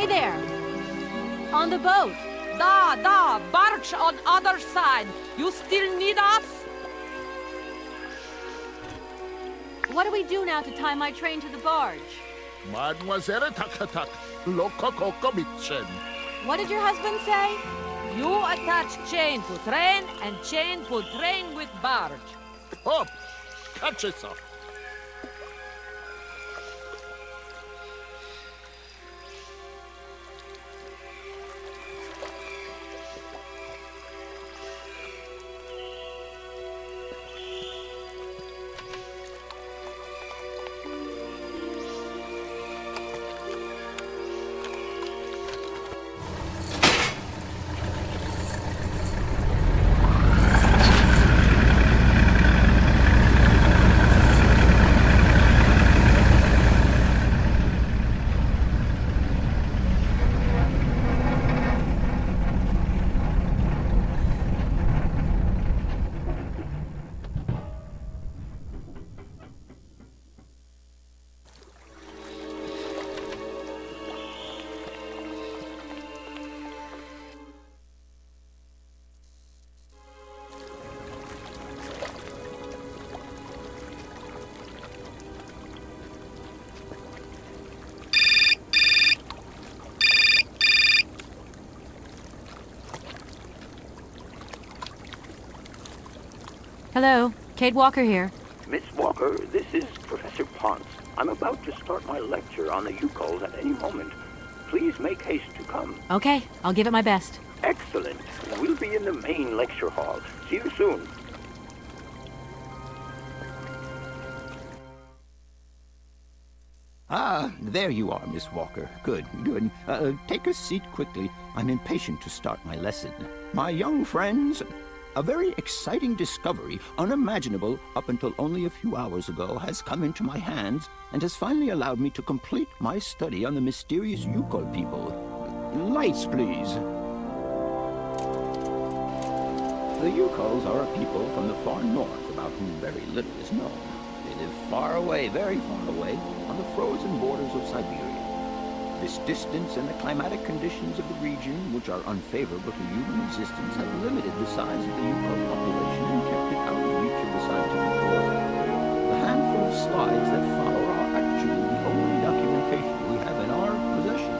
Hey there! On the boat! Da! Barge on other side! You still need us? What do we do now to tie my train to the barge? Mademoiselle Takatak, Lokokoko Mitchen. What did your husband say? You attach chain to train and chain put train with barge. Hop! Catch it up. Hello, Kate Walker here. Miss Walker, this is Professor Ponce. I'm about to start my lecture on the Yukols at any moment. Please make haste to come. Okay, I'll give it my best. Excellent. We'll be in the main lecture hall. See you soon. Ah, there you are, Miss Walker. Good. Take a seat quickly. I'm impatient to start my lesson. My young friends, a very exciting discovery, unimaginable up until only a few hours ago, has come into my hands and has finally allowed me to complete my study on the mysterious Yukol people. Lights, please. The Yukols are a people from the far north about whom very little is known. They live far away, very far away, on the frozen borders of Siberia. This distance and the climatic conditions of the region, which are unfavorable to human existence, have limited the size of the Yukon population and kept it out of reach of the scientific world. The handful of slides that follow are actually the only documentation we have in our possession.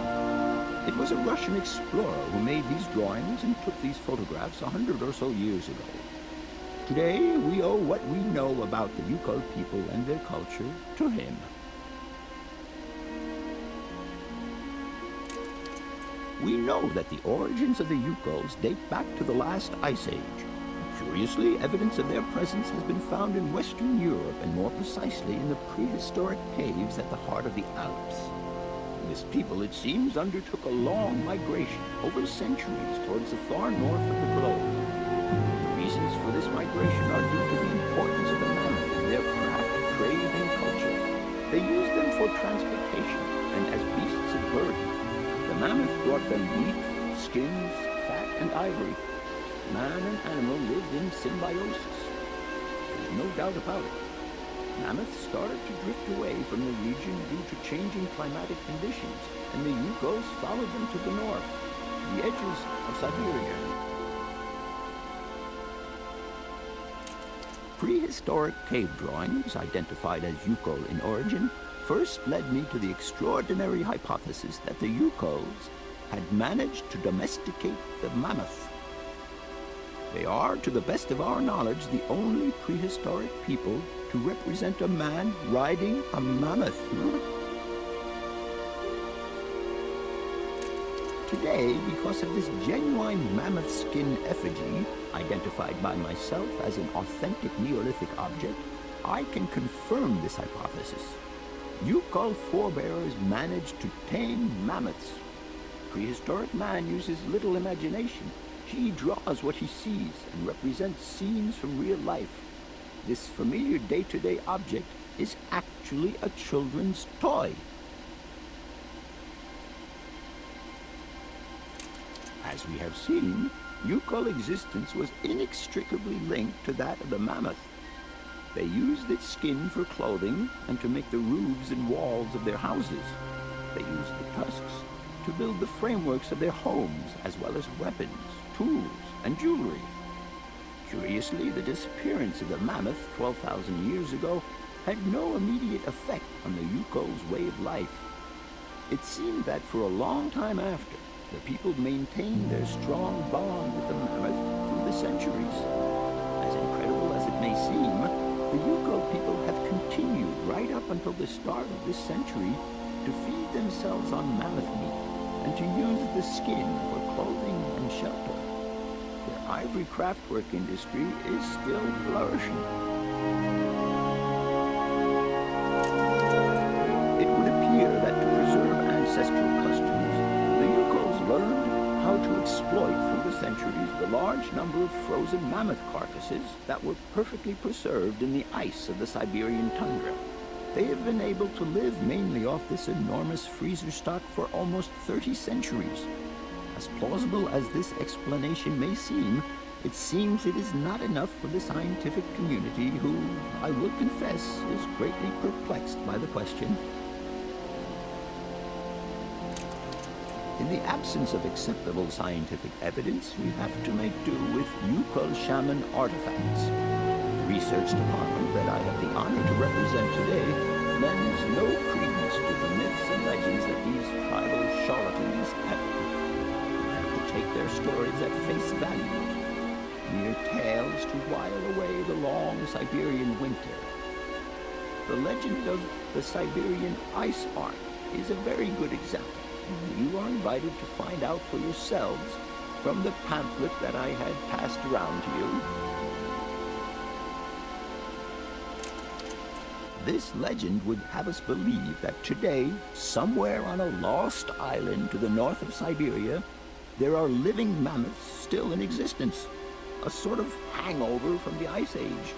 It was a Russian explorer who made these drawings and took these photographs 100 or so years ago. Today, we owe what we know about the Yukon people and their culture to him. We know that the origins of the Yukols date back to the last ice age. Curiously, evidence of their presence has been found in Western Europe, and more precisely in the prehistoric caves at the heart of the Alps. This people, it seems, undertook a long migration over centuries towards the far north of the globe. The reasons for this migration are due to the importance of the mammoth in their craft, trade, and culture. They used them for transportation and as beasts of burden. The mammoth brought them meat, skins, fat, and ivory. Man and animal lived in symbiosis. There's no doubt about it. Mammoths started to drift away from the region due to changing climatic conditions, and the Yukos followed them to the north, to the edges of Syberia. Prehistoric cave drawings, identified as Yukol in origin, first led me to the extraordinary hypothesis that the Yukols had managed to domesticate the mammoth. They are, to the best of our knowledge, the only prehistoric people to represent a man riding a mammoth. Today, because of this genuine mammoth skin effigy, identified by myself as an authentic Neolithic object, I can confirm this hypothesis. Yukol forebears managed to tame mammoths. Prehistoric man uses little imagination. He draws what he sees and represents scenes from real life. This familiar day-to-day object is actually a children's toy. As we have seen, Yukol existence was inextricably linked to that of the mammoth. They used its skin for clothing and to make the roofs and walls of their houses. They used the tusks to build the frameworks of their homes, as well as weapons, tools, and jewelry. Curiously, the disappearance of the mammoth 12,000 years ago had no immediate effect on the Yuko's way of life. It seemed that for a long time after, the people maintained their strong bond with the mammoth through the centuries. As incredible as it may seem, the Yuko people have continued right up until the start of this century to feed themselves on mammoth meat and to use the skin for clothing and shelter. Their ivory craftwork industry is still flourishing. It would appear that to preserve ancestral customs, the Yukos learned how to exploit through the centuries the large number of frozen mammoth carcasses that were perfectly preserved in the ice of the Siberian tundra. They have been able to live mainly off this enormous freezer stock for almost 30 centuries. As plausible as this explanation may seem, it seems it is not enough for the scientific community who, I will confess, is greatly perplexed by the question. In the absence of acceptable scientific evidence, we have to make do with Yuko shaman artifacts. The research department that I have the honor to represent today lends no credence to the myths and legends that these tribal charlatans peddle. We have to take their stories at face value, mere tales to while away the long Siberian winter. The legend of the Siberian Ice Ark is a very good example. You are invited to find out for yourselves from the pamphlet that I had passed around to you. This legend would have us believe that today, somewhere on a lost island to the north of Siberia, there are living mammoths still in existence, a sort of hangover from the Ice Age.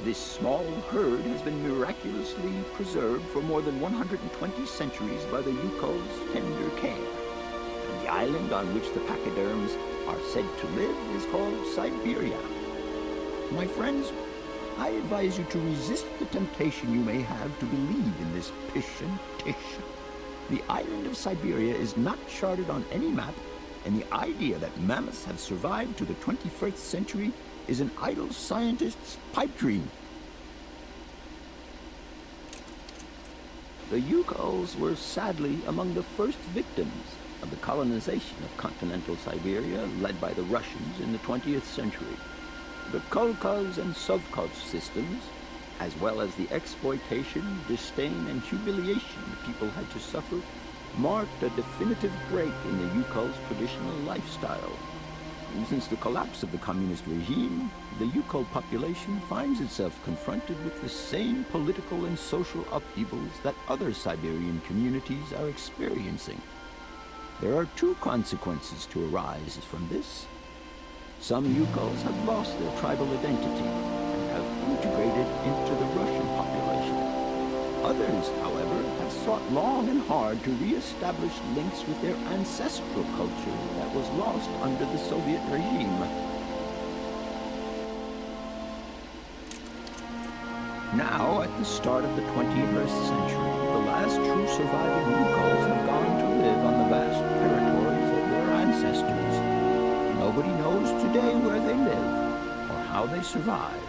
This small herd has been miraculously preserved for more than 120 centuries by the Yuko's tender care. And the island on which the pachyderms are said to live is called Syberia. My friends, I advise you to resist the temptation you may have to believe in this pish and tish. The island of Syberia is not charted on any map, and the idea that mammoths have survived to the 21st century is an idle scientist's pipe dream. The Yukos were sadly among the first victims of the colonization of continental Siberia led by the Russians in the 20th century. The Kolkhoz and Sovkhoz systems, as well as the exploitation, disdain, and humiliation the people had to suffer, marked a definitive break in the Yukos' traditional lifestyle. Since the collapse of the communist regime, the Yuko population finds itself confronted with the same political and social upheavals that other Siberian communities are experiencing. There are two consequences to arise from this. Some Yukos have lost their tribal identity and have integrated into the Russian population. Others, however, have sought long and hard to re-establish links with their ancestral culture that was lost under the Soviet regime. Now, at the start of the 21st century, the last true surviving Yukos have gone to live on the vast territories of their ancestors. Nobody knows today where they live or how they survive.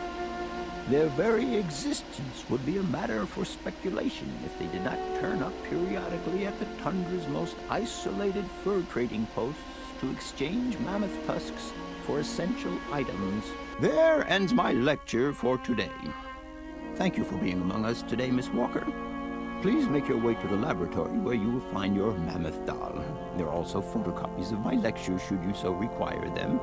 Their very existence would be a matter for speculation if they did not turn up periodically at the tundra's most isolated fur trading posts to exchange mammoth tusks for essential items. There ends my lecture for today. Thank you for being among us today, Miss Walker. Please make your way to the laboratory where you will find your mammoth doll. There are also photocopies of my lectures should you so require them.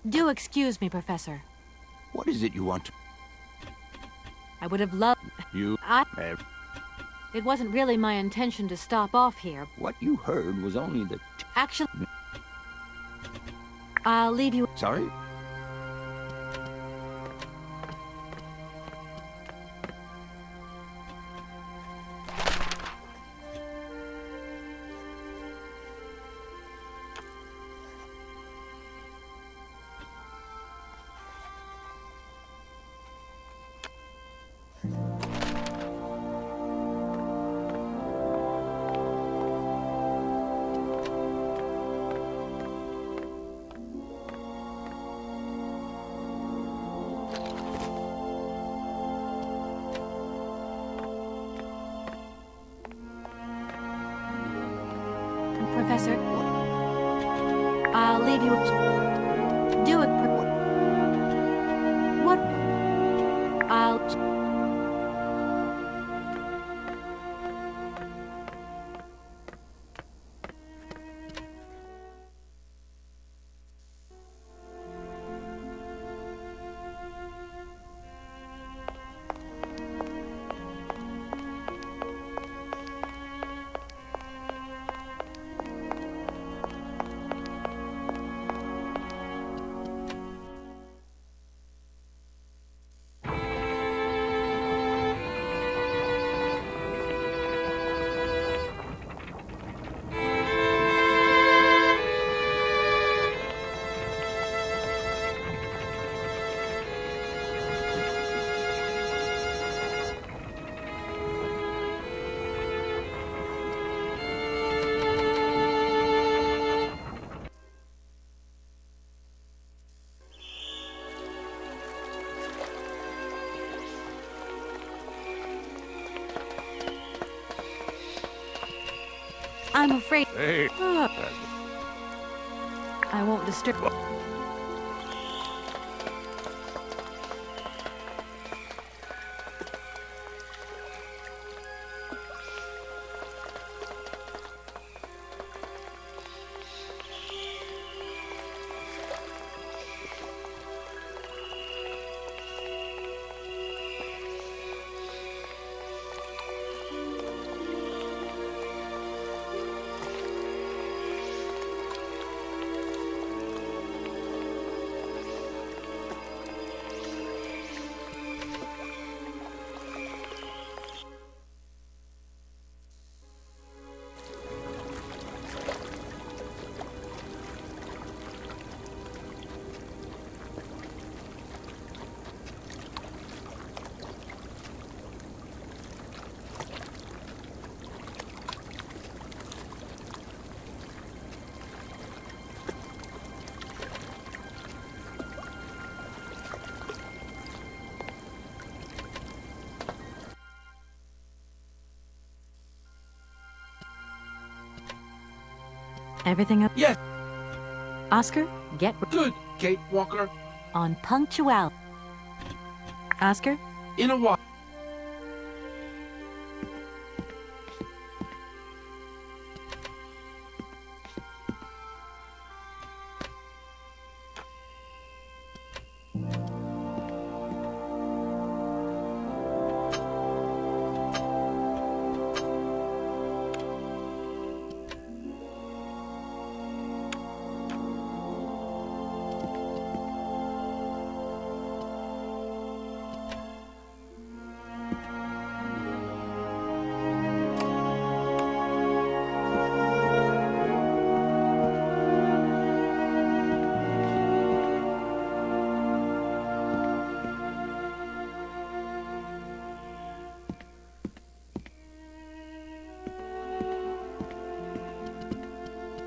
Do excuse me, Professor. What is it you want to... I would have loved... You... It wasn't really my intention to stop off here. What you heard was only the... Actually... I'll leave you... Sorry? Professor. I'll leave you... Do it... What? I'll... I'm afraid... Hey. I won't disturb... Everything up? Yes. Oscar, get... Good, Kate Walker. On punctuality. Oscar? In a while.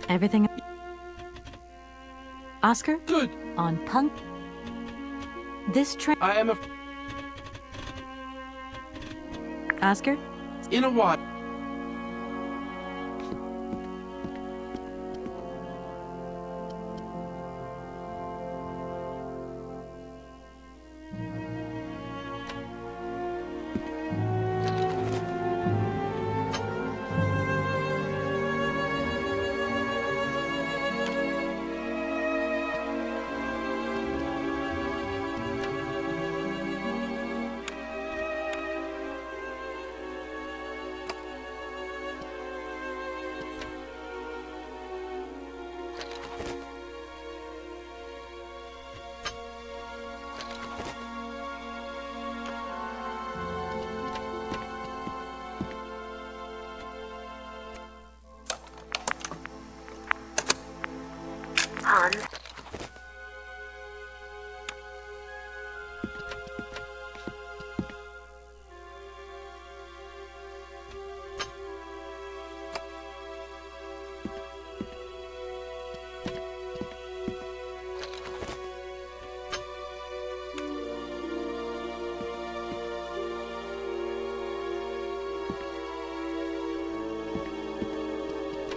Everything... Oscar? Good. On punk... This train... I am a... Oscar? In a while.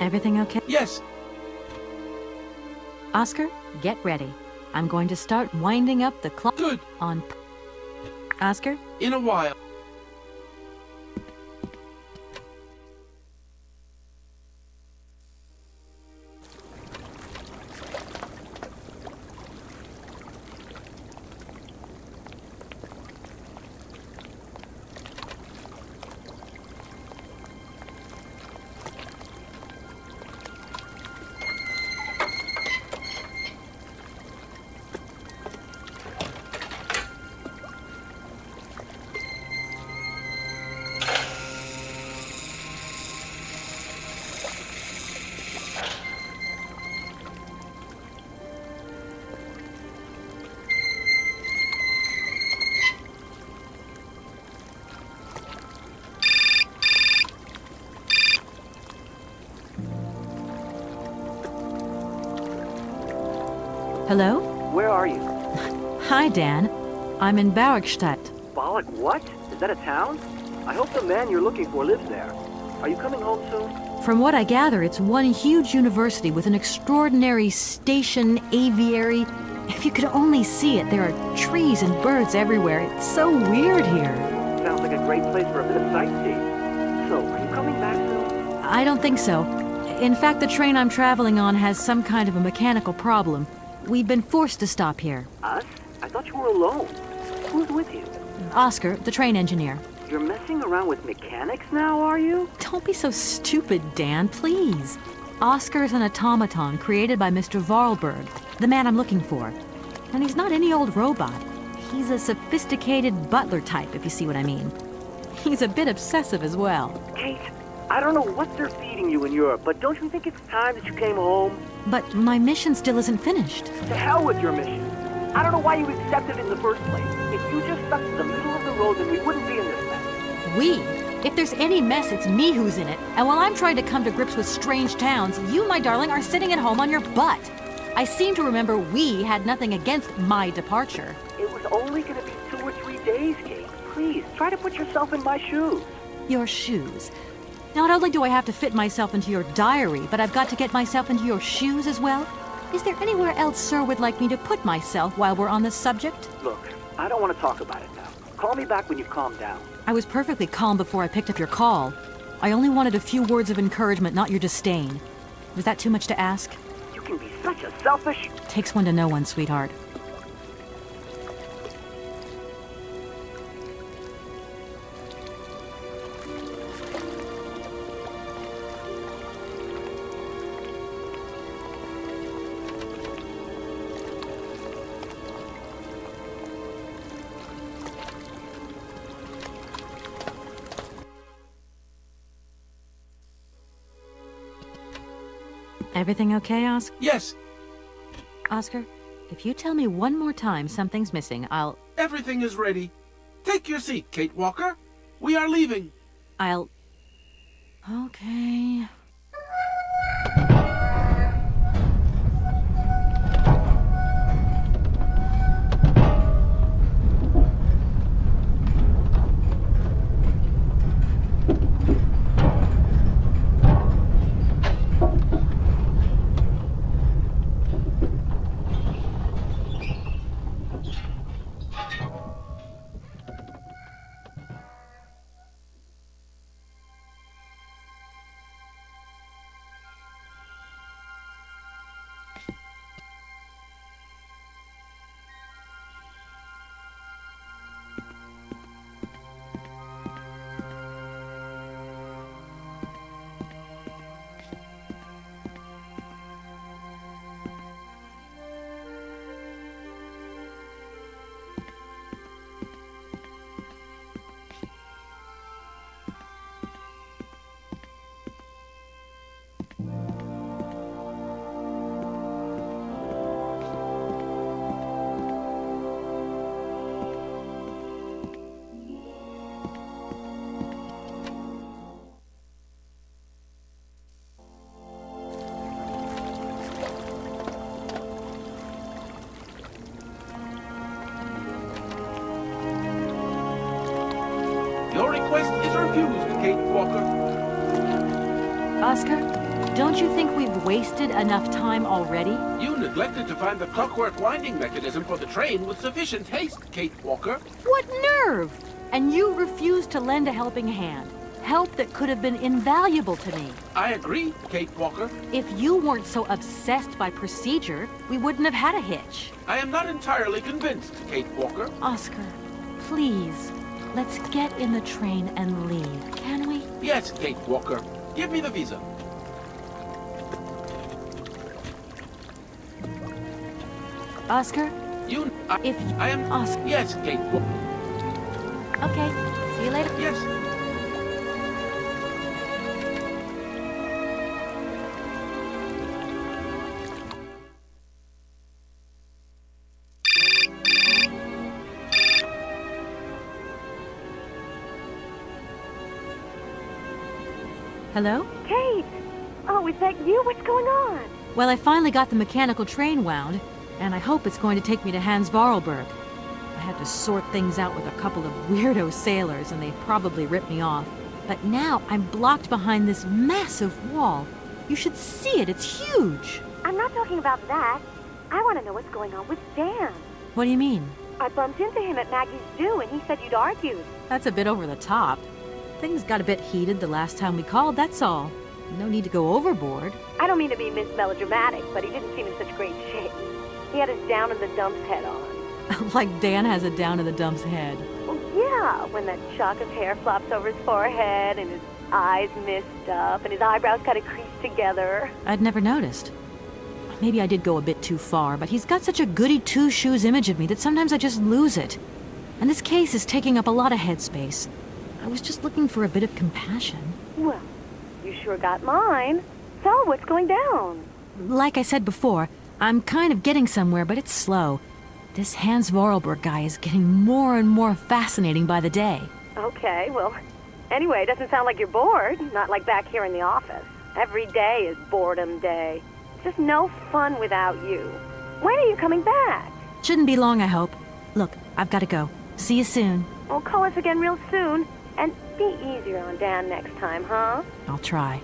Everything okay? Yes. Oscar, get ready. I'm going to start winding up the clock Good. on... Oscar? In a while. Hello? Where are you? Hi, Dan. I'm in Barrackstadt. Bollock, what? Is that a town? I hope the man you're looking for lives there. Are you coming home soon? From what I gather, it's one huge university with an extraordinary station aviary. If you could only see it, there are trees and birds everywhere. It's so weird here. Sounds like a great place for a bit of sightseeing. So, are you coming back soon? I don't think so. In fact, the train I'm traveling on has some kind of a mechanical problem. We've been forced to stop here. Us? I thought you were alone. Who's with you? Oscar, the train engineer. You're messing around with mechanics now, are you? Don't be so stupid, Dan, please. Oscar is an automaton created by Mr. Varlberg, the man I'm looking for. And he's not any old robot. He's a sophisticated butler type, if you see what I mean. He's a bit obsessive as well. Kate, I don't know what they're feeding you in Europe, but don't you think it's time that you came home? But my mission still isn't finished. To hell with your mission. I don't know why you accepted it in the first place. If you just stuck to the middle of the road, then we wouldn't be in this mess. We? If there's any mess, it's me who's in it. And while I'm trying to come to grips with strange towns, you, my darling, are sitting at home on your butt. I seem to remember we had nothing against my departure. It was only going to be 2 or 3 days, Kate. Please, try to put yourself in my shoes. Your shoes. Not only do I have to fit myself into your diary, but I've got to get myself into your shoes as well? Is there anywhere else Sir would like me to put myself while we're on this subject? Look, I don't want to talk about it now. Call me back when you've calmed down. I was perfectly calm before I picked up your call. I only wanted a few words of encouragement, not your disdain. Was that too much to ask? You can be such a selfish... Takes one to know one, sweetheart. Everything okay, Oscar? Yes. Oscar, if you tell me one more time something's missing, Everything is ready. Take your seat, Kate Walker. We are leaving. Okay. Your request is refused, Kate Walker. Oscar, Don't you think we've wasted enough time already? You neglected to find the clockwork winding mechanism for the train with sufficient haste, Kate Walker. What nerve! And you refused to lend a helping hand. Help that could have been invaluable to me. I agree, Kate Walker. If you weren't so obsessed by procedure, we wouldn't have had a hitch. I am not entirely convinced, Kate Walker. Oscar, please, let's get in the train and leave, can we? Yes, Kate Walker. Give me the visa. Oscar? I am... Oscar. Yes, Kate Walker. Okay, see you later. Yes. Hello? Kate! Oh, is that you? What's going on? Well, I finally got the mechanical train wound, and I hope it's going to take me to Hans Varlberg. I had to sort things out with a couple of weirdo sailors, and they probably ripped me off. But now I'm blocked behind this massive wall. You should see it, it's huge! I'm not talking about that. I want to know what's going on with Dan. What do you mean? I bumped into him at Maggie's zoo, and he said you'd argued. That's a bit over the top. Things got a bit heated the last time we called, that's all. No need to go overboard. I don't mean to be melodramatic, but he didn't seem in such great shape. He had his down-in-the-dumps head on. Like Dan has a down-in-the-dumps head. Well, yeah, when that shock of hair flops over his forehead, and his eyes mist up, and his eyebrows kind of creased together. I'd never noticed. Maybe I did go a bit too far, but he's got such a goody-two-shoes image of me that sometimes I just lose it. And this case is taking up a lot of headspace. I was just looking for a bit of compassion. Well, you sure got mine. So, what's going down? Like I said before, I'm kind of getting somewhere, but it's slow. This Hans Vorarlberg guy is getting more and more fascinating by the day. Okay, well, anyway, it doesn't sound like you're bored. Not like back here in the office. Every day is boredom day. It's just no fun without you. When are you coming back? Shouldn't be long, I hope. Look, I've got to go. See you soon. Well, call us again real soon. And be easier on Dan next time, huh? I'll try.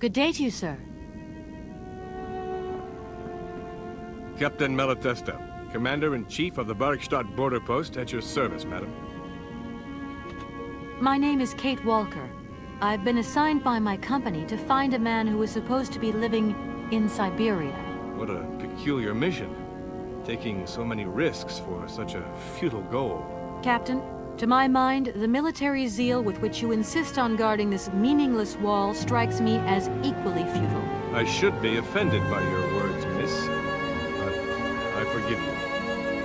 Good day to you, sir. Captain Malatesta, Commander-in-Chief of the Barkstadt border post, at your service, madam. My name is Kate Walker. I've been assigned by my company to find a man who is supposed to be living in Syberia. What a peculiar mission. Taking so many risks for such a futile goal. Captain, to my mind, the military zeal with which you insist on guarding this meaningless wall strikes me as equally futile. I should be offended by your words, miss. But I forgive you.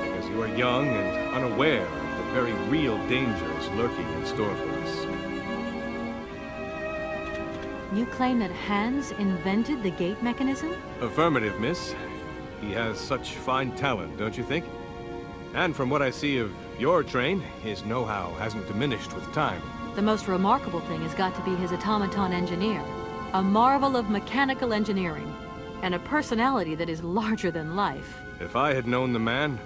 Because you are young and unaware of the very real dangers lurking in store for us. You claim that Hans invented the gate mechanism? Affirmative, miss. He has such fine talent, don't you think? And from what I see of your train, his know-how hasn't diminished with time. The most remarkable thing has got to be his automaton engineer. A marvel of mechanical engineering, and a personality that is larger than life. If I had known the man,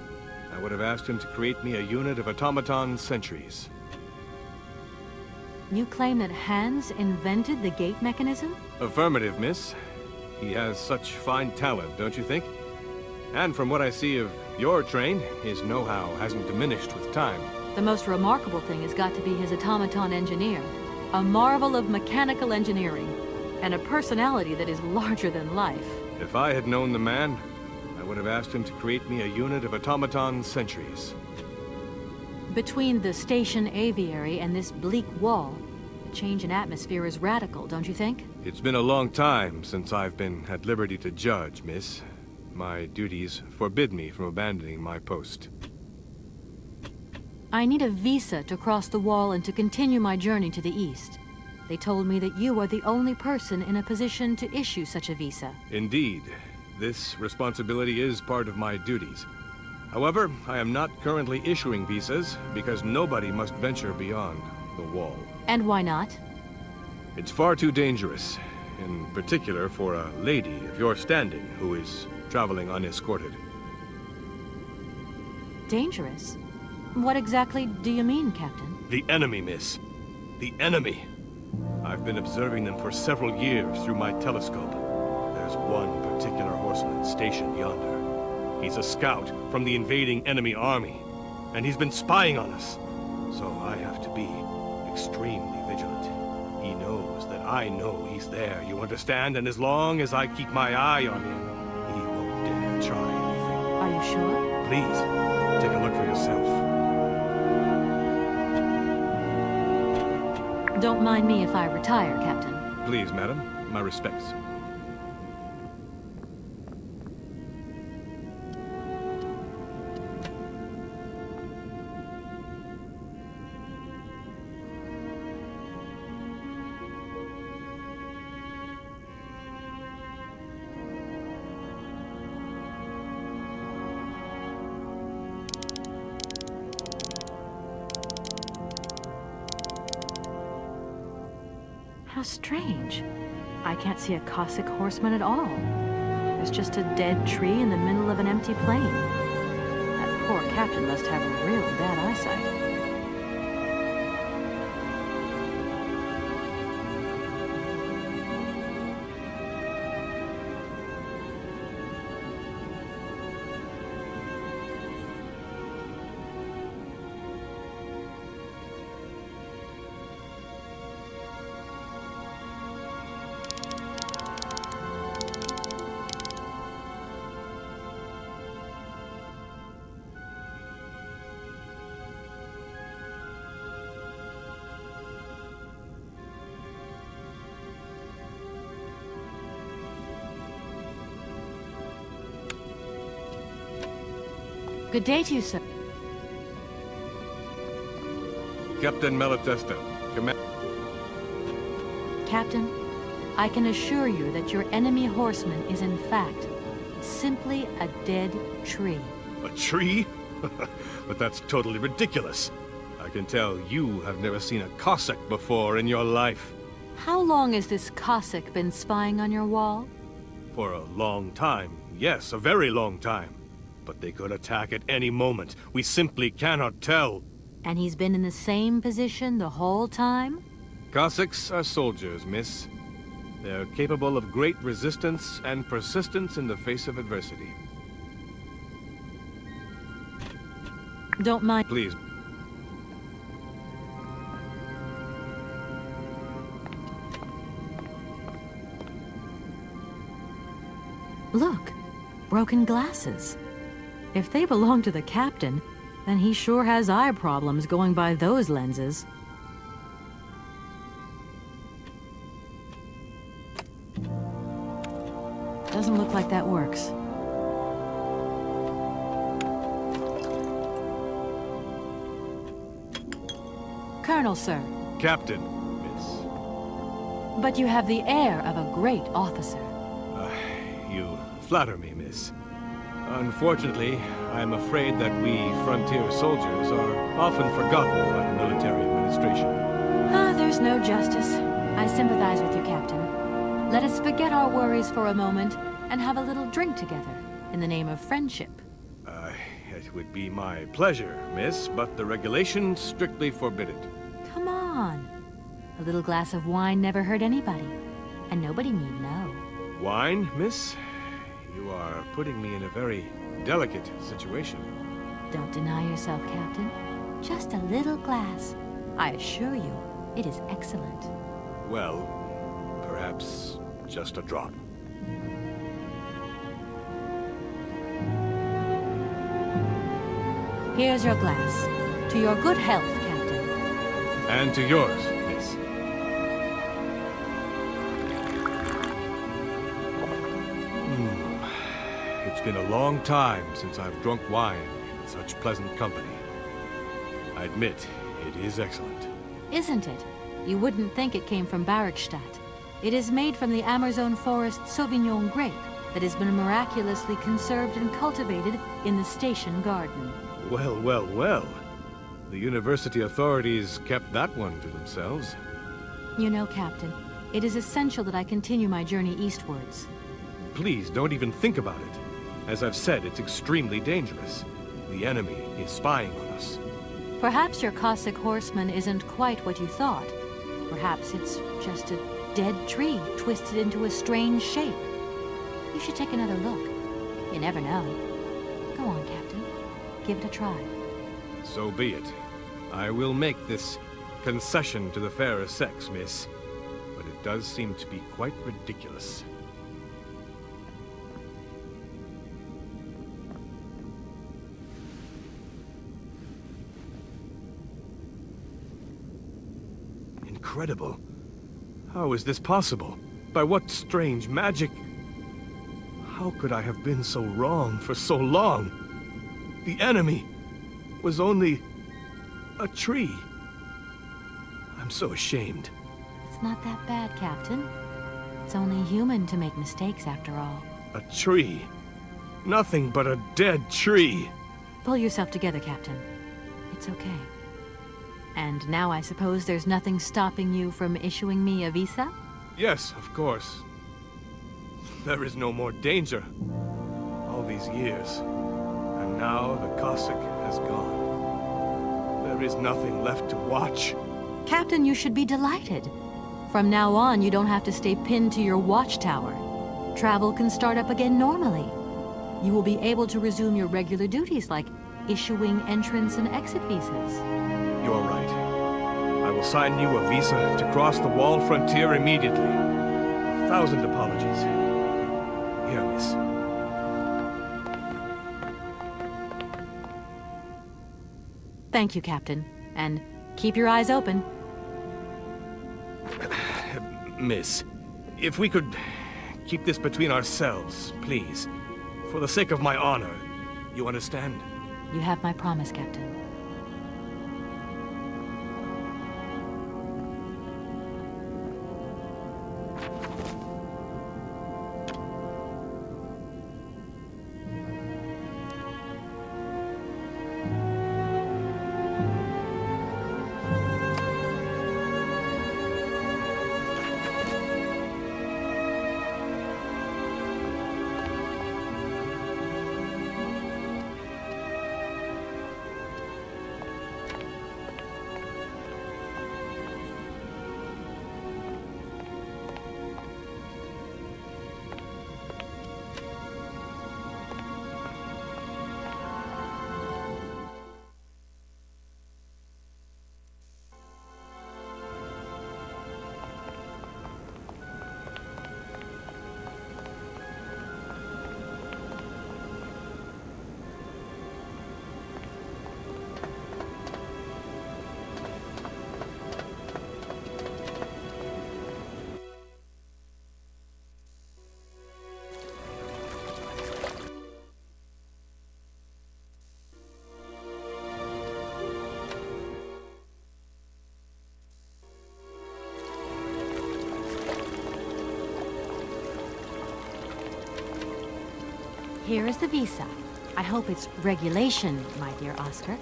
I would have asked him to create me a unit of automaton sentries. You claim that Hans invented the gate mechanism? Affirmative, miss. He has such fine talent, don't you think? And from what I see of your train, his know-how hasn't diminished with time. The most remarkable thing has got to be his automaton engineer. A marvel of mechanical engineering, and a personality that is larger than life. If I had known the man, I would have asked him to create me a unit of automaton sentries. Between the station aviary and this bleak wall, Change in atmosphere is radical, don't you think? It's been a long time since I've been at liberty to judge, miss. My duties forbid me from abandoning my post. I need a visa to cross the wall and to continue my journey to the east. They told me that you are the only person in a position to issue such a visa. Indeed. This responsibility is part of my duties. However, I am not currently issuing visas because nobody must venture beyond the wall. And why not? It's far too dangerous, in particular for a lady of your standing who is traveling unescorted. Dangerous? What exactly do you mean, Captain? The enemy, miss. The enemy. I've been observing them for several years through my telescope. There's one particular horseman stationed yonder. He's a scout from the invading enemy army, and he's been spying on us. So I have to be extremely vigilant. He knows that I know he's there, you understand? And as long as I keep my eye on him, he won't dare try anything. Are you sure? Please, take a look for yourself. Don't mind me if I retire, Captain. Please, madam. My respects. How strange. I can't see a Cossack horseman at all. There's just a dead tree in the middle of an empty plain. That poor captain must have really bad eyesight. Good day to you, sir. Captain Malatesta, command... Captain, I can assure you that your enemy horseman is in fact simply a dead tree. A tree? But that's totally ridiculous. I can tell you have never seen a Cossack before in your life. How long has this Cossack been spying on your wall? For a long time. Yes, a very long time. But they could attack at any moment. We simply cannot tell. And he's been in the same position the whole time? Cossacks are soldiers, miss. They're capable of great resistance and persistence in the face of adversity. Don't mind. Please. Look, broken glasses. If they belong to the captain, then he sure has eye problems going by those lenses. Doesn't look like that works. Colonel, sir. Captain, miss. But you have the air of a great officer. You flatter me, miss. Unfortunately, I'm afraid that we frontier soldiers are often forgotten by the military administration. There's no justice. I sympathize with you, Captain. Let us forget our worries for a moment and have a little drink together in the name of friendship. It would be my pleasure, miss, but the regulations strictly forbid it. Come on. A little glass of wine never hurt anybody, and nobody need know. Wine, miss? You are putting me in a very delicate situation. Don't deny yourself, Captain. Just a little glass. I assure you, it is excellent. Well, perhaps just a drop. Here's your glass. To your good health, Captain. And to yours, miss. It's been a long time since I've drunk wine in such pleasant company. I admit, it is excellent. Isn't it? You wouldn't think it came from Barrickstadt. It is made from the Amazon forest Sauvignon grape that has been miraculously conserved and cultivated in the station garden. Well, well, well. The university authorities kept that one to themselves. You know, Captain, it is essential that I continue my journey eastwards. Please, don't even think about it. As I've said, it's extremely dangerous. The enemy is spying on us. Perhaps your Cossack horseman isn't quite what you thought. Perhaps it's just a dead tree twisted into a strange shape. You should take another look. You never know. Go on, Captain. Give it a try. So be it. I will make this concession to the fairer sex, miss. But it does seem to be quite ridiculous. Incredible. How is this possible? By what strange magic? How could I have been so wrong for so long? The enemy was only a tree. I'm so ashamed. It's not that bad, Captain. It's only human to make mistakes, after all. A tree. Nothing but a dead tree. Pull yourself together, Captain. It's okay. And now I suppose there's nothing stopping you from issuing me a visa? Yes, of course. There is no more danger. All these years. And now the Cossack has gone. There is nothing left to watch. Captain, you should be delighted. From now on, you don't have to stay pinned to your watchtower. Travel can start up again normally. You will be able to resume your regular duties like issuing entrance and exit visas. You're right. I will sign you a visa to cross the wall frontier immediately. 1,000 apologies. Here, miss. Thank you, Captain. And keep your eyes open. Miss, if we could keep this between ourselves, please. For the sake of my honor. You understand? You have my promise, Captain. Here is the visa. I hope it's regulation, my dear Oscar.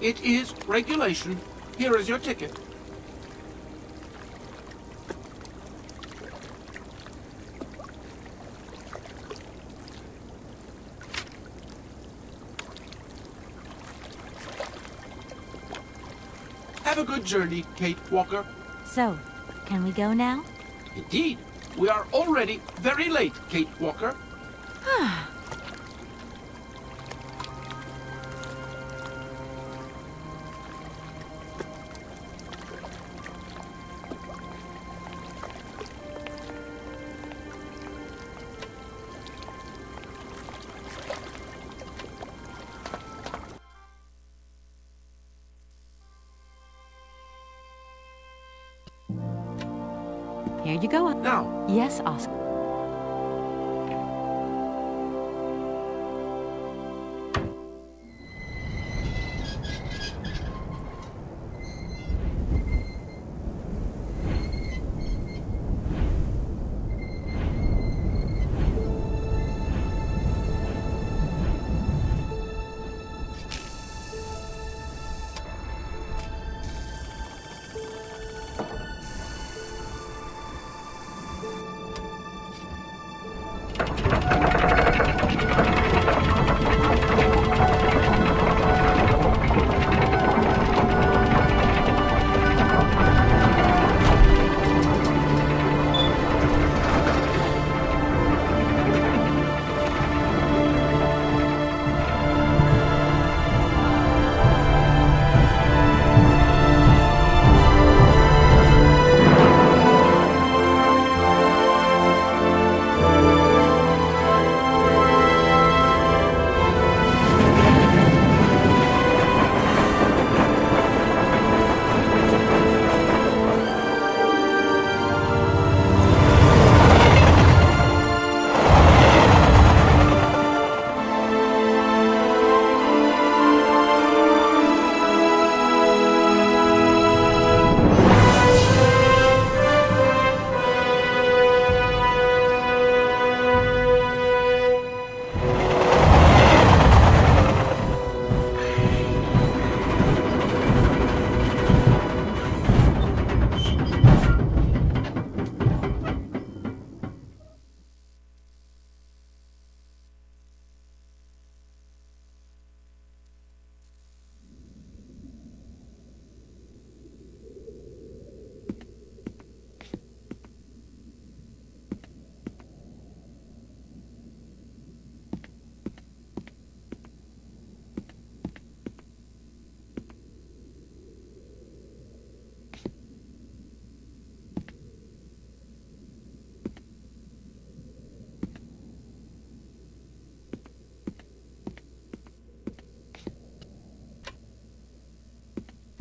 It is regulation. Here is your ticket. Have a good journey, Kate Walker. So, can we go now? Indeed. We are already very late, Kate Walker. Here you go. Now, Yes, Oscar.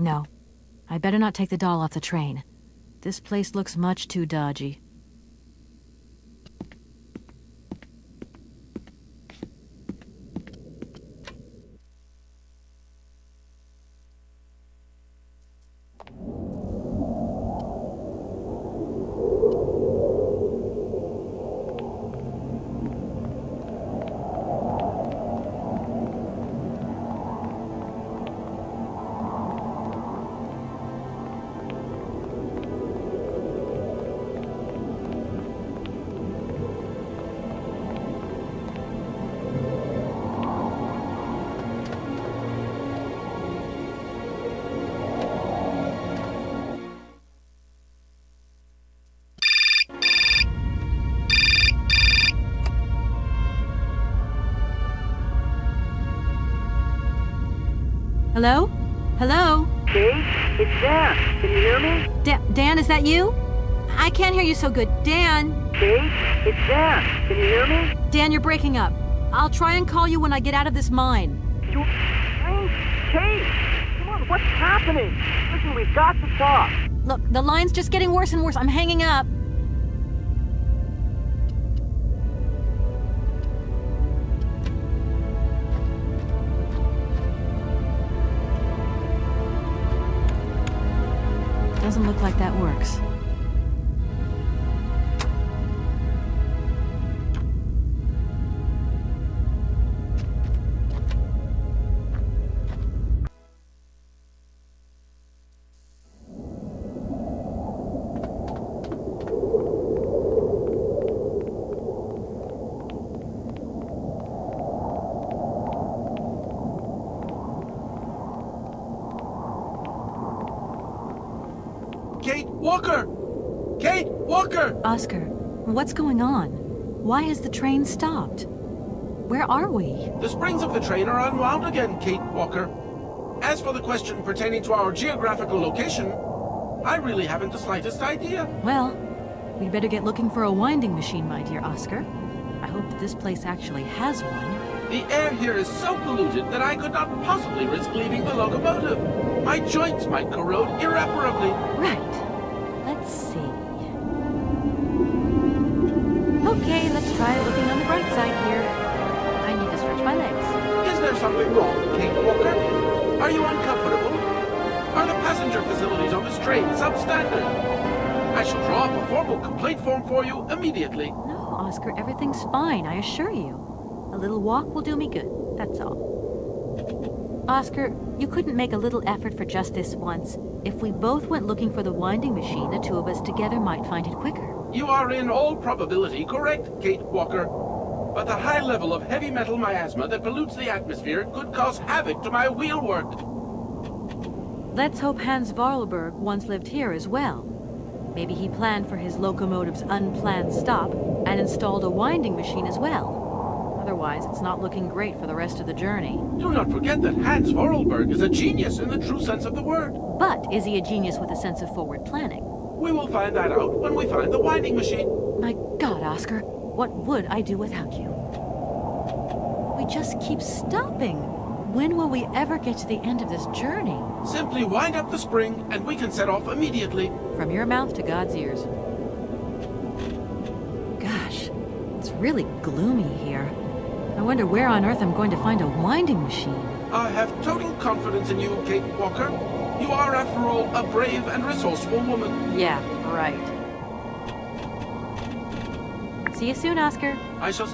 No. I better not take the doll off the train. This place looks much too dodgy. Hello? Hello? Kate, it's Dan. Can you hear me? Dan, is that you? I can't hear you so good. Dan? Kate, it's Dan. Can you hear me? Dan, you're breaking up. I'll try and call you when I get out of this mine. Kate! Come on, what's happening? Listen, we've got to talk. Look, the line's just getting worse and worse. I'm hanging up. Doesn't look like that works. Kate Walker! Kate Walker! Oscar, what's going on? Why has the train stopped? Where are we? The springs of the train are unwound again, Kate Walker. As for the question pertaining to our geographical location, I really haven't the slightest idea. Well, we'd better get looking for a winding machine, my dear Oscar. I hope that this place actually has one. The air here is so polluted that I could not possibly risk leaving the locomotive. My joints might corrode irreparably. Right. Let's see. Okay, let's try looking on the bright side here. I need to stretch my legs. Is there something wrong, Kate Walker? Are you uncomfortable? Are the passenger facilities on this train substandard? I shall draw up a formal complaint form for you immediately. No, Oscar, everything's fine, I assure you. A little walk will do me good, that's all. Oscar, you couldn't make a little effort for just this once. If we both went looking for the winding machine, the two of us together might find it quicker. You are in all probability correct, Kate Walker. But the high level of heavy metal miasma that pollutes the atmosphere could cause havoc to my wheelwork. Let's hope Hans Vorarlberg once lived here as well. Maybe he planned for his locomotive's unplanned stop and installed a winding machine as well. Otherwise, it's not looking great for the rest of the journey. Do not forget that Hans Vorarlberg is a genius in the true sense of the word. But is he a genius with a sense of forward planning? We will find that out when we find the winding machine. My God, Oscar, what would I do without you? We just keep stopping. When will we ever get to the end of this journey? Simply wind up the spring and we can set off immediately. From your mouth to God's ears. Gosh, it's really gloomy here. I wonder where on earth I'm going to find a winding machine. I have total confidence in you, Kate Walker. You are, after all, a brave and resourceful woman. Yeah, right. See you soon, Oscar. I shall...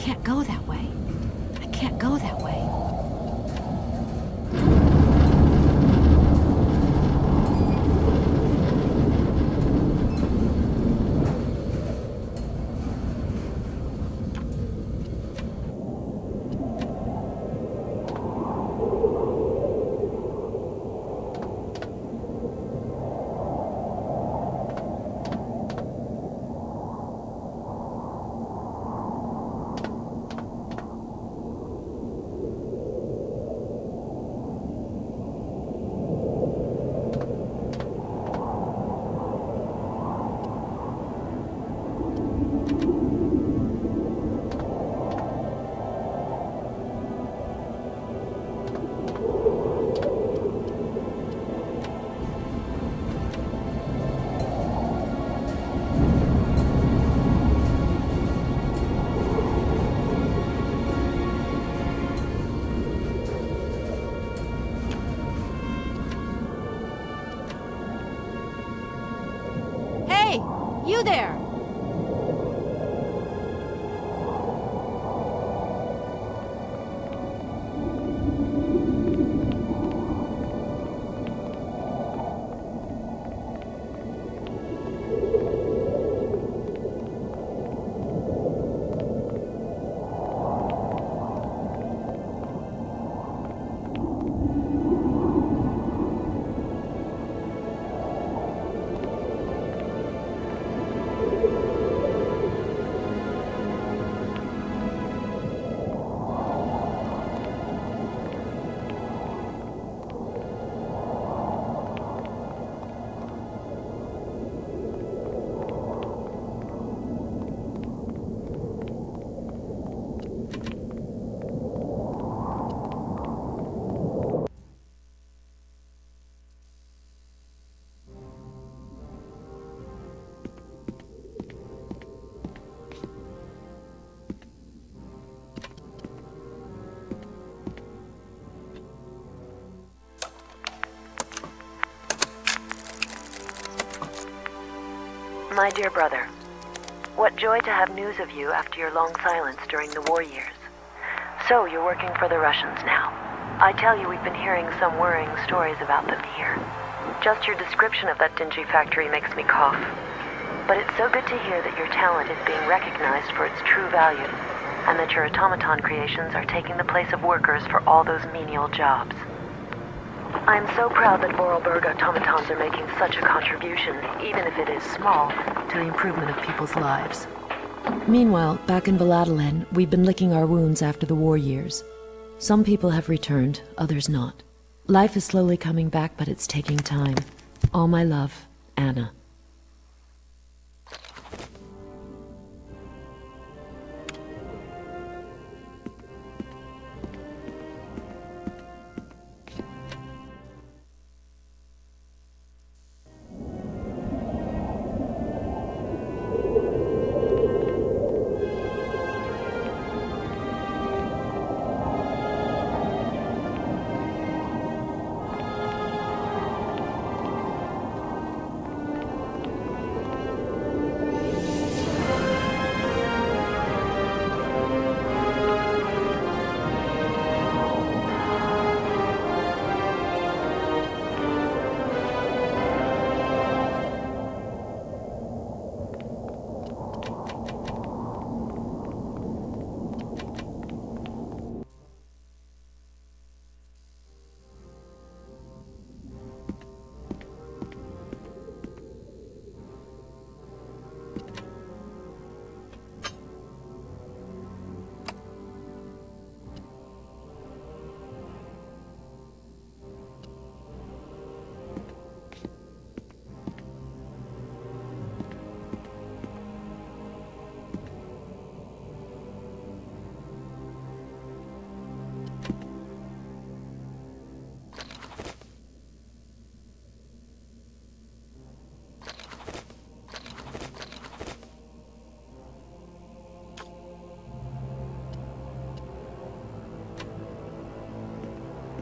can't go that way. I can't go that way. Hey, you there! My dear brother, what joy to have news of you after your long silence during the war years. So, you're working for the Russians now. I tell you, we've been hearing some worrying stories about them here. Just your description of that dingy factory makes me cough. But it's so good to hear that your talent is being recognized for its true value, and that your automaton creations are taking the place of workers for all those menial jobs. I'm so proud that Vorarlberg automatons are making such a contribution, even if it is small, to the improvement of people's lives. Meanwhile, back in Valladolid, we've been licking our wounds after the war years. Some people have returned, others not. Life is slowly coming back, but it's taking time. All my love, Anna.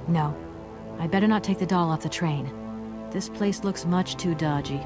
No. I better not take the doll off the train. This place looks much too dodgy.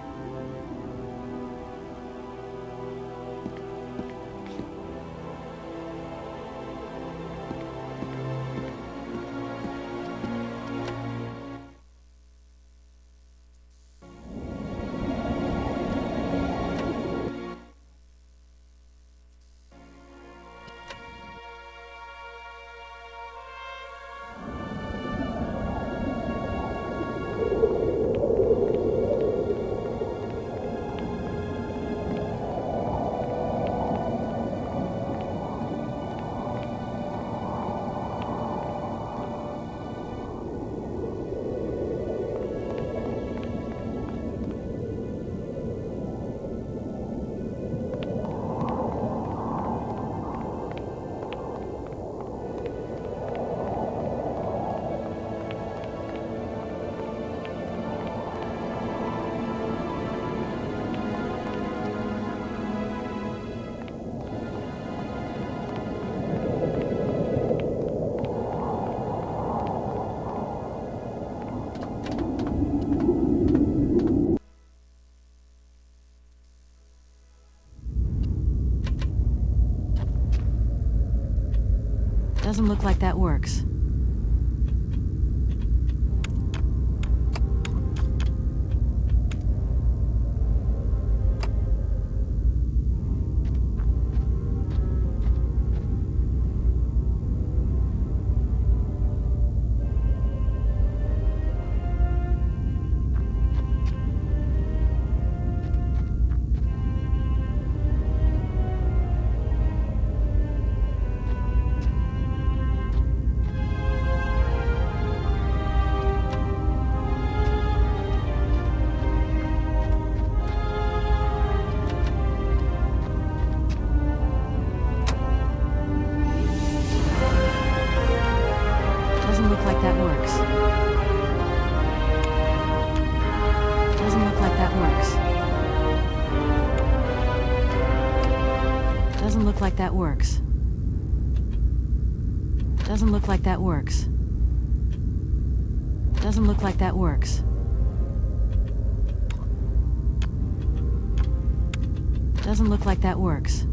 Doesn't look like that works. Doesn't look like that works. Doesn't look like that works. Doesn't look like that works. Doesn't look like that works. Doesn't look like that works. Doesn't look like that works.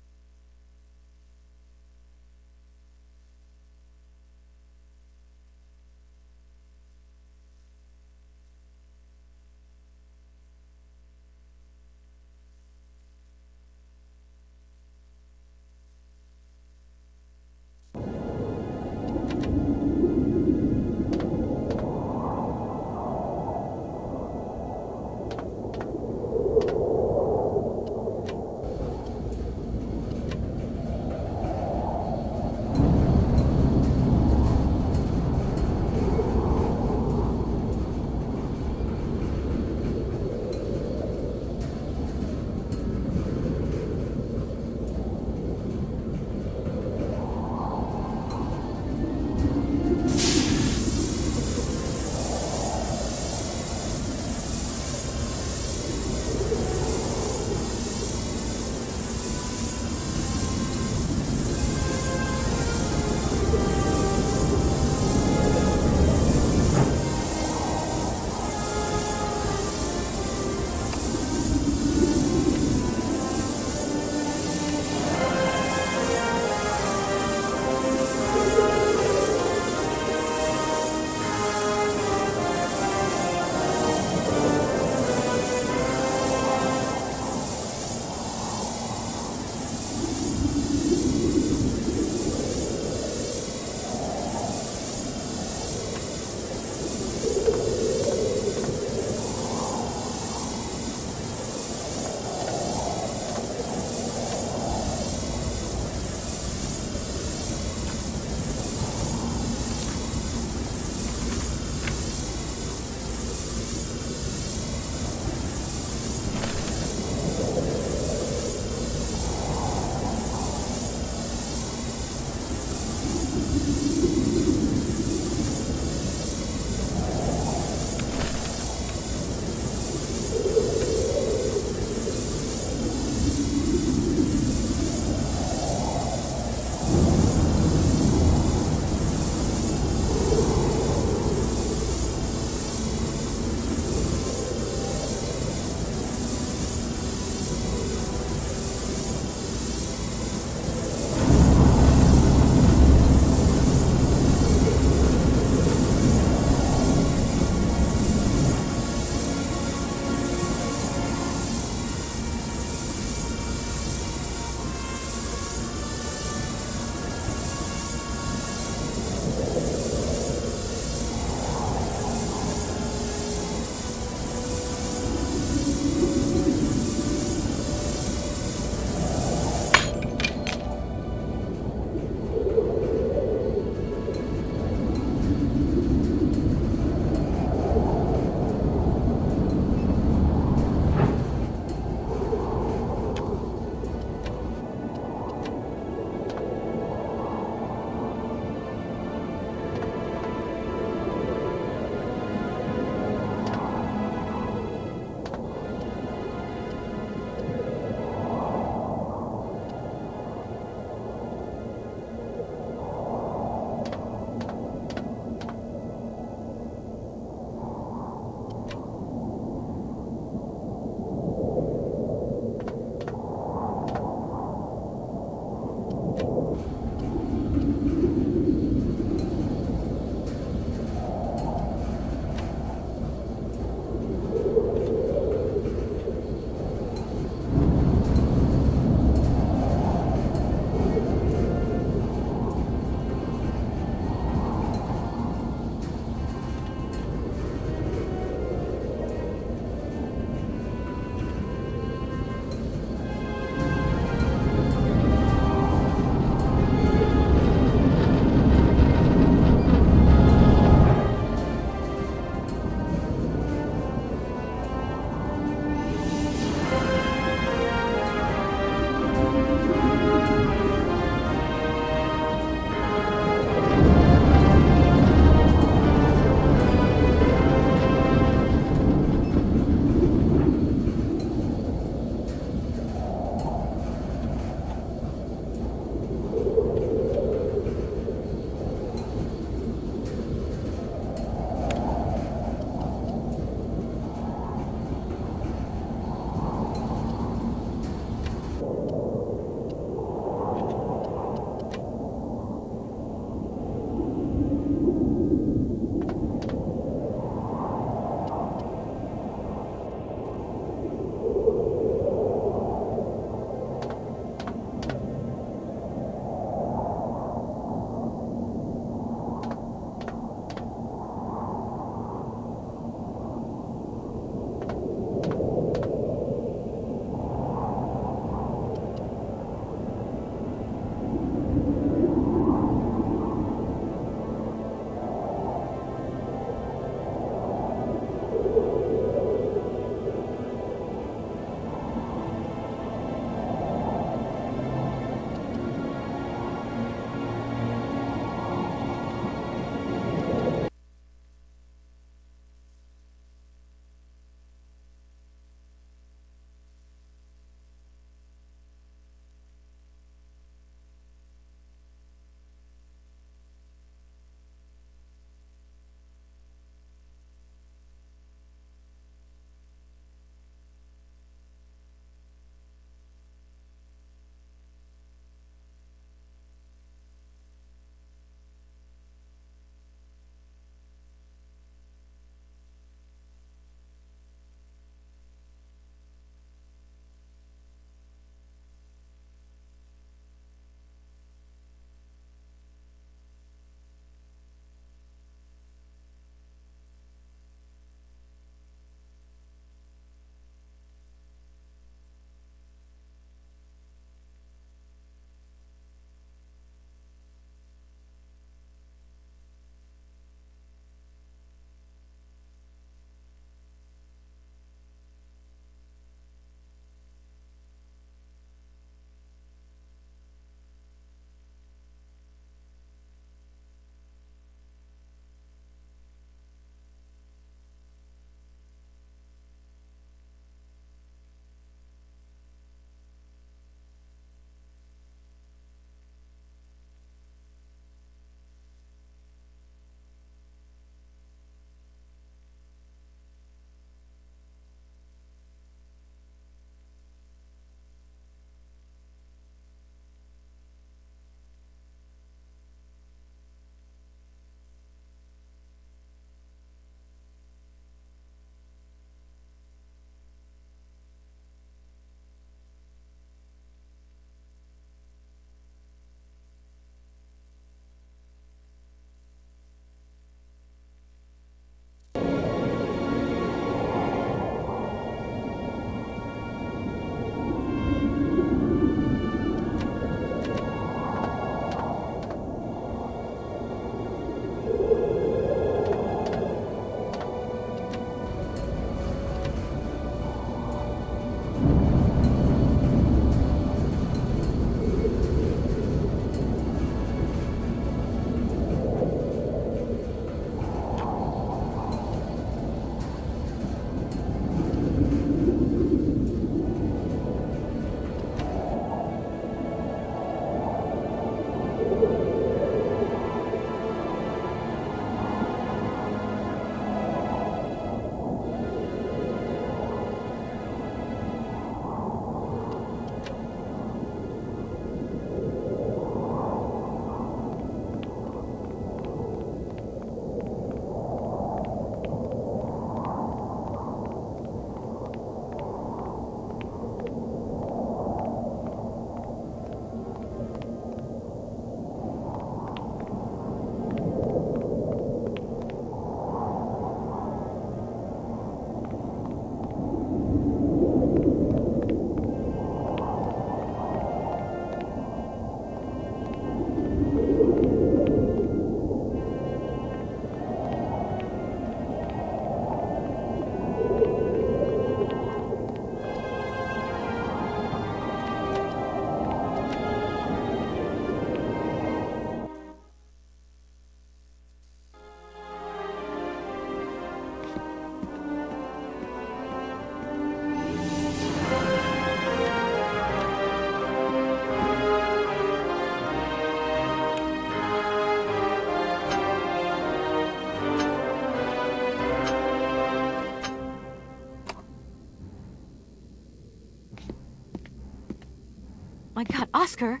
My God, Oscar!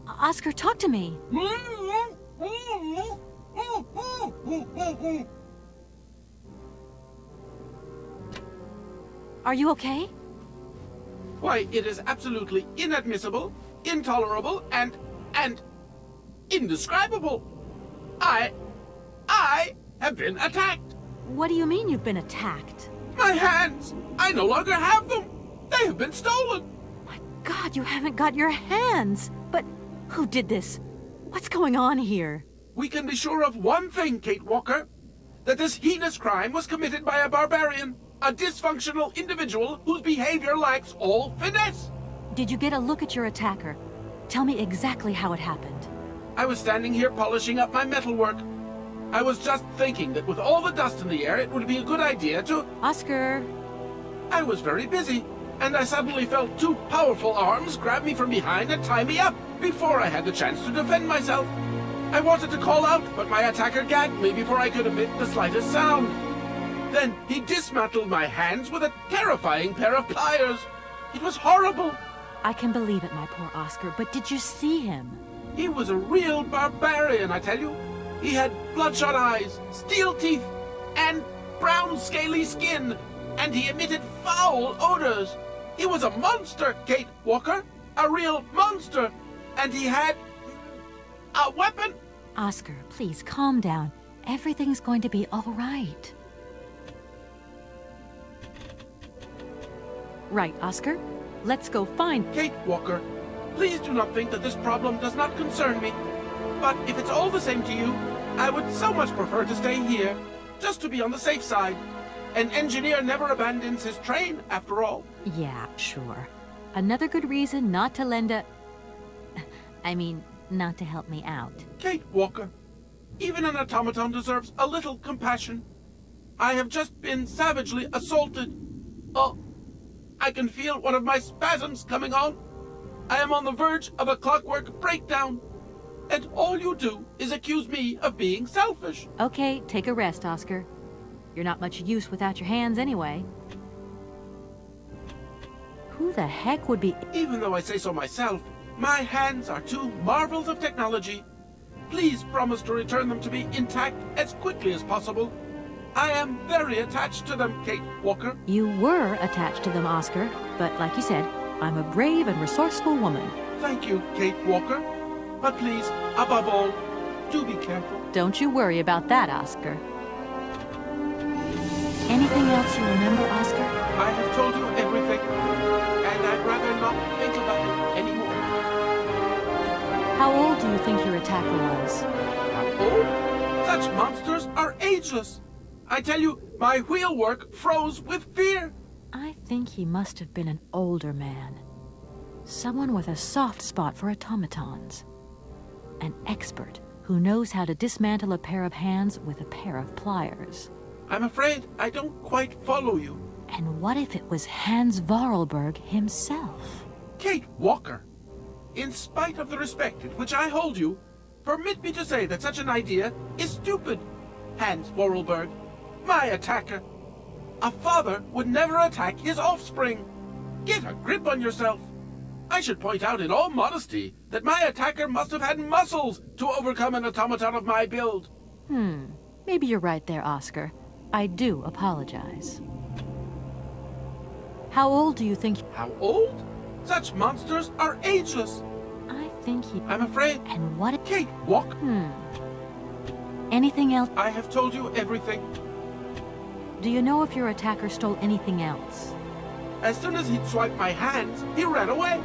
Oscar, talk to me! Are you okay? Why, it is absolutely inadmissible, intolerable, and indescribable. I have been attacked. What do you mean you've been attacked? My hands! I no longer have them! They have been stolen! My God, you haven't got your hands! But who did this? What's going on here? We can be sure of one thing, Kate Walker. That this heinous crime was committed by a barbarian. A dysfunctional individual whose behavior lacks all finesse. Did you get a look at your attacker? Tell me exactly how it happened. I was standing here polishing up my metalwork. I was just thinking that with all the dust in the air, it would be a good idea to... Oscar! I was very busy, and I suddenly felt two powerful arms grab me from behind and tie me up before I had the chance to defend myself. I wanted to call out, but my attacker gagged me before I could emit the slightest sound. Then he dismantled my hands with a terrifying pair of pliers. It was horrible. I can believe it, my poor Oscar, but did you see him? He was a real barbarian, I tell you. He had bloodshot eyes, steel teeth, and brown scaly skin, and he emitted foul odors. He was a monster, Kate Walker, a real monster, and he had a weapon. Oscar, please calm down. Everything's going to be all right. Right, Oscar. Let's go find... Kate Walker, please do not think that this problem does not concern me. But if it's all the same to you, I would so much prefer to stay here, just to be on the safe side. An engineer never abandons his train, after all. Yeah, sure. Another good reason not to lend a... I mean, not to help me out. Kate Walker, even an automaton deserves a little compassion. I have just been savagely assaulted. Oh, I can feel one of my spasms coming on. I am on the verge of a clockwork breakdown. And all you do is accuse me of being selfish. Okay, take a rest, Oscar. You're not much use without your hands anyway. Who the heck would be... Even though I say so myself, my hands are two marvels of technology. Please promise to return them to me intact as quickly as possible. I am very attached to them, Kate Walker. You were attached to them, Oscar, but like you said, I'm a brave and resourceful woman. Thank you, Kate Walker. But please, above all, do be careful. Don't you worry about that, Oscar. Anything else you remember, Oscar? I have told you everything, and I'd rather not think about it anymore. How old do you think your attacker was? How old? Such monsters are ageless. I tell you, my wheelwork froze with fear. I think he must have been an older man. Someone with a soft spot for automatons. An expert who knows how to dismantle a pair of hands with a pair of pliers. I'm afraid I don't quite follow you. And what if it was Hans Vorarlberg himself? Kate Walker, in spite of the respect in which I hold you, permit me to say that such an idea is stupid. Hans Vorarlberg, my attacker. A father would never attack his offspring. Get a grip on yourself. I should point out in all modesty that my attacker must have had muscles to overcome an automaton of my build. Maybe you're right there, Oscar. I do apologize. How old do you think... How old? Such monsters are ageless. I think he... I'm afraid... And what... Kate Walker. Anything else? I have told you everything. Do you know if your attacker stole anything else? As soon as he'd swiped my hands, he ran away.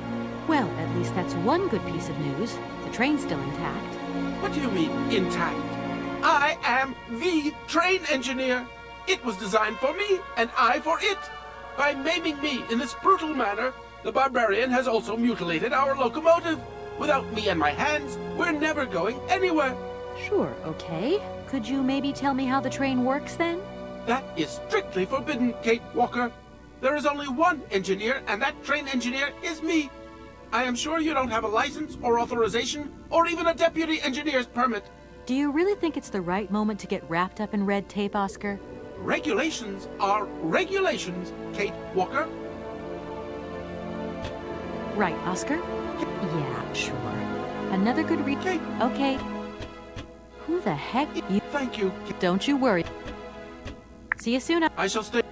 Well, at least that's one good piece of news. The train's still intact. What do you mean, intact? I am the train engineer. It was designed for me, and I for it. By maiming me in this brutal manner, the barbarian has also mutilated our locomotive. Without me and my hands, we're never going anywhere. Sure, okay. Could you maybe tell me how the train works, then? That is strictly forbidden, Kate Walker. There is only one engineer, and that train engineer is me. I am sure you don't have a license or authorization, or even a deputy engineer's permit. Do you really think it's the right moment to get wrapped up in red tape, Oscar? Regulations are regulations, Kate Walker. Right, Oscar? Yeah, sure. Another good read. Okay. Who the heck? Thank you. Don't you worry. See you soon. I shall stay.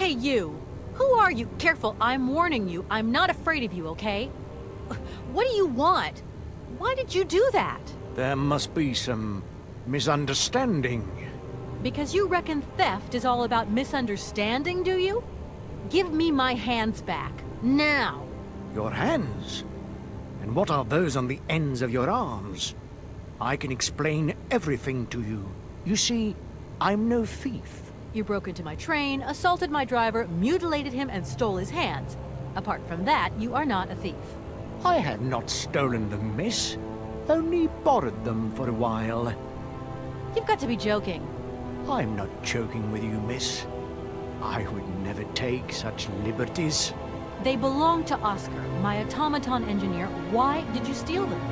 Hey, you! Who are you? Careful, I'm warning you. I'm not afraid of you, okay? What do you want? Why did you do that? There must be some misunderstanding. Because you reckon theft is all about misunderstanding, do you? Give me my hands back. Now! Your hands? And what are those on the ends of your arms? I can explain everything to you. You see, I'm no thief. You broke into my train, assaulted my driver, mutilated him, and stole his hands. Apart from that, you are not a thief. I have not stolen them, miss. Only borrowed them for a while. You've got to be joking. I'm not joking with you, miss. I would never take such liberties. They belong to Oscar, my automaton engineer. Why did you steal them?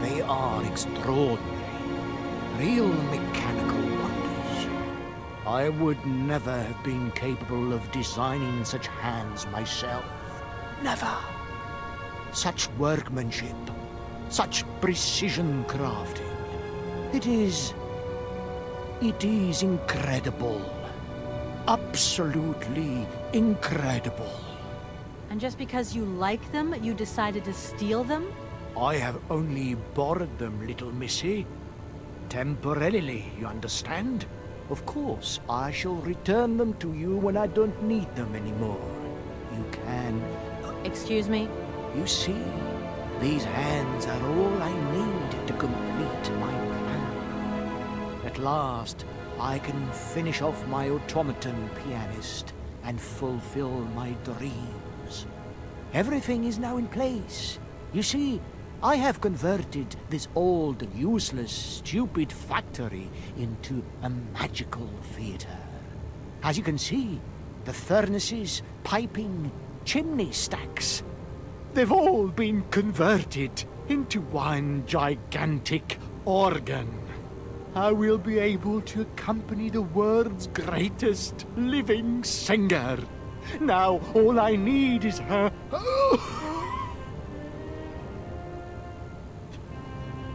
They are extraordinary. Real mechanical wonders. I would never have been capable of designing such hands myself. Never. Such workmanship. Such precision crafting. It is incredible. Absolutely incredible. And just because you like them, you decided to steal them? I have only borrowed them, little missy. Temporarily, you understand? Of course, I shall return them to you when I don't need them anymore. You can... Excuse me? You see, these hands are all I need to complete my plan. At last, I can finish off my automaton pianist and fulfill my dreams. Everything is now in place. You see, I have converted this old, useless, stupid factory into a magical theater. As you can see, the furnaces, piping, chimney stacks, they've all been converted into one gigantic organ. I will be able to accompany the world's greatest living singer. Now, all I need is her...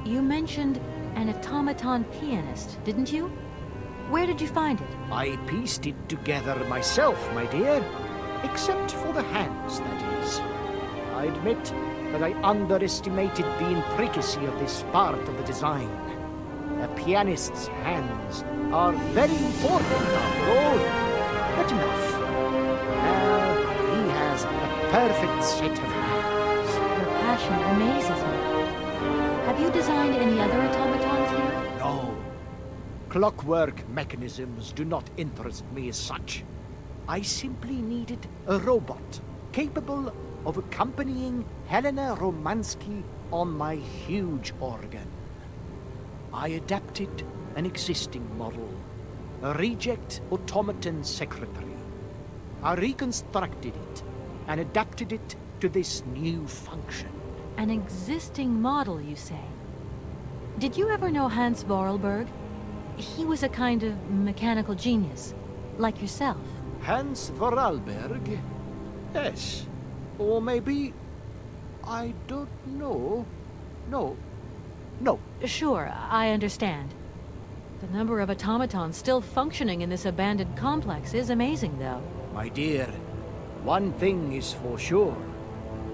You mentioned an automaton pianist, didn't you? Where did you find it? I pieced it together myself, my dear. Except for the hands, that is. I admit that I underestimated the intricacy of this part of the design. A pianist's hands are very important after all. But enough. Now he has a perfect set of hands. Your passion amazes me. Have you designed any other automatons here? No. Clockwork mechanisms do not interest me as such. I simply needed a robot capable of accompanying Helena Romansky on my huge organ. I adapted an existing model, a reject automaton secretary. I reconstructed it and adapted it to this new function. An existing model, you say? Did you ever know Hans Vorarlberg? He was a kind of mechanical genius, like yourself. Hans Vorarlberg? Yes. Or maybe... I don't know. No. Sure, I understand. The number of automatons still functioning in this abandoned complex is amazing, though. My dear, one thing is for sure.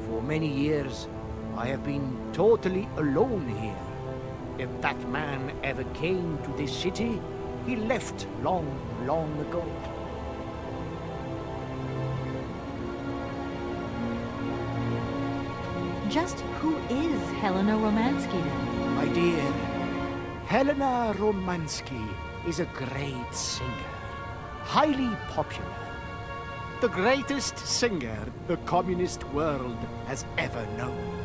For many years, I have been totally alone here. If that man ever came to this city, he left long, long ago. Just who is Helena Romansky, then? My dear, Helena Romansky is a great singer. Highly popular. The greatest singer the communist world has ever known.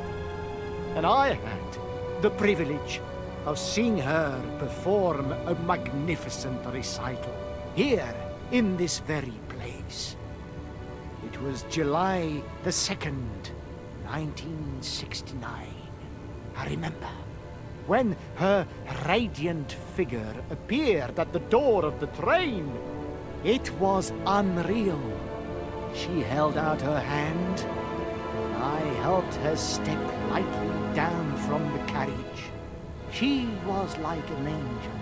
And I had the privilege of seeing her perform a magnificent recital here in this very place. It was July the 2nd, 1969. I remember when her radiant figure appeared at the door of the train. It was unreal. She held out her hand. I helped her step lightly down from the carriage. She was like an angel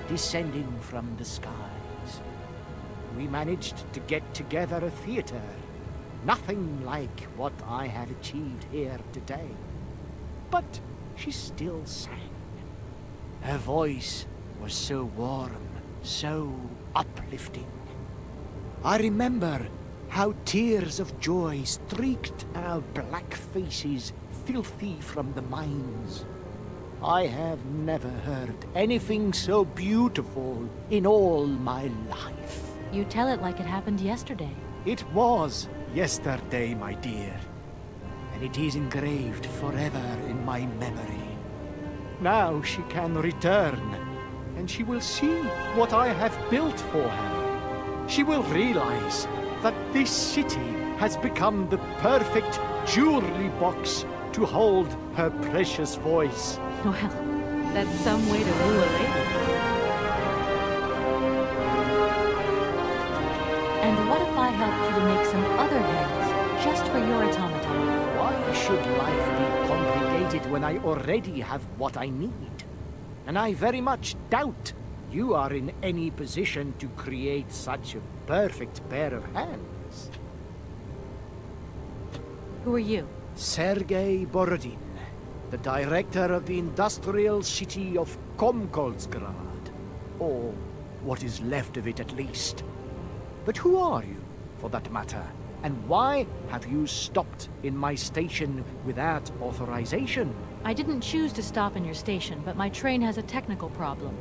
descending from the skies. we managed to get together a theater. Nothing like what I have achieved here today. But she still sang. Her voice was so warm, so uplifting. I remember how tears of joy streaked our black faces, filthy from the mines. I have never heard anything so beautiful in all my life. You tell it like it happened yesterday. It was yesterday, my dear, and it is engraved forever in my memory. Now she can return, and she will see what I have built for her. She will realize that this city has become the perfect jewelry box to hold her precious voice. Well, that's some way to woo a lady. And what if I helped you to make some other heads, just for your automaton? Why should life be complicated when I already have what I need? And I very much doubt you are in any position to create such a perfect pair of hands. Who are you? Sergei Borodin, the director of the industrial city of Komkolzgrad. Or what is left of it, at least. But who are you, for that matter? And why have you stopped in my station without authorization? I didn't choose to stop in your station, but my train has a technical problem.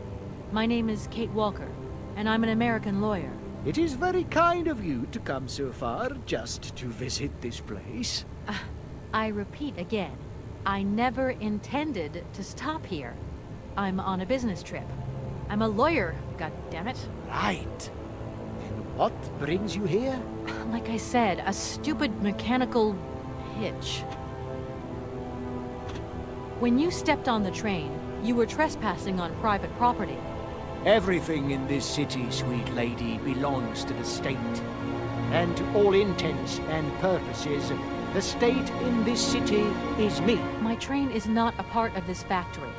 My name is Kate Walker, and I'm an American lawyer. It is very kind of you to come so far just to visit this place. I repeat again, I never intended to stop here. I'm on a business trip. I'm a lawyer, goddammit. Right. And what brings you here? Like I said, a stupid mechanical hitch. When you stepped on the train, you were trespassing on private property. Everything in this city, sweet lady, belongs to the state. And to all intents and purposes, the state in this city is me. My train is not a part of this factory.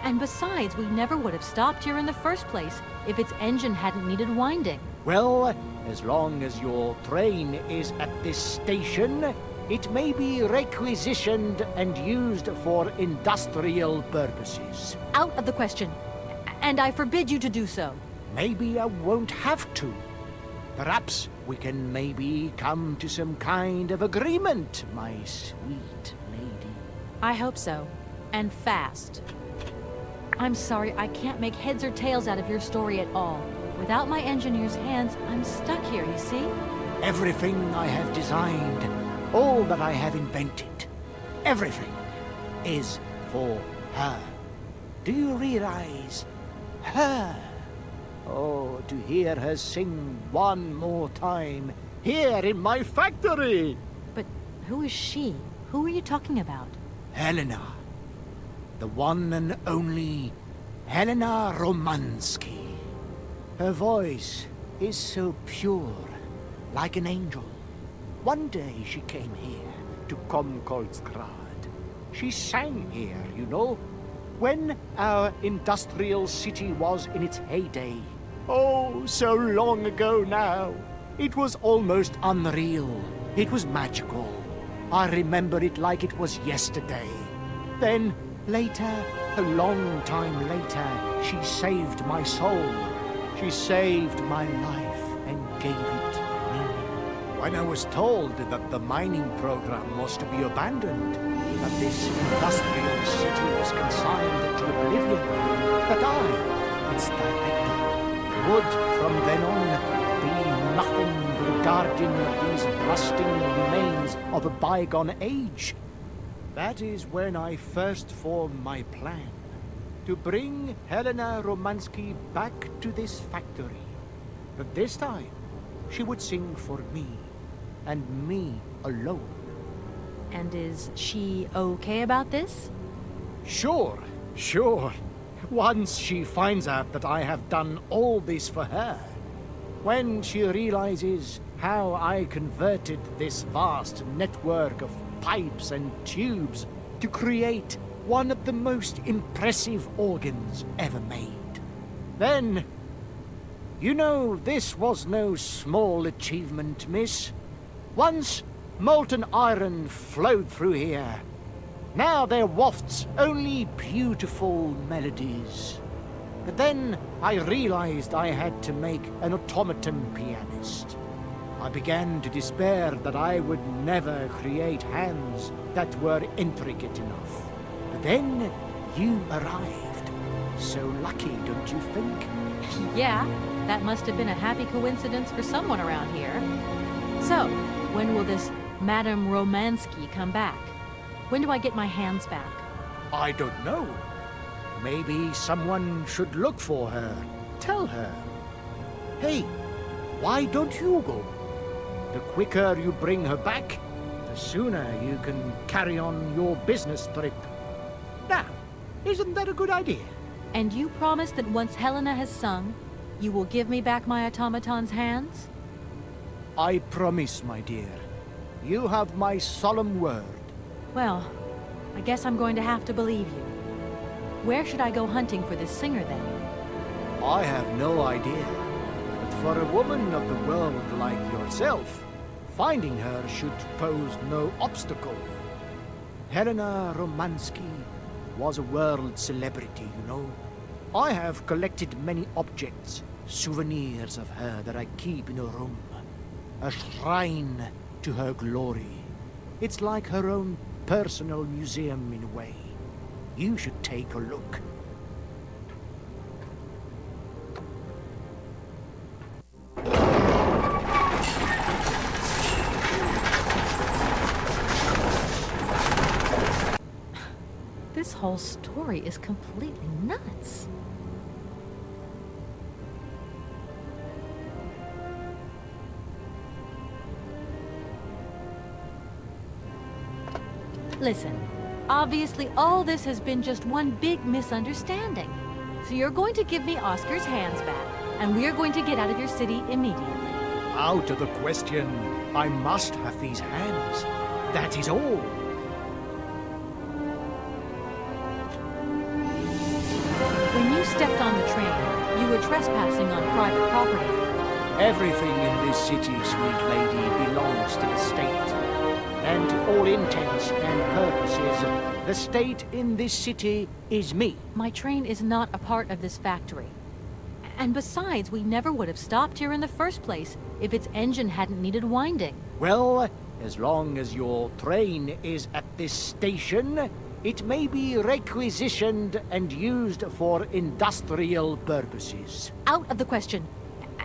And besides, we never would have stopped here in the first place if its engine hadn't needed winding. Well, as long as your train is at this station, it may be requisitioned and used for industrial purposes. Out of the question. And I forbid you to do so. Maybe I won't have to. Perhaps we can maybe come to some kind of agreement, my sweet lady. I hope so. And fast. I'm sorry, I can't make heads or tails out of your story at all. Without my engineer's hands, I'm stuck here, you see? Everything I have designed, all that I have invented, everything is for her. Do you realize? Her. Oh, to hear her sing one more time, here in my factory! But who is she? Who are you talking about? Helena. The one and only Helena Romansky. Her voice is so pure, like an angel. One day she came here to Komkolzgrad. She sang here, you know, when our industrial city was in its heyday. Oh, so long ago now. It was almost unreal. It was magical. I remember it like it was yesterday. Then, later, a long time later, she saved my soul. She saved my life and gave it meaning. When I was told that the mining program was to be abandoned, that this industrial city was consigned to oblivion, that I, its director, would from then on be nothing but a guardian of these rusting remains of a bygone age. That is when I first formed my plan, to bring Helena Romansky back to this factory. But this time, she would sing for me, and me alone. And is she okay about this? Sure, sure. Once she finds out that I have done all this for her, when she realizes how I converted this vast network of pipes and tubes to create one of the most impressive organs ever made, then You know, this was no small achievement, miss. Once, molten iron flowed through here. Now there wafts only beautiful melodies. But then I realized I had to make an automaton pianist. I began to despair that I would never create hands that were intricate enough. But then you arrived. So lucky, don't you think? Yeah, that must have been a happy coincidence for someone around here. So, when will this Madame Romansky come back? When do I get my hands back? I don't know. Maybe someone should look for her. Tell her. Hey, why don't you go? The quicker you bring her back, the sooner you can carry on your business trip. Now, isn't that a good idea? And you promise that once Helena has sung, you will give me back my automaton's hands? I promise, my dear. You have my solemn word. Well, I guess I'm going to have to believe you. Where should I go hunting for this singer, then? I have no idea. But for a woman of the world like yourself, finding her should pose no obstacle. Helena Romansky was a world celebrity, you know. I have collected many objects, souvenirs of her that I keep in a room. A shrine to her glory. It's like her own personal museum in a way. You should take a look. This whole story is completely nuts. Listen, obviously all this has been just one big misunderstanding. So you're going to give me Oscar's hands back, and we're going to get out of your city immediately. Out of the question. I must have these hands. That is all. When you stepped on the train, you were trespassing on private property. Everything in this city, sweet lady, belongs to the state. And to all intents and purposes, the state in this city is me. My train is not a part of this factory. And besides, we never would have stopped here in the first place if its engine hadn't needed winding. Well, as long as your train is at this station, it may be requisitioned and used for industrial purposes. Out of the question.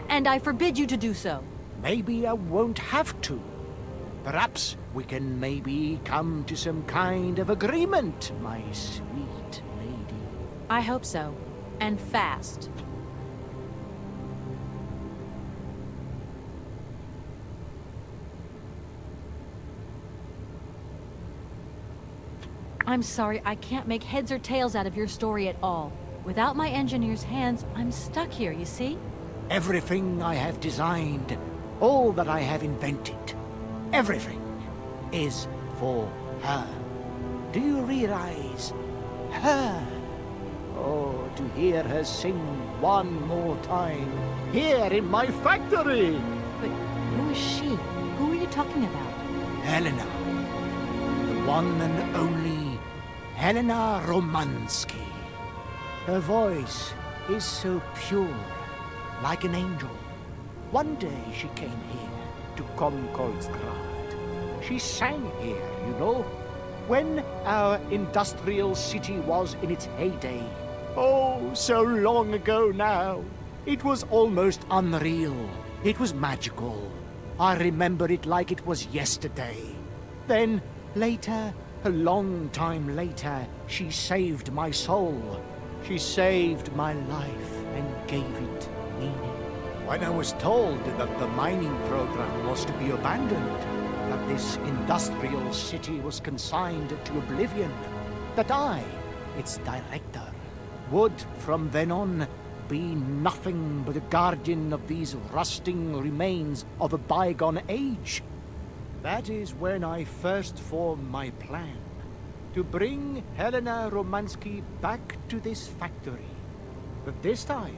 And I forbid you to do so. Maybe I won't have to. Perhaps we can maybe come to some kind of agreement, my sweet lady. I hope so. And fast. I'm sorry, I can't make heads or tails out of your story at all. Without my engineer's hands, I'm stuck here, you see? Everything I have designed, all that I have invented, everything is for her. Do you realize? Her. Oh, to hear her sing one more time, here in my factory! But who is she? Who are you talking about? Helena. The one and only Helena Romansky. Her voice is so pure, like an angel. One day she came here to Concordsgrad. She sang here, you know, when our industrial city was in its heyday. Oh, so long ago now. It was almost unreal. It was magical. I remember it like it was yesterday. Then, later, a long time later, she saved my soul. She saved my life and gave it meaning. When I was told that the mining program was to be abandoned, that this industrial city was consigned to oblivion, that I, its director, would from then on be nothing but a guardian of these rusting remains of a bygone age. That is when I first formed my plan, to bring Helena Romansky back to this factory. But this time,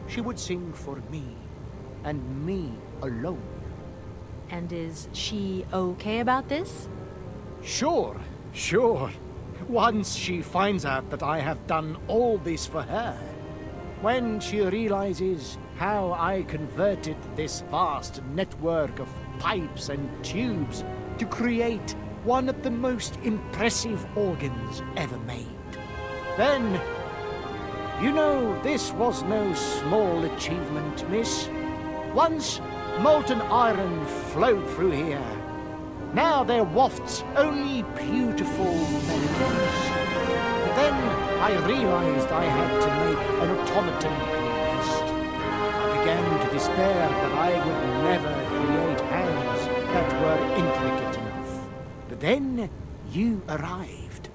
she would sing for me, and me alone. And is she okay about this? Sure. Once she finds out that I have done all this for her, when she realizes how I converted this vast network of pipes and tubes to create one of the most impressive organs ever made, then, you know, this was no small achievement, miss. Once molten iron flowed through here. Now there wafts only beautiful melodies. But then I realized I had to make an automaton pianist. I began to despair that I would never create hands that were intricate enough. But then you arrived.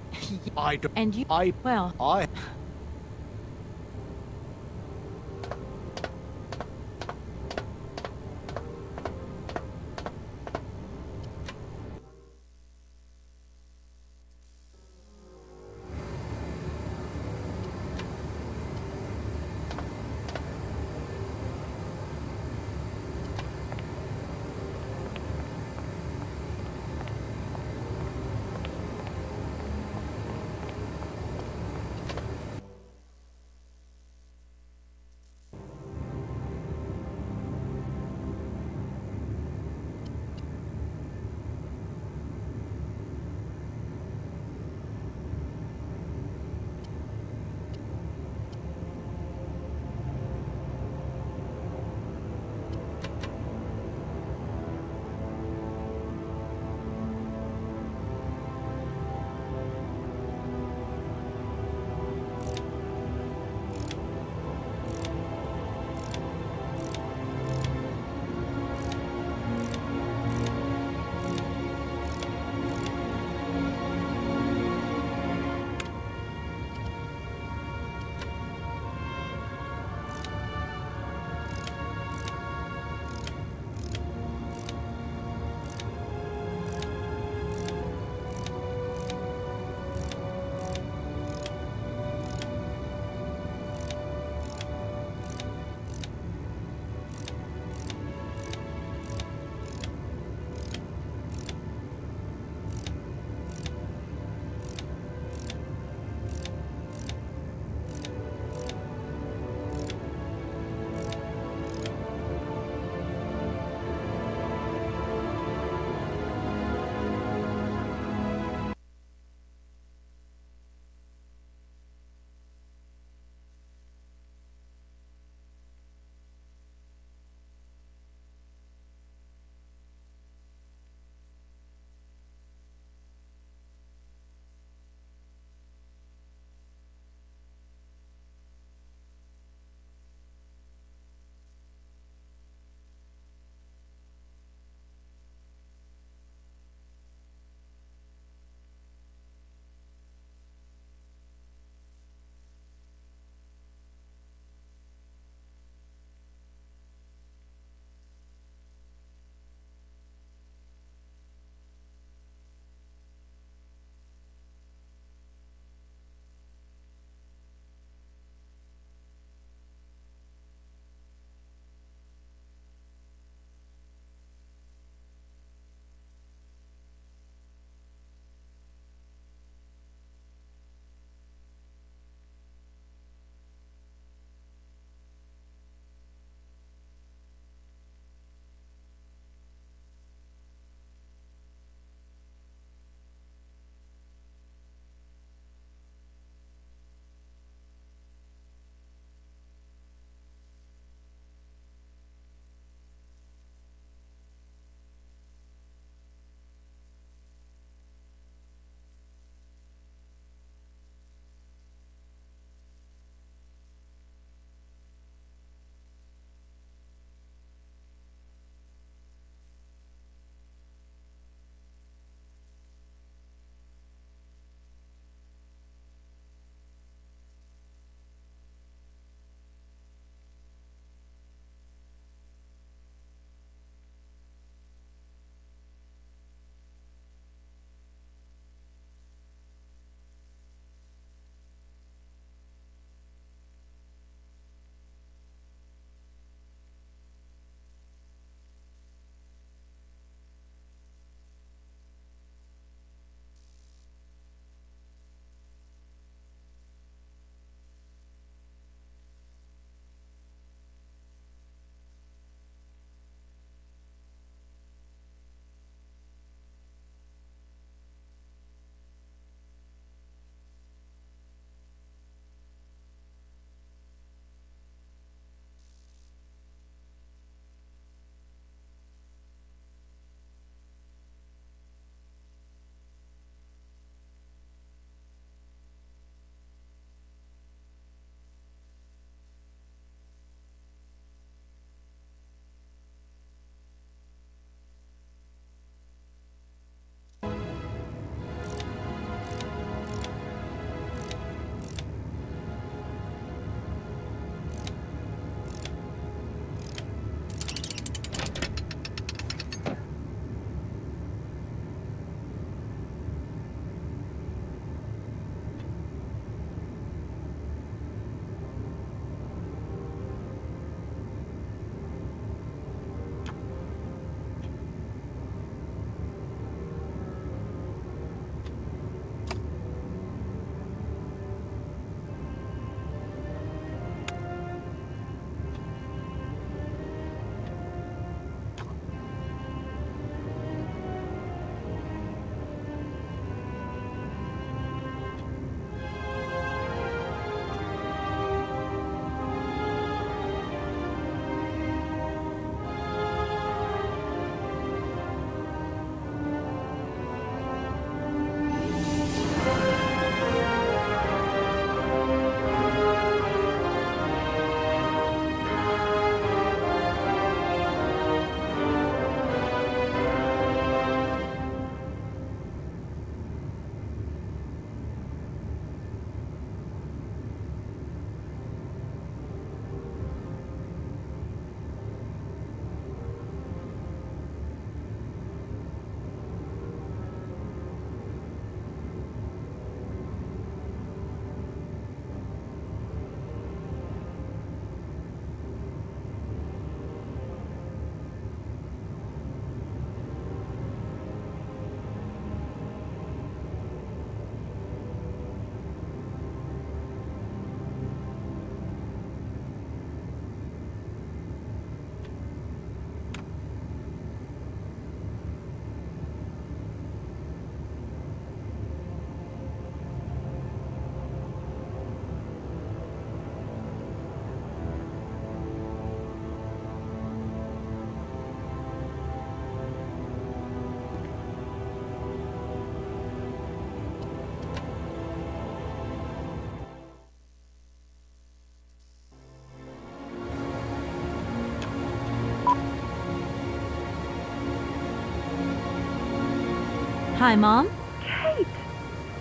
Hi, Mom. Kate!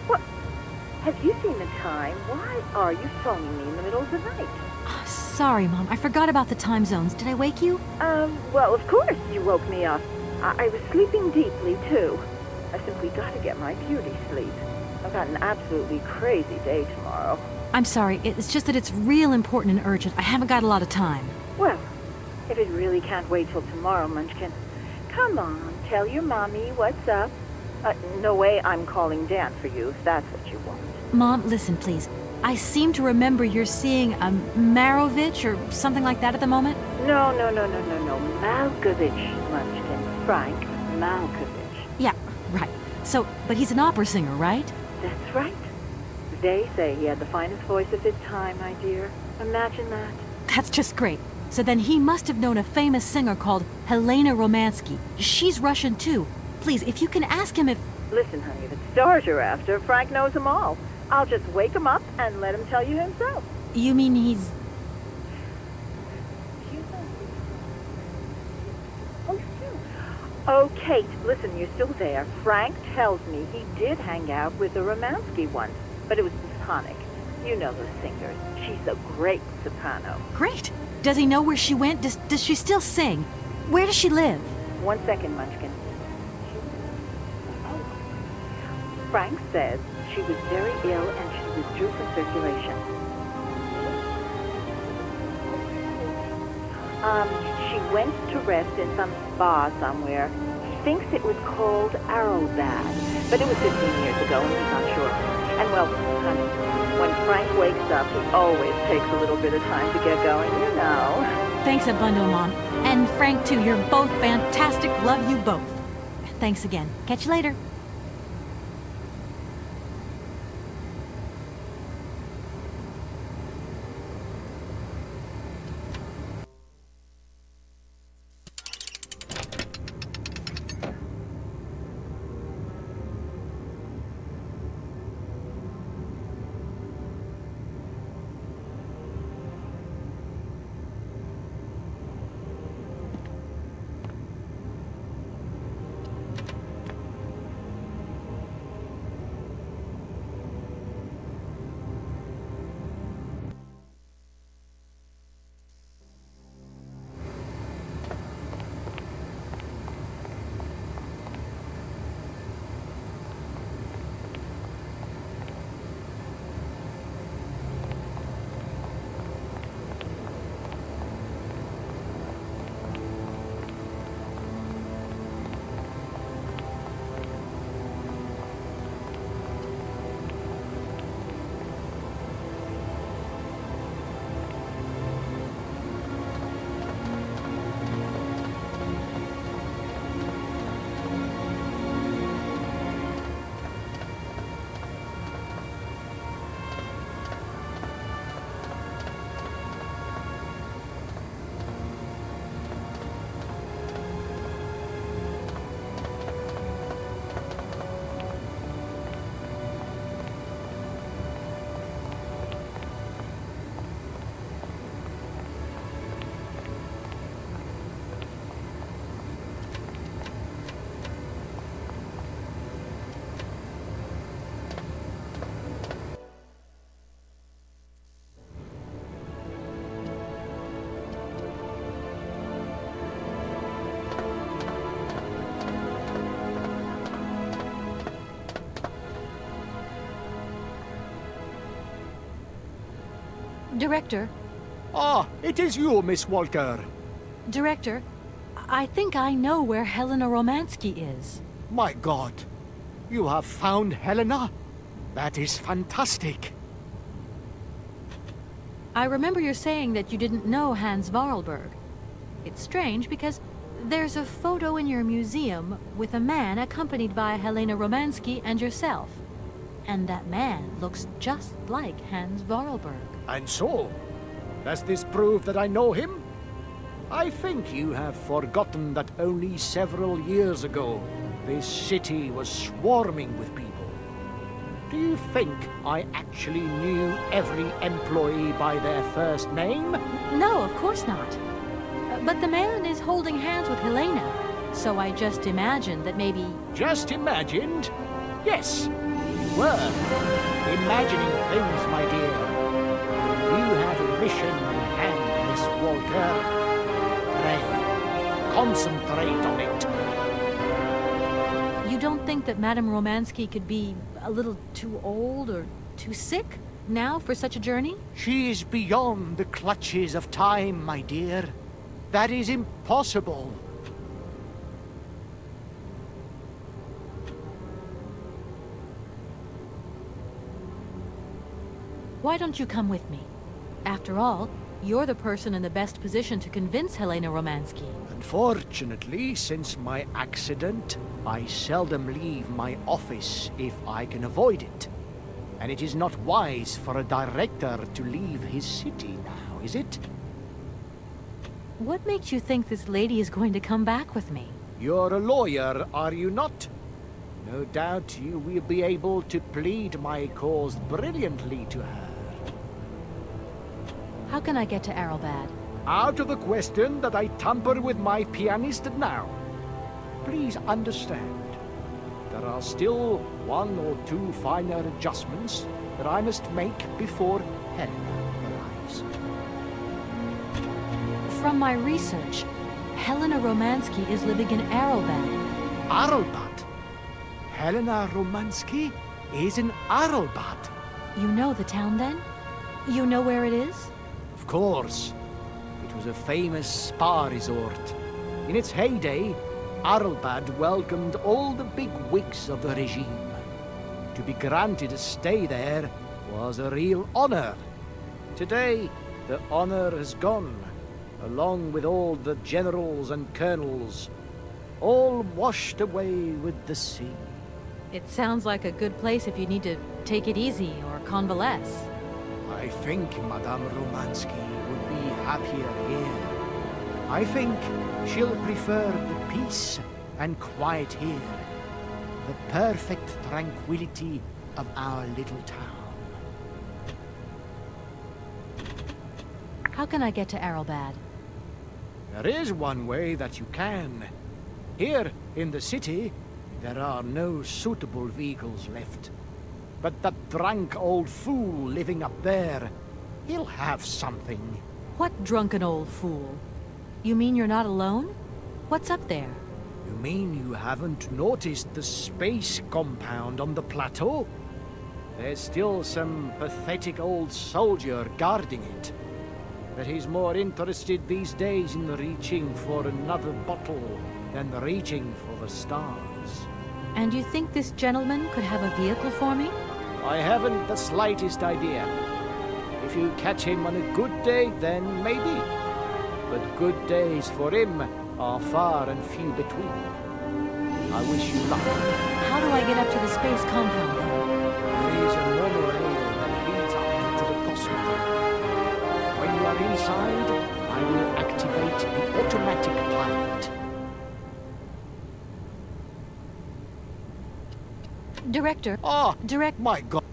What? Have you seen the time? Why are you phoning me in the middle of the night? Sorry, Mom. I forgot about the time zones. Did I wake you? Well, of course you woke me up. I was sleeping deeply, too. I simply gotta get my beauty sleep. I've got an absolutely crazy day tomorrow. I'm sorry. It's just that it's real important and urgent. I haven't got a lot of time. Well, if it really can't wait till tomorrow, Munchkin, come on, tell your mommy what's up. No way I'm calling Dan for you, if that's what you want. Mom, listen, please. I seem to remember you're seeing a Marovich or something like that at the moment. No. Malkovich, Munchkin. Frank Malkovich. Yeah, right. So, but he's an opera singer, right? That's right. They say he had the finest voice of his time, my dear. Imagine that. That's just great. So then he must have known a famous singer called Helena Romansky. She's Russian, too. Please, if you can ask him if... Listen, honey, if it's stars you're after, Frank knows them all. I'll just wake him up and let him tell you himself. You mean he's... Oh, Kate, listen, you're still there. Frank tells me he did hang out with a Romansky once, but it was platonic. You know those singers. She's a great soprano. Great. Does he know where she went? Does she still sing? Where does she live? 1 second, Munchkin. Frank says she was very ill and she withdrew from circulation. She went to rest in some spa somewhere. He thinks it was called Arrowbad, but it was 15 years ago and he's not sure. And well, honey, when Frank wakes up, he always takes a little bit of time to get going, you know. Thanks a bundle, Mom. And Frank, too. You're both fantastic. Love you both. Thanks again. Catch you later. Director. Ah, it is you, Miss Walker. Director, I think I know where Helena Romansky is. My God, you have found Helena? That is fantastic. I remember you saying that you didn't know Hans Vorarlberg. It's strange because there's a photo in your museum with a man accompanied by Helena Romansky and yourself. And that man looks just like Hans Vorarlberg. And so, does this prove that I know him? I think you have forgotten that only several years ago, this city was swarming with people. Do you think I actually knew every employee by their first name? No, of course not. But the man is holding hands with Helena, So I just imagined that maybe... Just imagined? Yes, you were. Imagining things, my dear. You have a mission in hand, Miss Walker. Pray, concentrate on it. You don't think that Madame Romansky could be a little too old or too sick now for such a journey? She is beyond the clutches of time, my dear. That is impossible. Why don't you come with me? After all, you're the person in the best position to convince Helena Romansky. Unfortunately, since my accident, I seldom leave my office if I can avoid it. And it is not wise for a director to leave his city now, is it? What makes you think this lady is going to come back with me? You're a lawyer, are you not? No doubt you will be able to plead my cause brilliantly to her. How can I get to Arrowbad? Out of the question that I tamper with my pianist now. Please understand, there are still one or two finer adjustments that I must make before Helena arrives. From my research, Helena Romansky is living in Arrowbad. Arrowbad? Helena Romansky is in Arrowbad? You know the town then? You know where it is? Of course. It was a famous spa resort. In its heyday, Arrowbad welcomed all the big wigs of the regime. To be granted a stay there was a real honor. Today, the honor has gone, along with all the generals and colonels, all washed away with the sea. It sounds like a good place if you need to take it easy or convalesce. I think Madame Romansky would be happier here. I think she'll prefer the peace and quiet here, the perfect tranquility of our little town. How can I get to Arrowbad? There is one way that you can. Here in the city, there are no suitable vehicles left. But that drunk old fool living up there, he'll have something. What drunken old fool? You mean you're not alone? What's up there? You mean you haven't noticed the space compound on the plateau? There's still some pathetic old soldier guarding it. But he's more interested these days in reaching for another bottle than reaching for the stars. And you think this gentleman could have a vehicle for me? I haven't the slightest idea. If you catch him on a good day, then maybe. But good days for him are far and few between. I wish you luck. How do I get up to the space compound then? There is a monorail that leads up to the cosmodrome. When you are inside, I will activate the automatic pilot. Director. Ah! Direct. My God.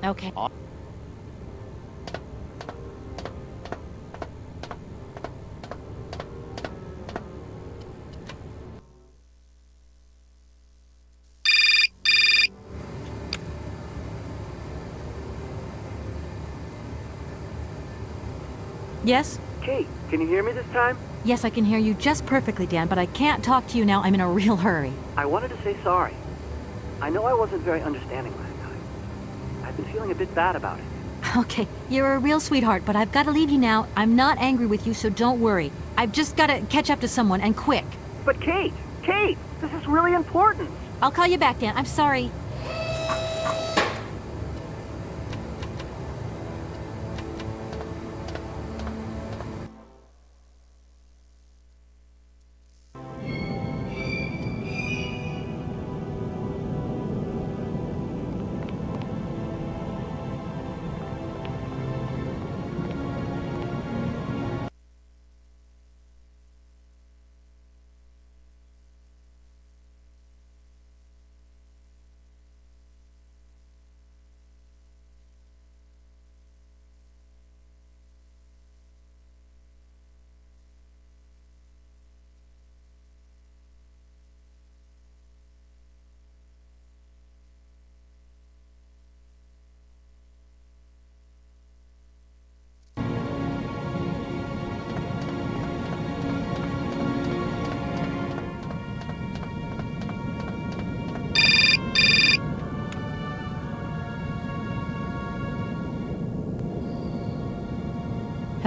Okay. Yes? Kate, can you hear me this time? Yes, I can hear you just perfectly, Dan, but I can't talk to you now. I'm in a real hurry. I wanted to say sorry. I know I wasn't very understanding last time. I've been feeling a bit bad about it. Okay, you're a real sweetheart, but I've got to leave you now. I'm not angry with you, so don't worry. I've just got to catch up to someone, and quick. But Kate, this is really important. I'll call you back, Dan. I'm sorry.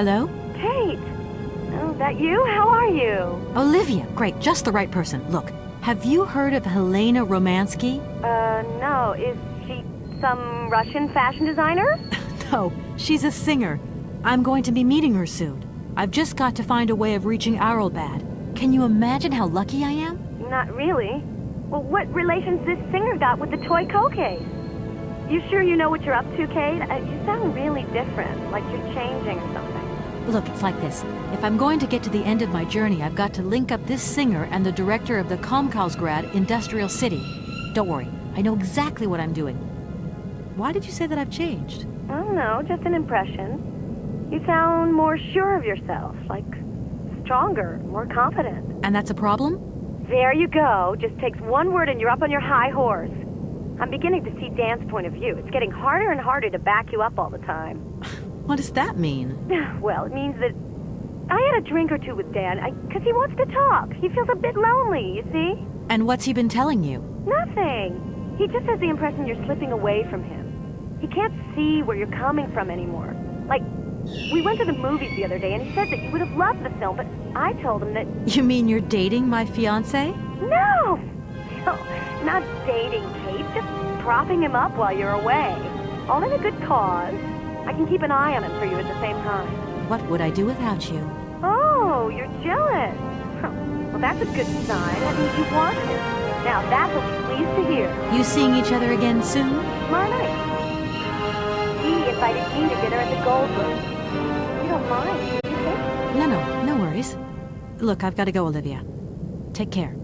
Hello? Kate! Oh, is that you? How are you? Olivia, great, just the right person. Look, have you heard of Helena Romansky? No. Is she some Russian fashion designer? No, she's a singer. I'm going to be meeting her soon. I've just got to find a way of reaching Arlbad. Can you imagine how lucky I am? Not really. Well, what relation's this singer got with the toy case? You sure you know what you're up to, Kate? You sound really different, like you're changing or something. Look, it's like this. If I'm going to get to the end of my journey, I've got to link up this singer and the director of the Komkausgrad Industrial City. Don't worry, I know exactly what I'm doing. Why did you say that I've changed? I don't know, just an impression. You sound more sure of yourself, like stronger, more confident. And that's a problem? There you go. Just takes one word and you're up on your high horse. I'm beginning to see Dan's point of view. It's getting harder and harder to back you up all the time. What does that mean? Well, it means that I had a drink or two with Dan, because he wants to talk. He feels a bit lonely, you see? And what's he been telling you? Nothing. He just has the impression you're slipping away from him. He can't see where you're coming from anymore. Like, we went to the movies the other day, and he said that you would have loved the film, but I told him that... You mean you're dating my fiancé? No! No, not dating, Kate. Just propping him up while you're away. All in a good cause. I can keep an eye on him for you at the same time. What would I do without you? Oh, you're jealous. Well, that's a good sign. That means you want him. Now, that's what we're pleased to hear. You seeing each other again soon? Tomorrow night. He invited me to dinner at the Gold Room. You don't mind, do you, Kate? No worries. Look, I've got to go, Olivia. Take care.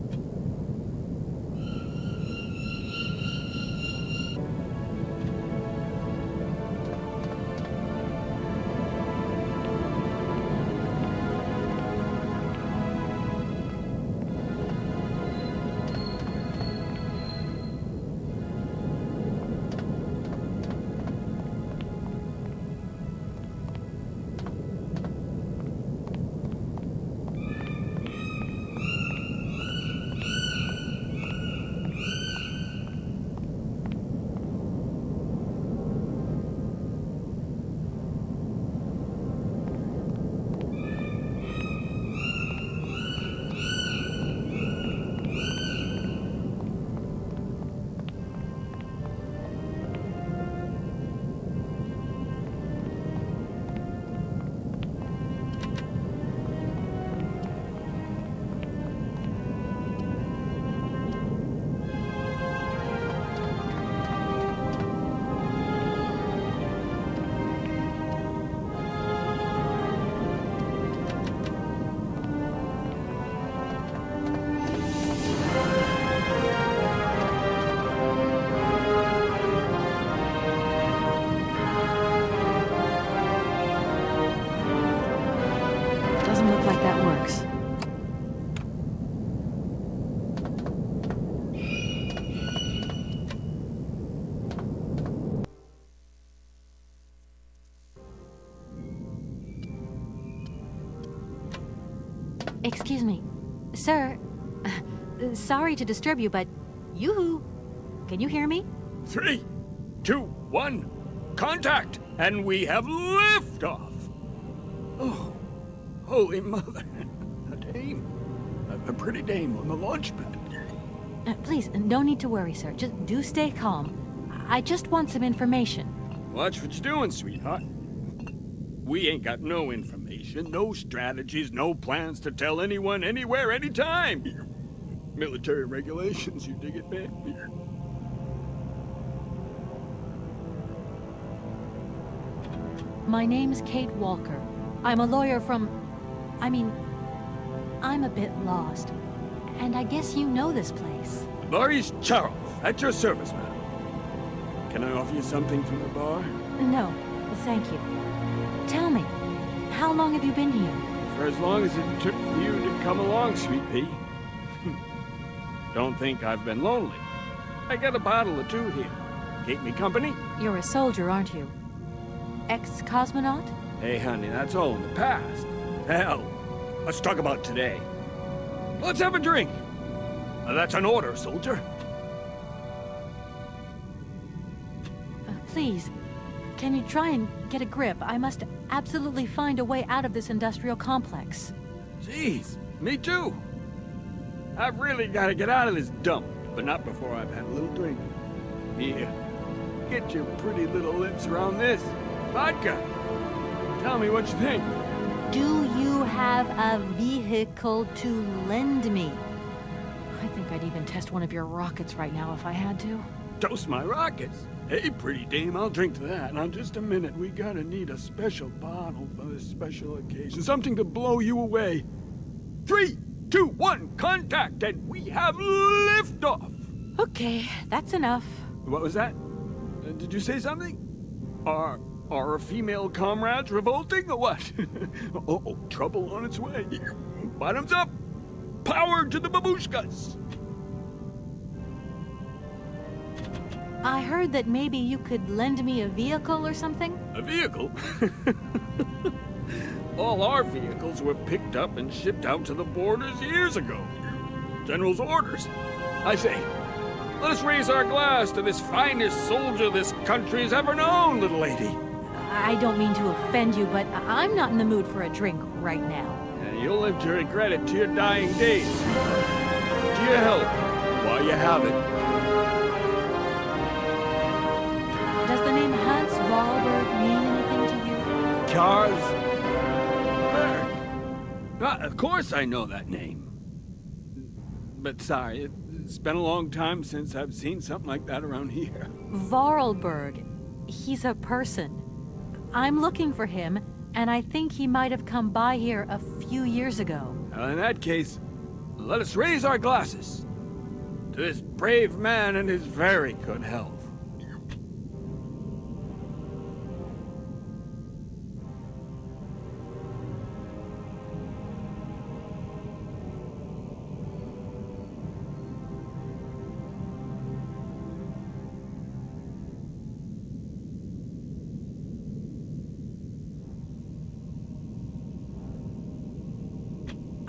Excuse me. Sir, sorry to disturb you, but yoo-hoo. Can you hear me? 3, 2, 1, contact! And we have liftoff! Oh, holy mother. A dame. A pretty dame on the launch pad. Please, no need to worry, sir. Just do stay calm. I just want some information. Watch what you're doing, sweetheart. We ain't got no information, no strategies, no plans to tell anyone, anywhere, anytime. Military regulations, you dig it, man? My name's Kate Walker. I'm a lawyer from... I'm a bit lost. And I guess you know this place. Boris Charles, at your service, madam. Can I offer you something from the bar? No, thank you. Tell me, how long have you been here? For as long as it took for you to come along, sweet pea. Don't think I've been lonely. I got a bottle or two here. Keep me company? You're a soldier, aren't you? Ex-cosmonaut? Hey, honey, that's all in the past. Hell, let's talk about today. Let's have a drink. That's an order, soldier. Please, Can you try and get a grip? I must absolutely find a way out of this industrial complex. Jeez, me too. I've really got to get out of this dump, but not before I've had a little drink. Here, get your pretty little lips around this. Vodka. Tell me what you think. Do you have a vehicle to lend me? I think I'd even test one of your rockets right now if I had to. Toast my rockets? Hey, pretty dame, I'll drink to that. Now, just a minute. We gotta need a special bottle for this special occasion. Something to blow you away. 3, 2, 1, contact, and we have liftoff! Okay, that's enough. What was that? Did you say something? Are our female comrades revolting, or what? Uh-oh, trouble on its way. Bottoms up! Power to the babushkas! I heard that maybe you could lend me a vehicle or something? A vehicle? All our vehicles were picked up and shipped out to the borders years ago. General's orders. I say, let us raise our glass to this finest soldier this country's ever known, little lady. I don't mean to offend you, but I'm not in the mood for a drink right now. And you'll live to regret it to your dying days. To your health, while you have it. Does the name Hans Wahlberg mean anything to you? Charles Berg. Of course I know that name. But sorry, it's been a long time since I've seen something like that around here. Vorarlberg. He's a person. I'm looking for him, and I think he might have come by here a few years ago. In that case, let us raise our glasses to this brave man and his very good health.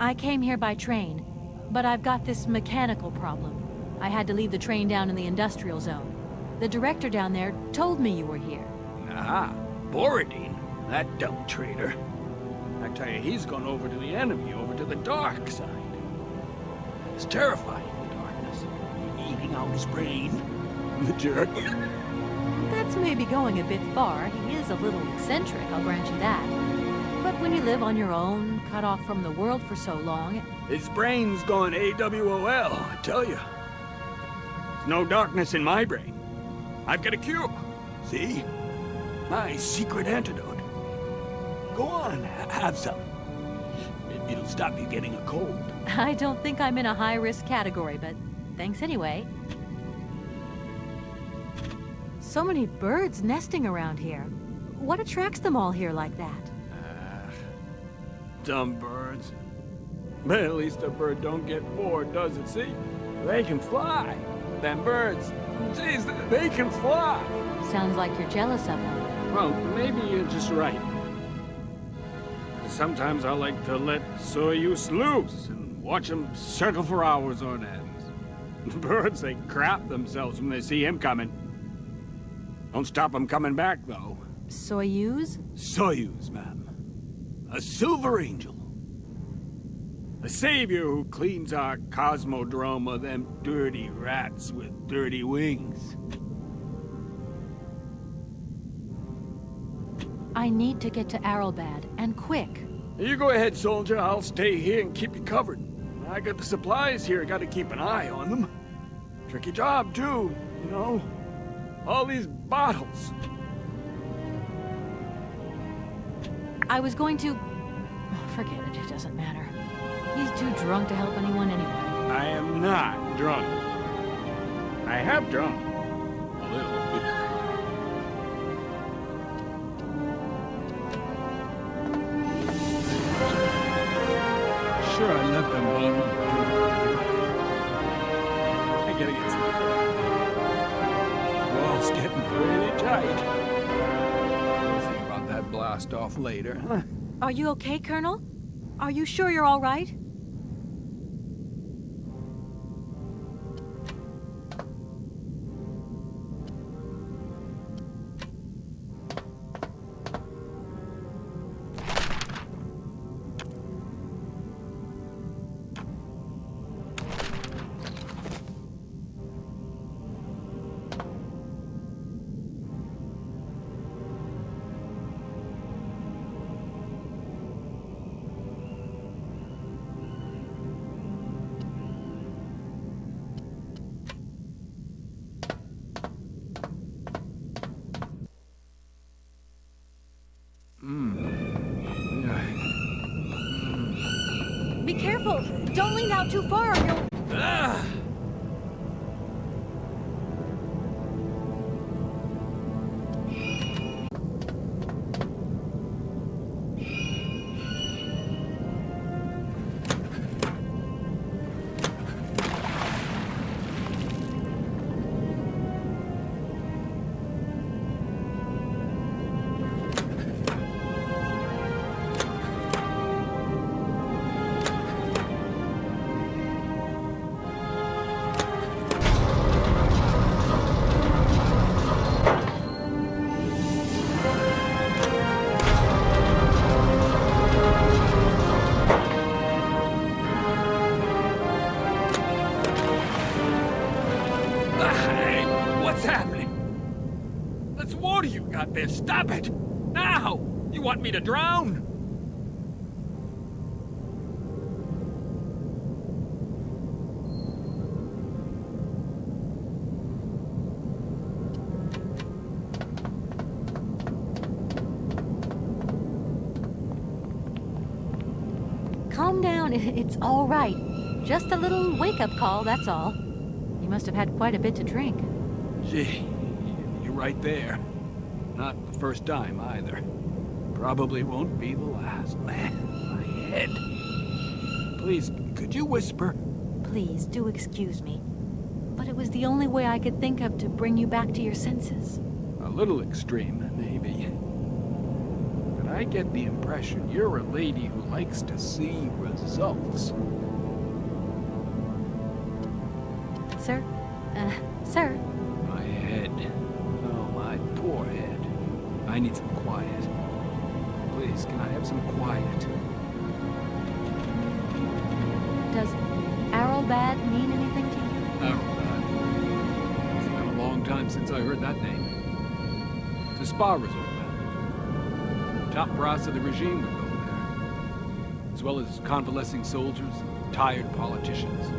I came here by train, but I've got this mechanical problem. I had to leave the train down in the industrial zone. The director down there told me you were here. Ah, Borodine, that dumb traitor. I tell you, he's gone over to the enemy, over to the dark side. It's terrifying, the darkness. Eating out his brain. The jerk. That's maybe going a bit far. He is a little eccentric, I'll grant you that. But when you live on your own, cut off from the world for so long... His brain's gone AWOL, I tell you. There's no darkness in my brain. I've got a cure. See? My secret antidote. Go on, have some. It'll stop you getting a cold. I don't think I'm in a high-risk category, but thanks anyway. So many birds nesting around here. What attracts them all here like that? Dumb birds. But at least a bird don't get bored, does it? See? They can fly. Them birds. Jeez, they can fly. Sounds like you're jealous of them. Well, maybe you're just right. Sometimes I like to let Soyuz loose and watch them circle for hours on end. Birds, they crap themselves when they see him coming. Don't stop him coming back, though. Soyuz? Soyuz, ma'am. A silver angel. A savior who cleans our cosmodrome of them dirty rats with dirty wings. I need to get to Arrowbad, and quick. You go ahead, soldier. I'll stay here and keep you covered. I got the supplies here. Got to keep an eye on them. Tricky job, too, you know. All these bottles. I was going to... Forget it, it doesn't matter. He's too drunk to help anyone anyway. I am not drunk. I have drunk. A little bit. Sure, I left them bottles. I gotta get some. Wall's getting pretty tight. We'll think about that blast off later, huh? Are you okay, Colonel? Are you sure you're all right? Don't lean out too far or you'll... Ah! Hey, what's happening? Let's water you got there. Stop it! Now! You want me to drown? Calm down, it's all right. Just a little wake-up call, that's all. You must have had quite a bit to drink. Gee, you're right there. Not the first time, either. Probably won't be the last. Man, my head. Please, could you whisper? Please, do excuse me. But it was the only way I could think of to bring you back to your senses. A little extreme, maybe. But I get the impression you're a lady who likes to see results. Sir? Sir? My head. Oh, my poor head. I need some quiet. Please, can I have some quiet? Does Arrowbad mean anything to you? Arrowbad. It's been a long time since I heard that name. It's a spa resort now. Top brass of the regime would go there. As well as convalescing soldiers, tired politicians,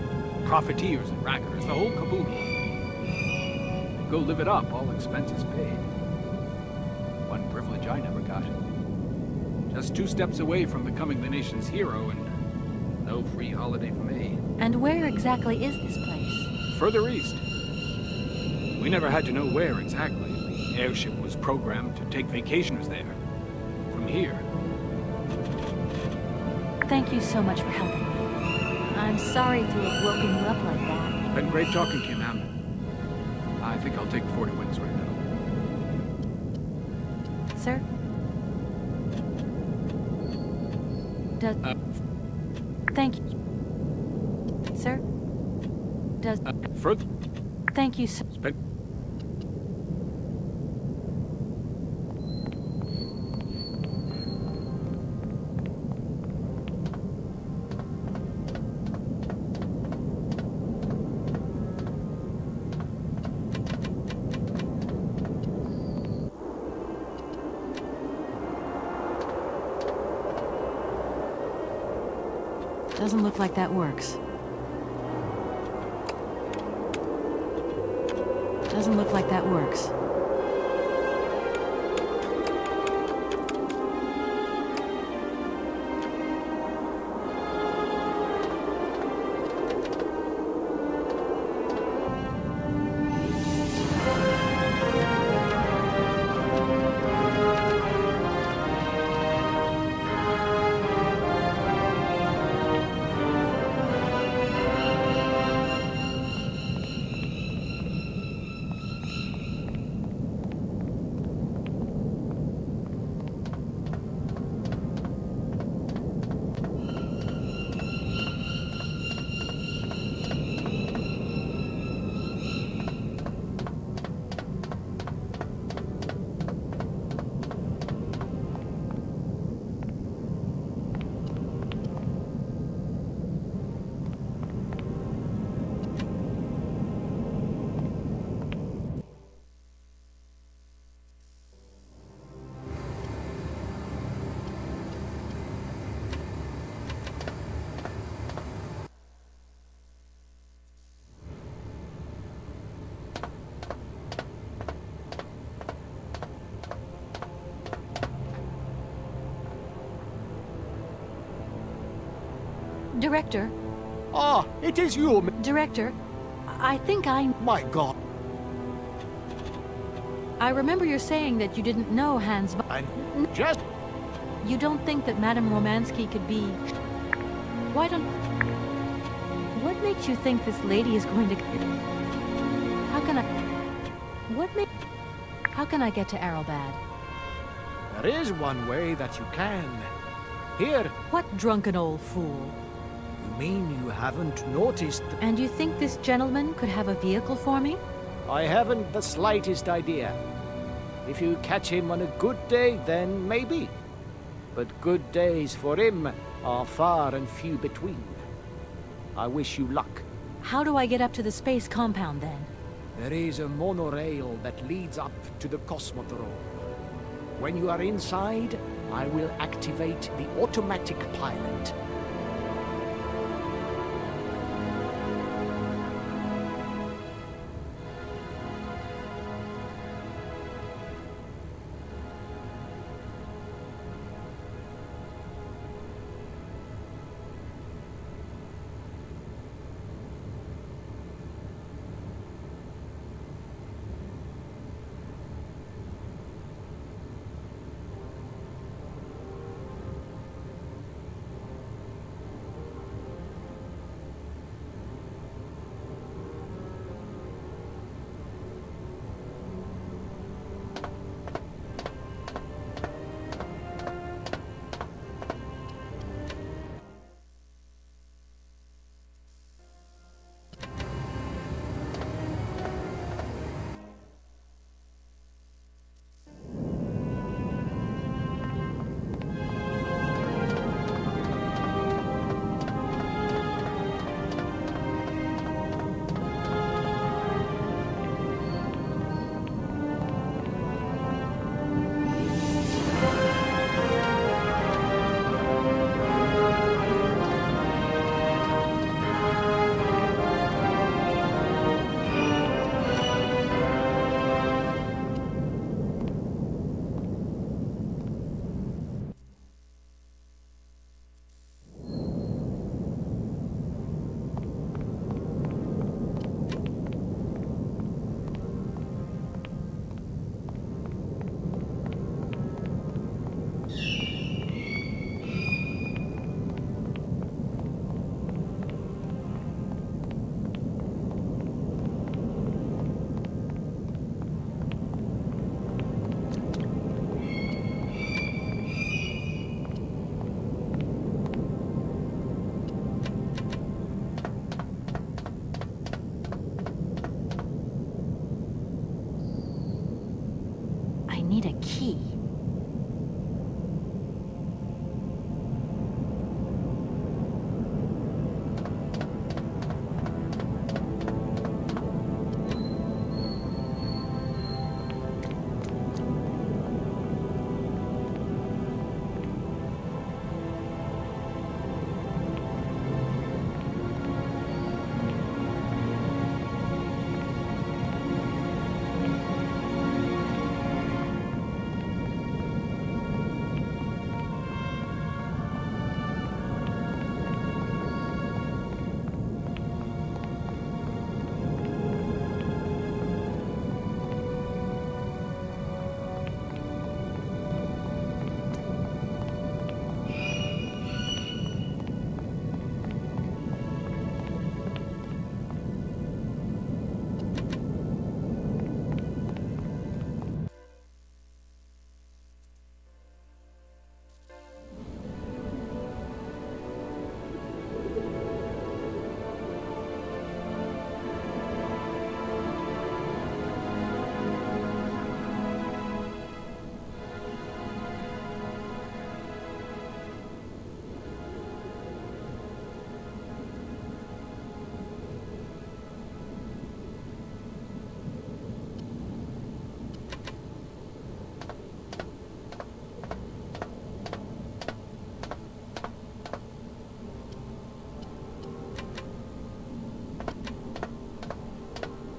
profiteers and racketers, the whole caboodle. Go live it up, all expenses paid. One privilege I never got. Just 2 steps away from becoming the nation's hero, and no free holiday for me. And where exactly is this place? Further east. We never had to know where exactly. The airship was programmed to take vacationers there. From here. Thank you so much for helping me. I'm sorry to have woken you up like that. It's been great talking to you, ma'am. I think I'll take 40 wins right now. Sir? Does... Thank you. Sir? Does... Further... Thank you, sir. Doesn't look like that works. Doesn't look like that works. Director, Ah, it is you, Director, I think My God. I remember you're saying that you didn't know Hans... Just... You don't think that Madame Romansky could be... Why don't... What makes you think this lady is going to... How can I... How can I get to Arrowbad? There is one way that you can. Here. What drunken old fool? You mean you haven't noticed... And you think this gentleman could have a vehicle for me? I haven't the slightest idea. If you catch him on a good day, then maybe. But good days for him are far and few between. I wish you luck. How do I get up to the space compound, then? There is a monorail that leads up to the Cosmodrome. When you are inside, I will activate the automatic pilot. Need a key.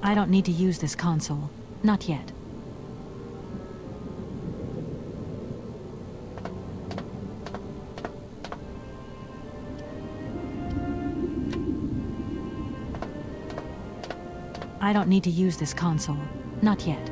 I don't need to use this console. Not yet. I don't need to use this console. Not yet.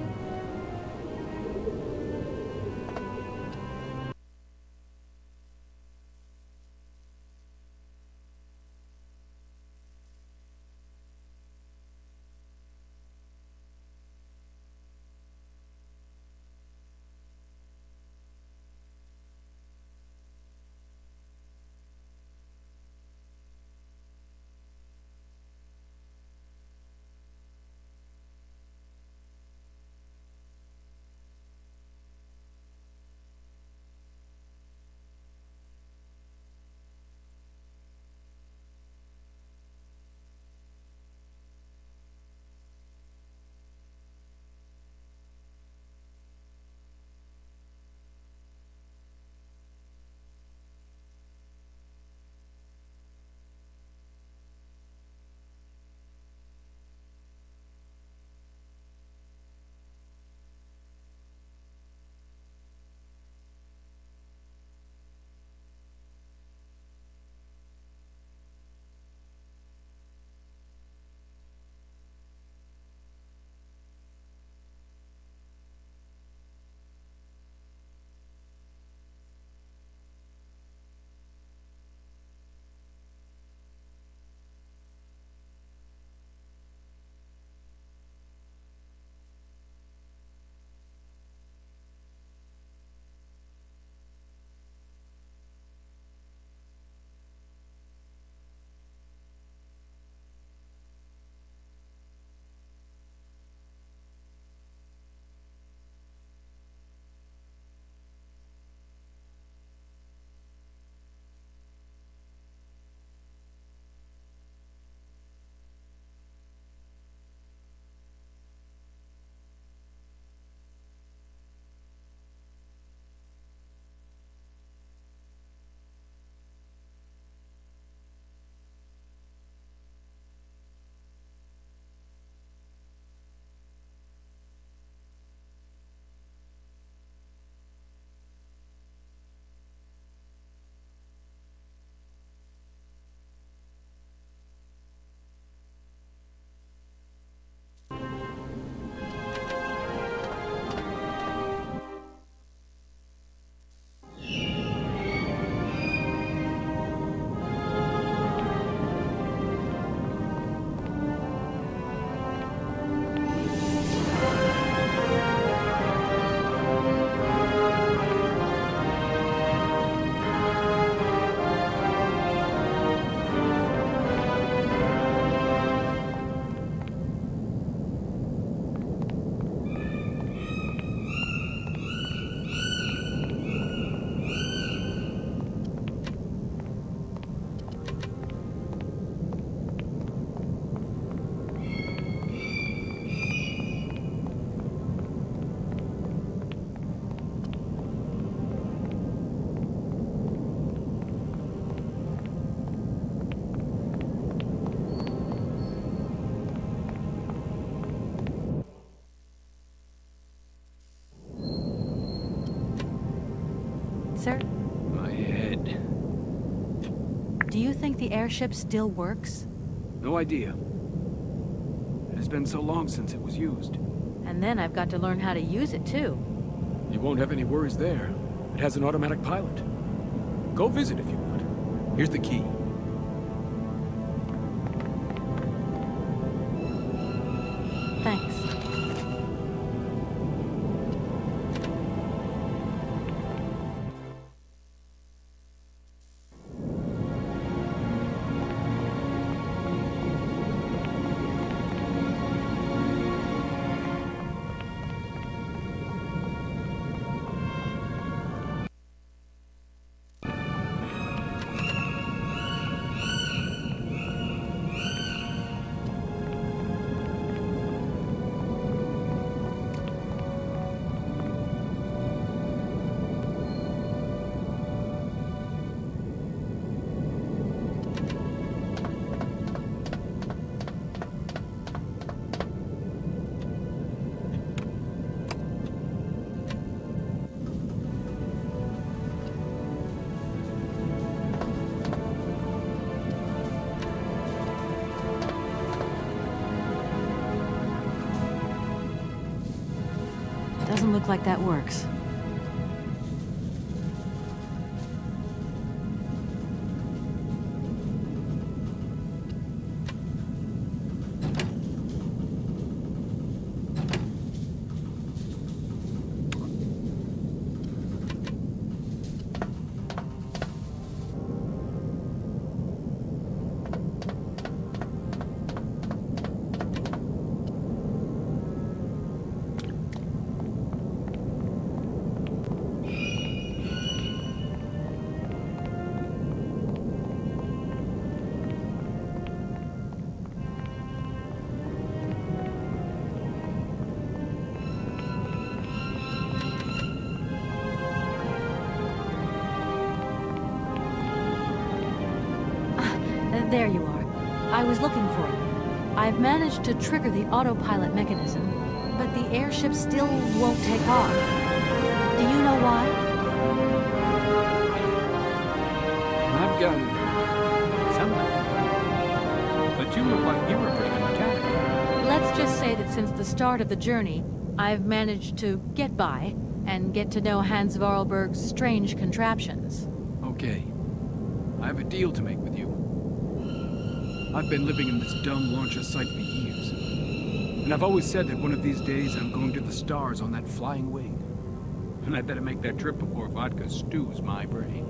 Sir? My head. Do you think the airship still works? No idea. It has been so long since it was used. And then I've got to learn how to use it, too. You won't have any worries there. It has an automatic pilot. Go visit if you want. Here's the key. Thanks. Doesn't look like that works. There you are. I was looking for you. I've managed to trigger the autopilot mechanism, but the airship still won't take off. Do you know why? I've got some idea. But you look like you were a pretty good mechanic. Let's just say that since the start of the journey, I've managed to get by and get to know Hans Vorarlberg's strange contraptions. Okay. I have a deal to make with you. I've been living in this dumb launcher site for years. And I've always said that one of these days I'm going to the stars on that flying wing. And I better make that trip before vodka stews my brain.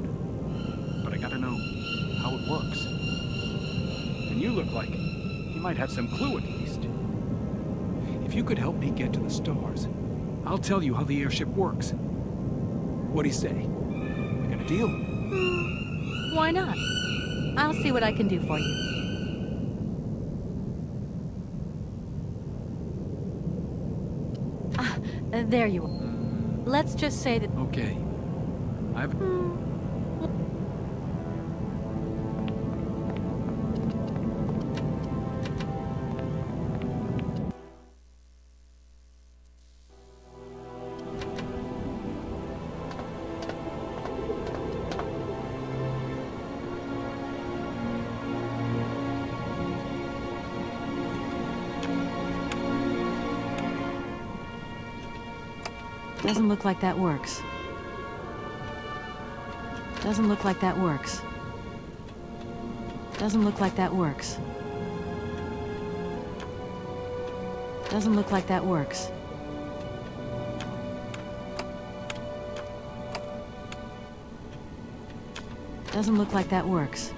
But I gotta know how it works. And you look like you might have some clue at least. If you could help me get to the stars, I'll tell you how the airship works. What do you say? We got a deal? Why not? I'll see what I can do for you. There you are. Let's just say that... Okay. I've... Doesn't look like that works. Doesn't look like that works. Doesn't look like that works. Doesn't look like that works. Doesn't look like that works.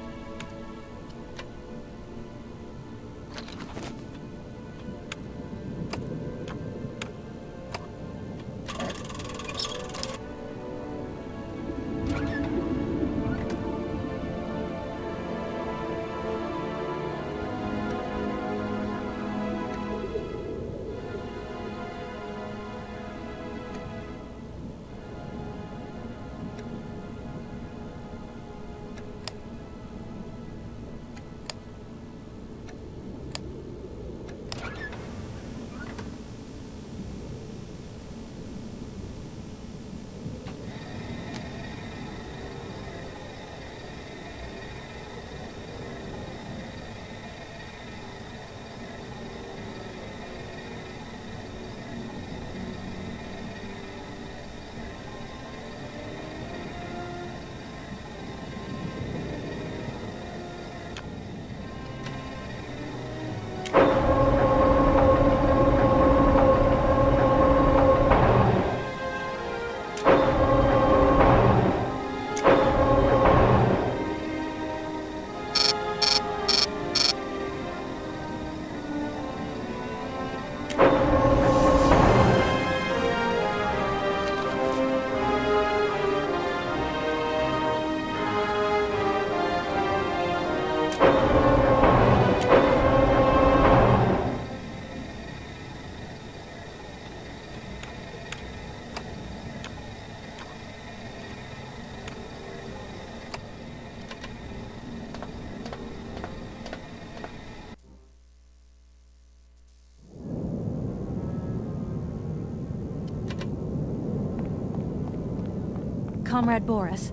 Comrade Boris,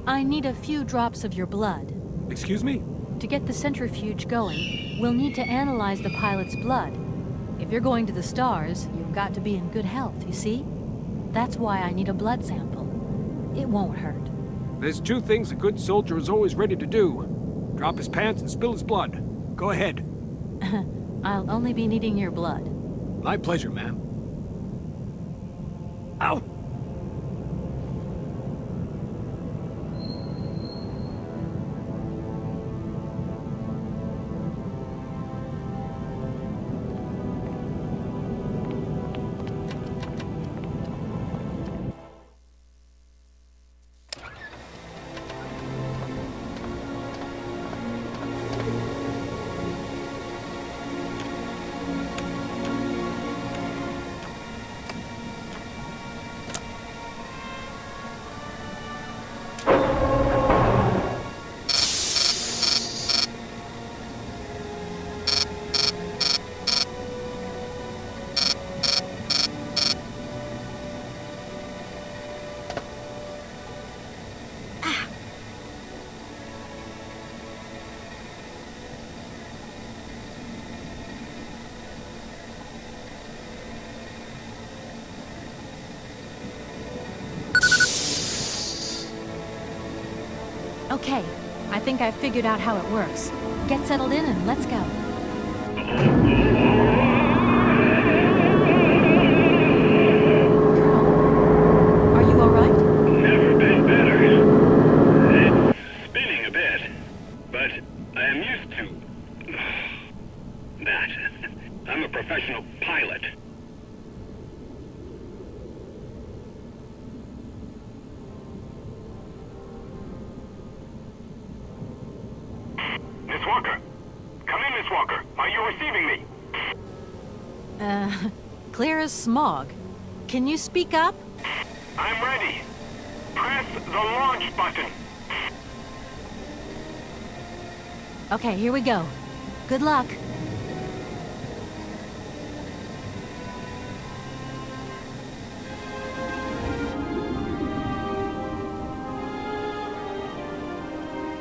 I need a few drops of your blood. Excuse me? To get the centrifuge going, we'll need to analyze the pilot's blood. If you're going to the stars, you've got to be in good health, you see? That's why I need a blood sample. It won't hurt. There's two things a good soldier is always ready to do. Drop his pants and spill his blood. Go ahead. I'll only be needing your blood. My pleasure, ma'am. Ow! Okay, I think I've figured out how it works. Get settled in and let's go. Colonel, are you all right? Never been better. It's spinning a bit, but I am used to that. I'm a professional pilot. Miss Walker! Come in, Miss Walker! Are you receiving me? Clear as smog. Can you speak up? I'm ready. Press the launch button. Okay, here we go. Good luck.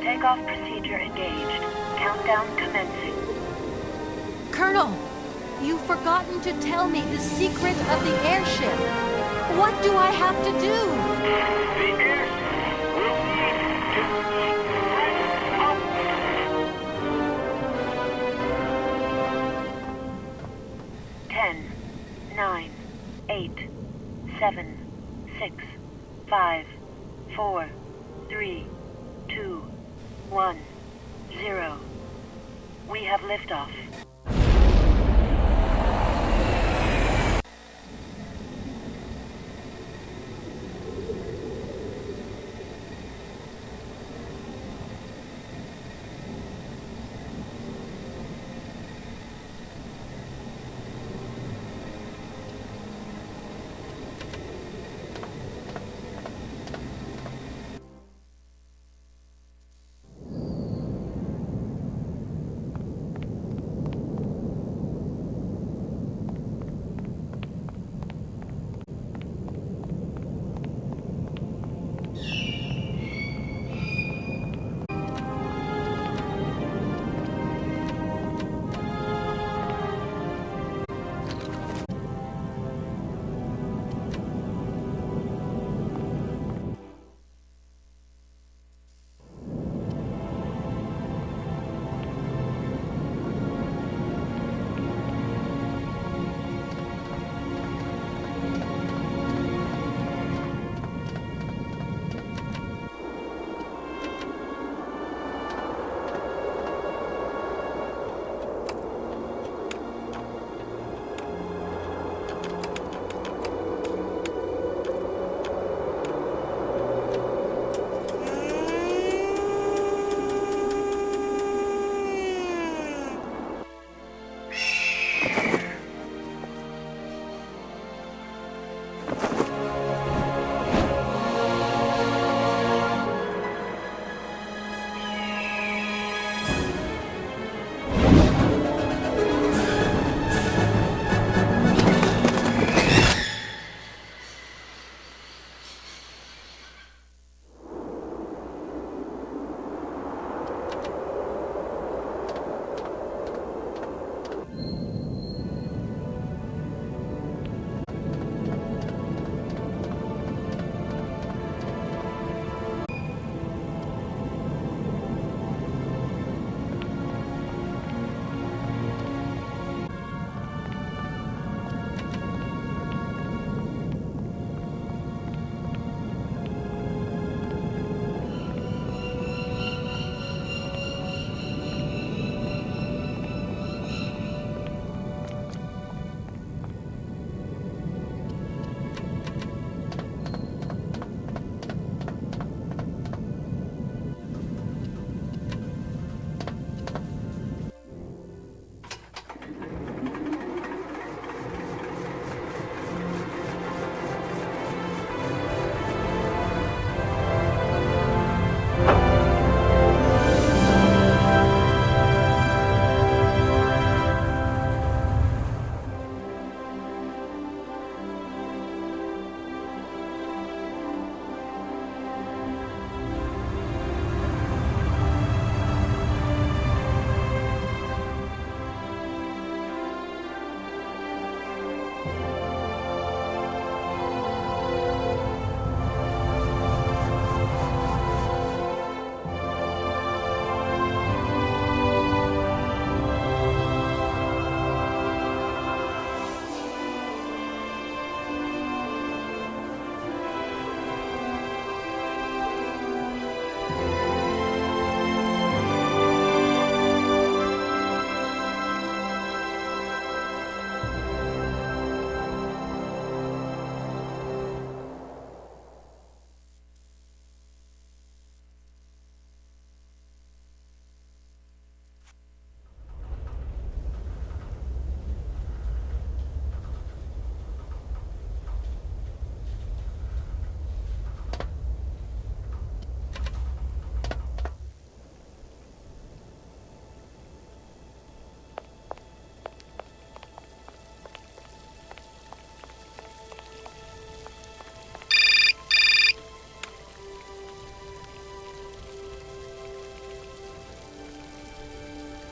Takeoff procedure engaged. Countdown commencing. Colonel, you've forgotten to tell me the secret of the airship. What do I have to do? The airship will need to press up. 10, 9, 8, 7, 6, 5, 4, 3, 2, 1, 0. We have liftoff.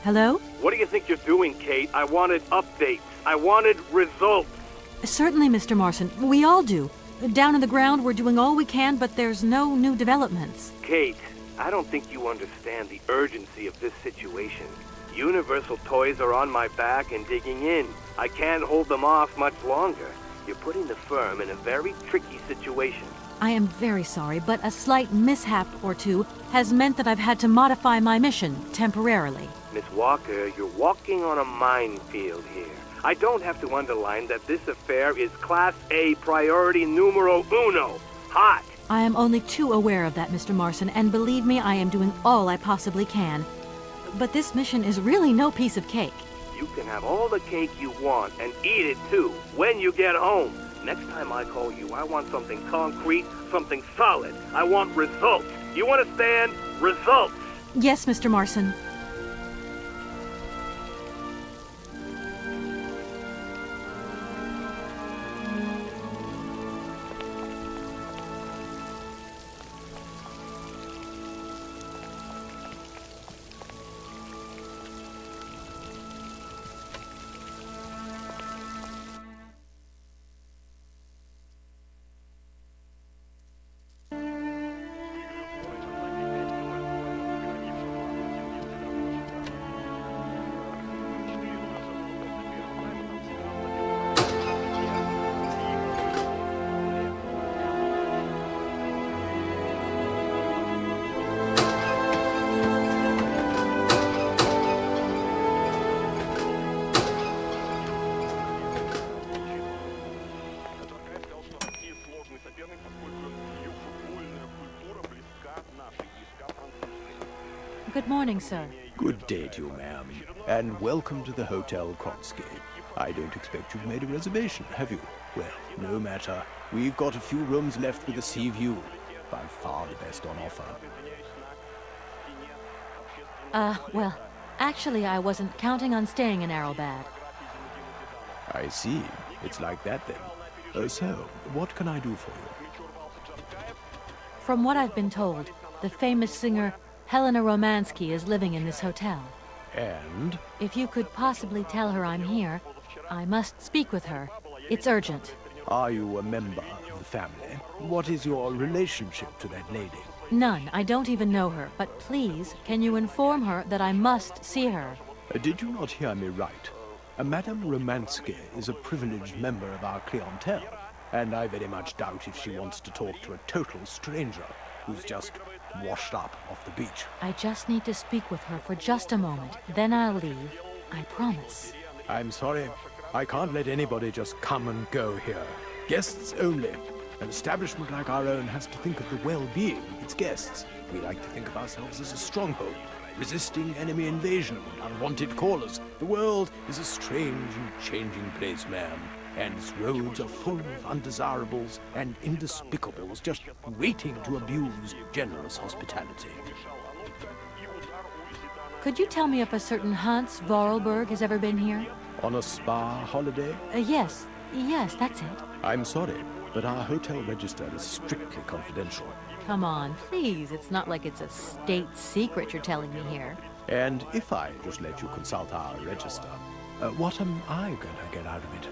Hello? What do you think you're doing, Kate? I wanted updates. I wanted results. Certainly, Mr. Marson. We all do. Down on the ground, we're doing all we can, but there's no new developments. Kate, I don't think you understand the urgency of this situation. Universal Toys are on my back and digging in. I can't hold them off much longer. You're putting the firm in a very tricky situation. I am very sorry, but a slight mishap or two has meant that I've had to modify my mission temporarily. Miss Walker, you're walking on a minefield here. I don't have to underline that this affair is Class A priority numero uno. Hot! I am only too aware of that, Mr. Marson, and believe me, I am doing all I possibly can. But this mission is really no piece of cake. You can have all the cake you want and eat it too when you get home. Next time I call you, I want something concrete, something solid. I want results. You understand? Results! Yes, Mr. Marson. Good morning, sir. Good day to you, ma'am, and welcome to the Hotel Kronsky. I don't expect you've made a reservation, have you? Well, no matter. We've got a few rooms left with a sea view. By far the best on offer. Well, actually I wasn't counting on staying in Arrowbad. I see. It's like that then. So, what can I do for you? From what I've been told, the famous singer Helena Romansky is living in this hotel. And? If you could possibly tell her I'm here, I must speak with her. It's urgent. Are you a member of the family? What is your relationship to that lady? None. I don't even know her. But please, can you inform her that I must see her? Did you not hear me right? Madame Romansky is a privileged member of our clientele, and I very much doubt if she wants to talk to a total stranger who's just washed up off the beach. I just need to speak with her for just a moment. Then I'll leave. I promise. I'm sorry. I can't let anybody just come and go here. Guests only. An establishment like our own has to think of the well-being of its guests. We like to think of ourselves as a stronghold, resisting enemy invasion and unwanted callers. The world is a strange and changing place, ma'am, and its roads are full of undesirables and indespicables just waiting to abuse generous hospitality. Could you tell me if a certain Hans Vorarlberg has ever been here? On a spa holiday? Yes, that's it. I'm sorry, but our hotel register is strictly confidential. Come on, please. It's not like it's a state secret you're telling me here. And if I just let you consult our register, what am I going to get out of it?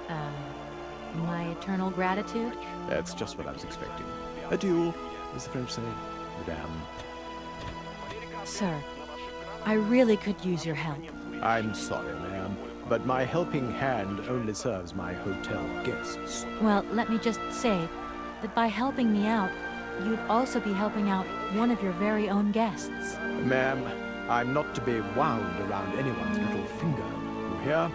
My eternal gratitude? That's just what I was expecting. Adieu, as the French say, madame. Sir, I really could use your help. I'm sorry, ma'am, but my helping hand only serves my hotel guests. Well, let me just say that by helping me out, you'd also be helping out one of your very own guests. Ma'am, I'm not to be wound around anyone's little finger. You hear?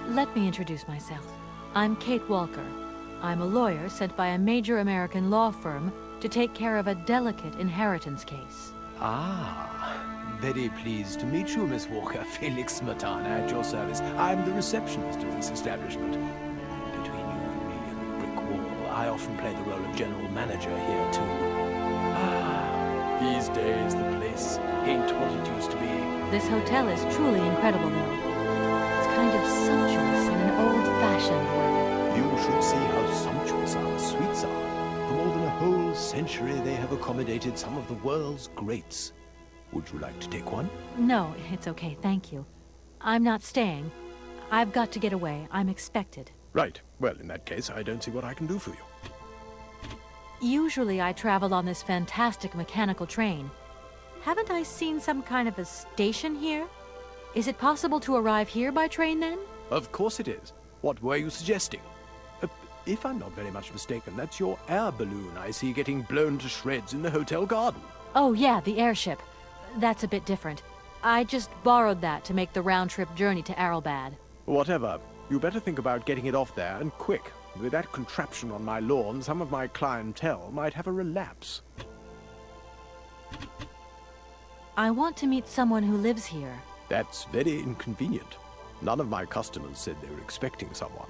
Let me introduce myself. I'm Kate Walker. I'm a lawyer sent by a major American law firm to take care of a delicate inheritance case. Ah, very pleased to meet you, Miss Walker. Felix Smetana at your service. I'm the receptionist of this establishment. Between you and me and the brick wall, I often play the role of general manager here, too. Ah, these days the place ain't what it used to be. This hotel is truly incredible, though. It's kind of sumptuous in an old-fashioned way. You should see how sumptuous our suites are. For more than a whole century, they have accommodated some of the world's greats. Would you like to take one? No, it's okay, thank you. I'm not staying. I've got to get away. I'm expected. Right. Well, in that case, I don't see what I can do for you. Usually I travel on this fantastic mechanical train. Haven't I seen some kind of a station here? Is it possible to arrive here by train, then? Of course it is. What were you suggesting? If I'm not very much mistaken, that's your air balloon I see getting blown to shreds in the hotel garden. Oh, yeah, the airship. That's a bit different. I just borrowed that to make the round-trip journey to Arrowbad. Whatever. You better think about getting it off there, and quick. With that contraption on my lawn, some of my clientele might have a relapse. I want to meet someone who lives here. That's very inconvenient. None of my customers said they were expecting someone.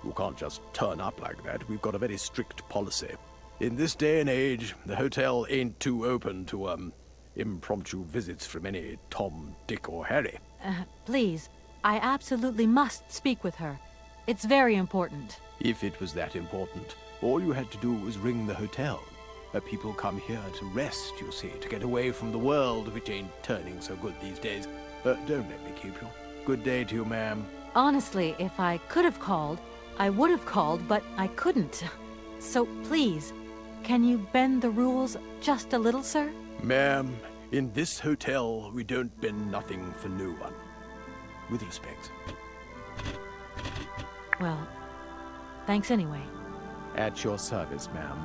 You can't just turn up like that. We've got a very strict policy. In this day and age, the hotel ain't too open to, impromptu visits from any Tom, Dick, or Harry. Please, I absolutely must speak with her. It's very important. If it was that important, all you had to do was ring the hotel. People come here to rest, you see, to get away from the world, which ain't turning so good these days. Don't let me keep you. Good day to you, ma'am. Honestly, if I could have called, I would have called, but I couldn't. So please, can you bend the rules just a little, sir? Ma'am, in this hotel, we don't bend nothing for no one. With respect. Well, thanks anyway. At your service, ma'am.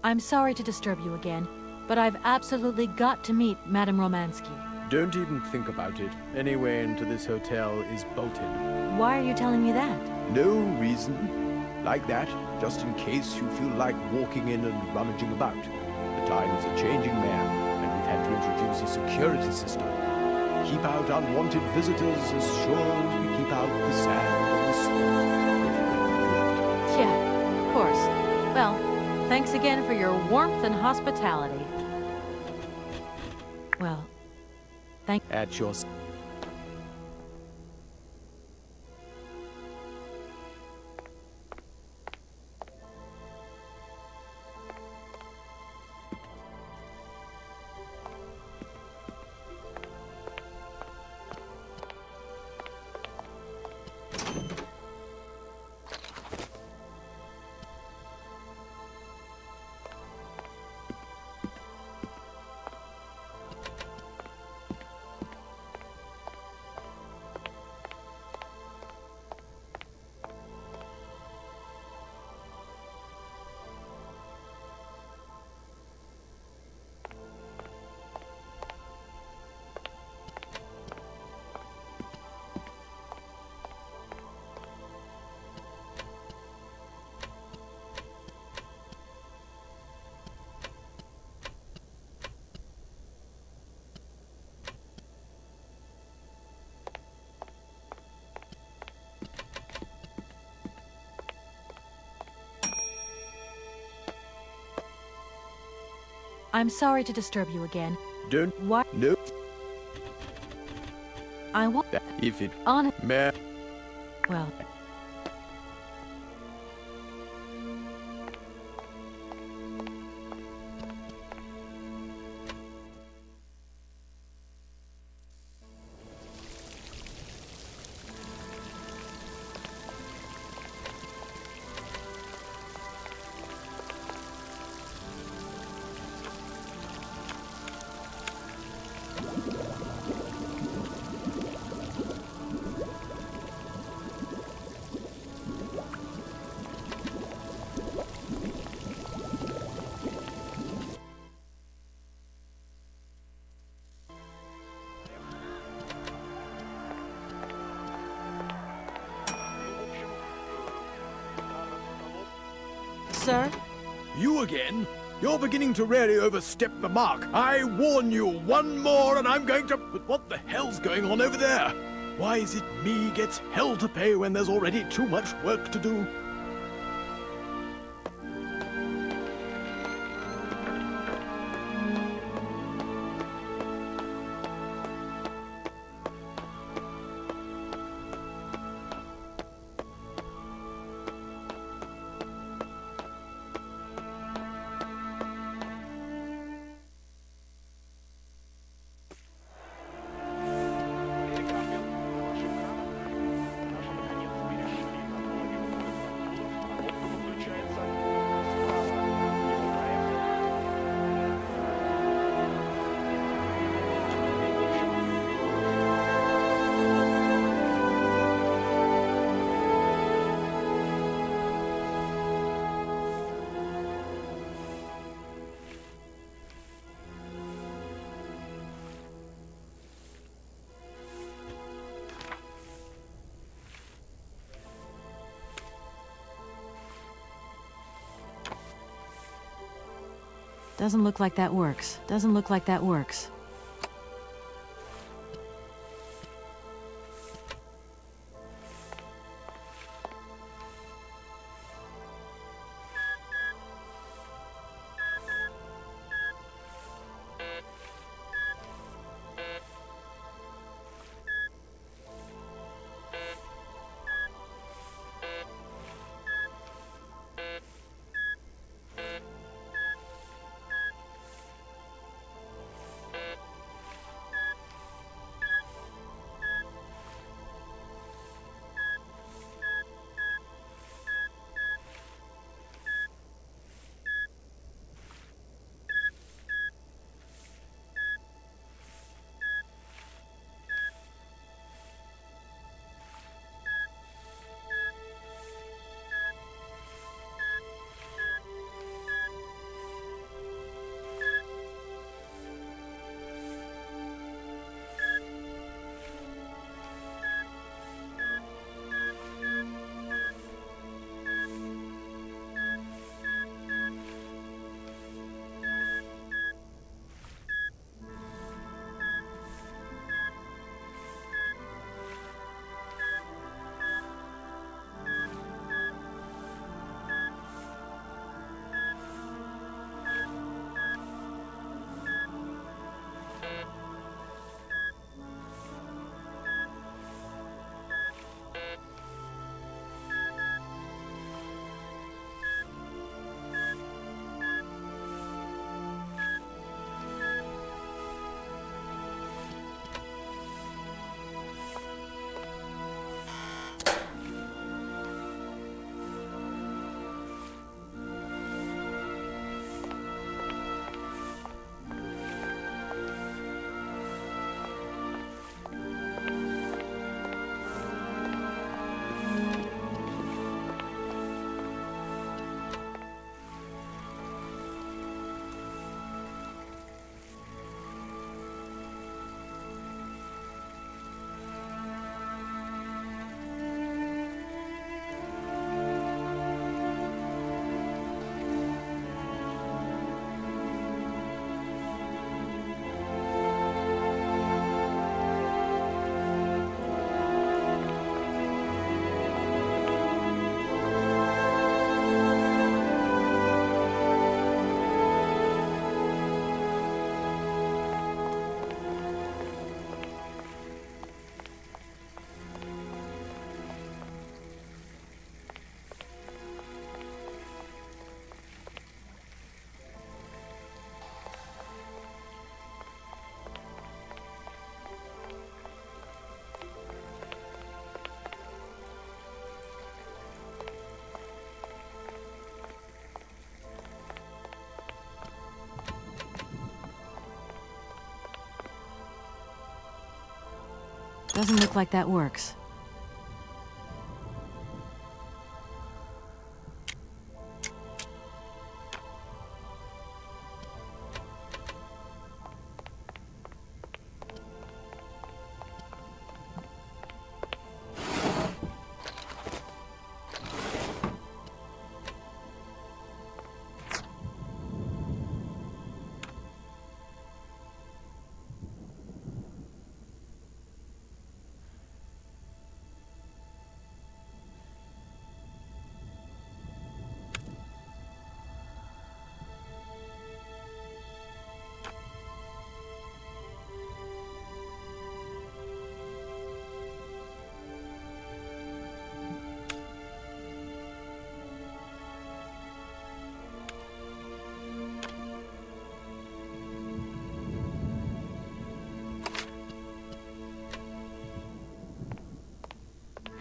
I'm sorry to disturb you again, but I've absolutely got to meet Madame Romansky. Don't even think about it. Any way into this hotel is bolted. Why are you telling me that? No reason. Like that, just in case you feel like walking in and rummaging about. The times are changing, ma'am, and we've had to introduce a security system. Keep out unwanted visitors as sure as we keep out the sand and the salt. Yeah, of course. Well, thanks again for your warmth and hospitality. Well, thank... At your... I'm sorry to disturb you again. Don't... What? No. I want... That if it... On it... Ma'am... Well... sir? You again? You're beginning to really overstep the mark. I warn you, one more and I'm going to... But what the hell's going on over there? Why is it me gets hell to pay when there's already too much work to do? Doesn't look like that works. Doesn't look like that works. Doesn't look like that works.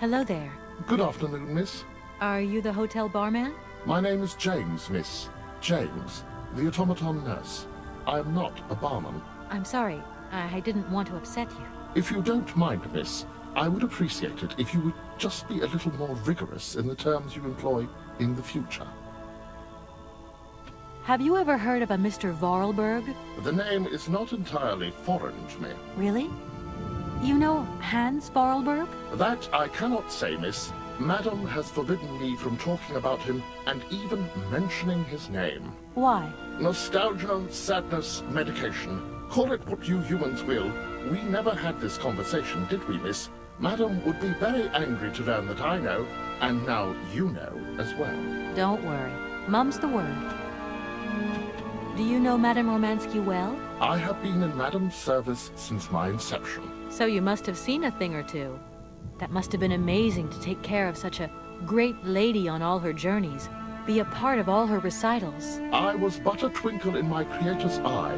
Hello there. Good afternoon, miss. Are you the hotel barman? My name is James, miss. James, the automaton nurse. I am not a barman. I'm sorry. I didn't want to upset you. If you don't mind, miss, I would appreciate it if you would just be a little more rigorous in the terms you employ in the future. Have you ever heard of a Mr. Vorarlberg? The name is not entirely foreign to me. Really? You know Hans Vorarlberg? That I cannot say, miss. Madam has forbidden me from talking about him and even mentioning his name. Why? Nostalgia, sadness, medication. Call it what you humans will. We never had this conversation, did we, miss? Madam would be very angry to learn that I know, and now you know as well. Don't worry. Mum's the word. Do you know Madame Romansky well? I have been in Madam's service since my inception. So you must have seen a thing or two. That must have been amazing to take care of such a great lady on all her journeys, be a part of all her recitals. I was but a twinkle in my creator's eye.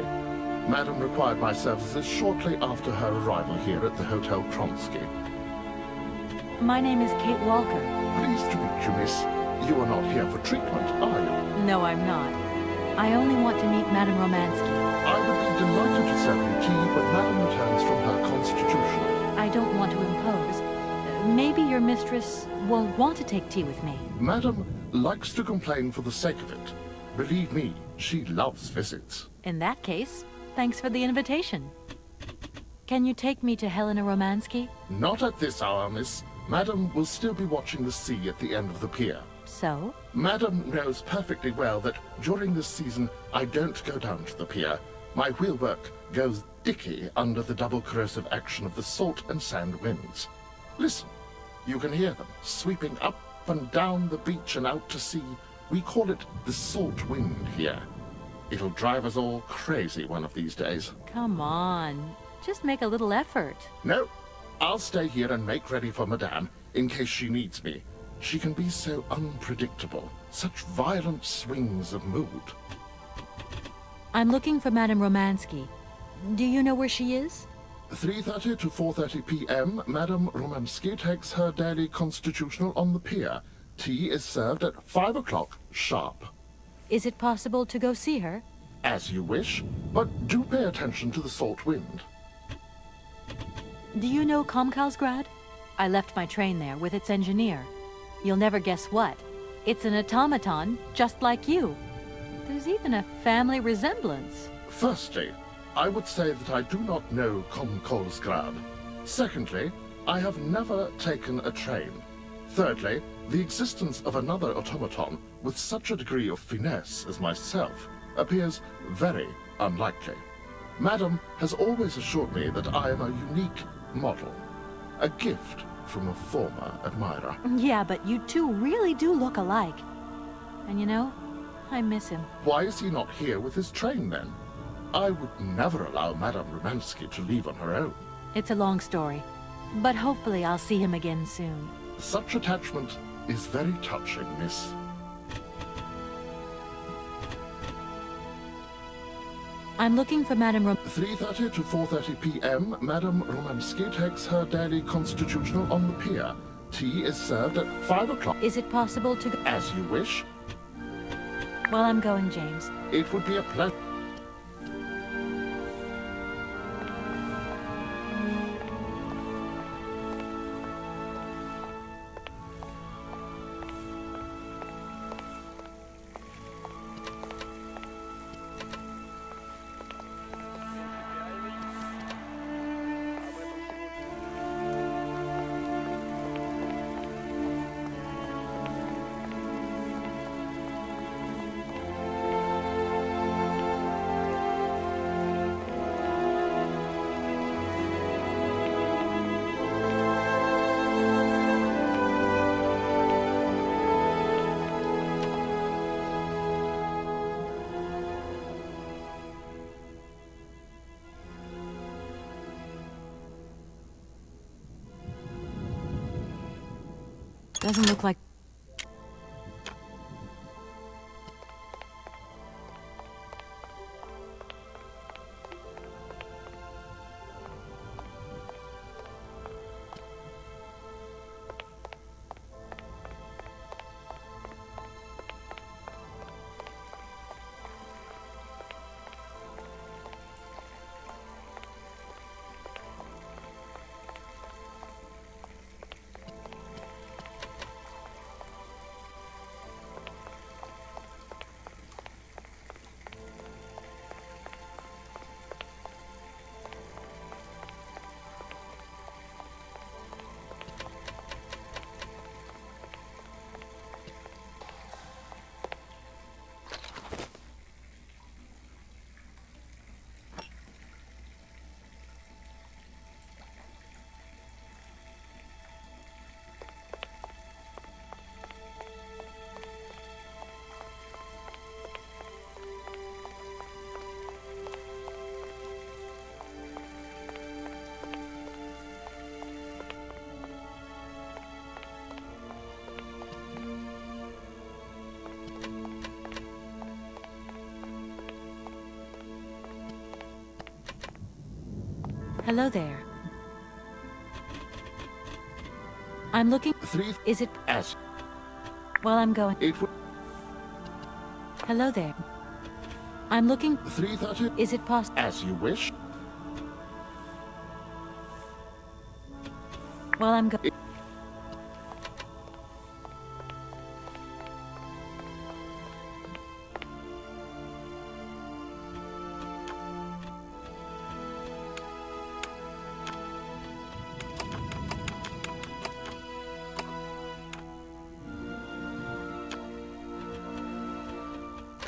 Madam required my services shortly after her arrival here at the Hotel Kronsky. My name is Kate Walker. Pleased to meet you, miss. You are not here for treatment, are you? No, I'm not. I only want to meet Madame Romansky. I would be delighted to serve you tea when Madam returns from her constitutional. I don't want to impose. Maybe your mistress won't want to take tea with me. Madam likes to complain for the sake of it. Believe me, she loves visits. In that case, thanks for the invitation. Can you take me to Helena Romansky? Not at this hour, miss. Madam will still be watching the sea at the end of the pier. So? Madam knows perfectly well that during this season I don't go down to the pier. My wheelwork goes dicky under the double corrosive action of the salt and sand winds. Listen, you can hear them sweeping up and down the beach and out to sea. We call it the salt wind here. It'll drive us all crazy one of these days. Come on, just make a little effort. No, I'll stay here and make ready for Madame in case she needs me. She can be so unpredictable, such violent swings of mood. I'm looking for Madame Romansky. Do you know where she is? 3:30 to 4:30 p.m., Madame Romansky takes her daily constitutional on the pier. Tea is served at 5 o'clock sharp. Is it possible to go see her? As you wish, but do pay attention to the salt wind. Do you know Komkalsgrad? I left my train there with its engineer. You'll never guess what. It's an automaton just like you. There's even a family resemblance. Firstly, I would say that I do not know Komkalsgrad. Secondly, I have never taken a train. Thirdly, the existence of another automaton with such a degree of finesse as myself appears very unlikely. Madam has always assured me that I am a unique model, a gift from a former admirer. Yeah, but you two really do look alike. And you know, I miss him. Why is he not here with his train then? I would never allow Madame Romansky to leave on her own. It's a long story, but hopefully I'll see him again soon. Such attachment is very touching, miss. I'm looking for Madame 3:30 to 4:30 p.m., Madame Romansky takes her daily constitutional on the pier. Tea is served at 5 o'clock. Is it possible to go? As you wish. Well, I'm going, James. It would be a pleasure. Doesn't look like... Hello there. I'm looking... Is it... S. Well, I'm going... Hello there. I'm looking... 3:30. Is it possible... As you wish. Well, I'm going...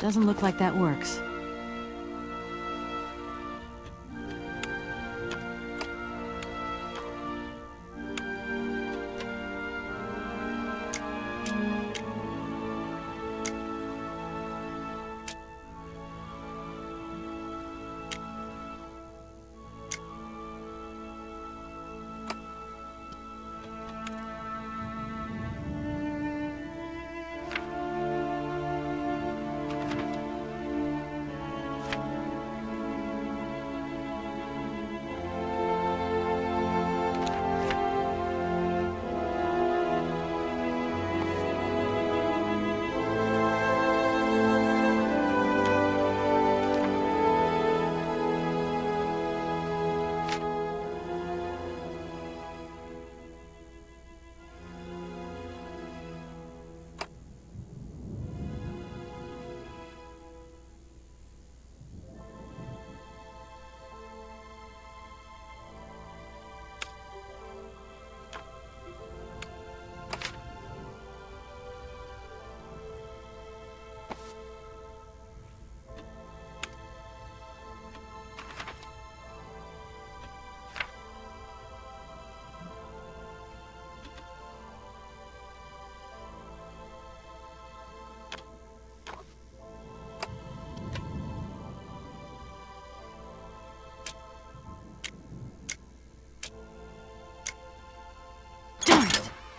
Doesn't look like that works.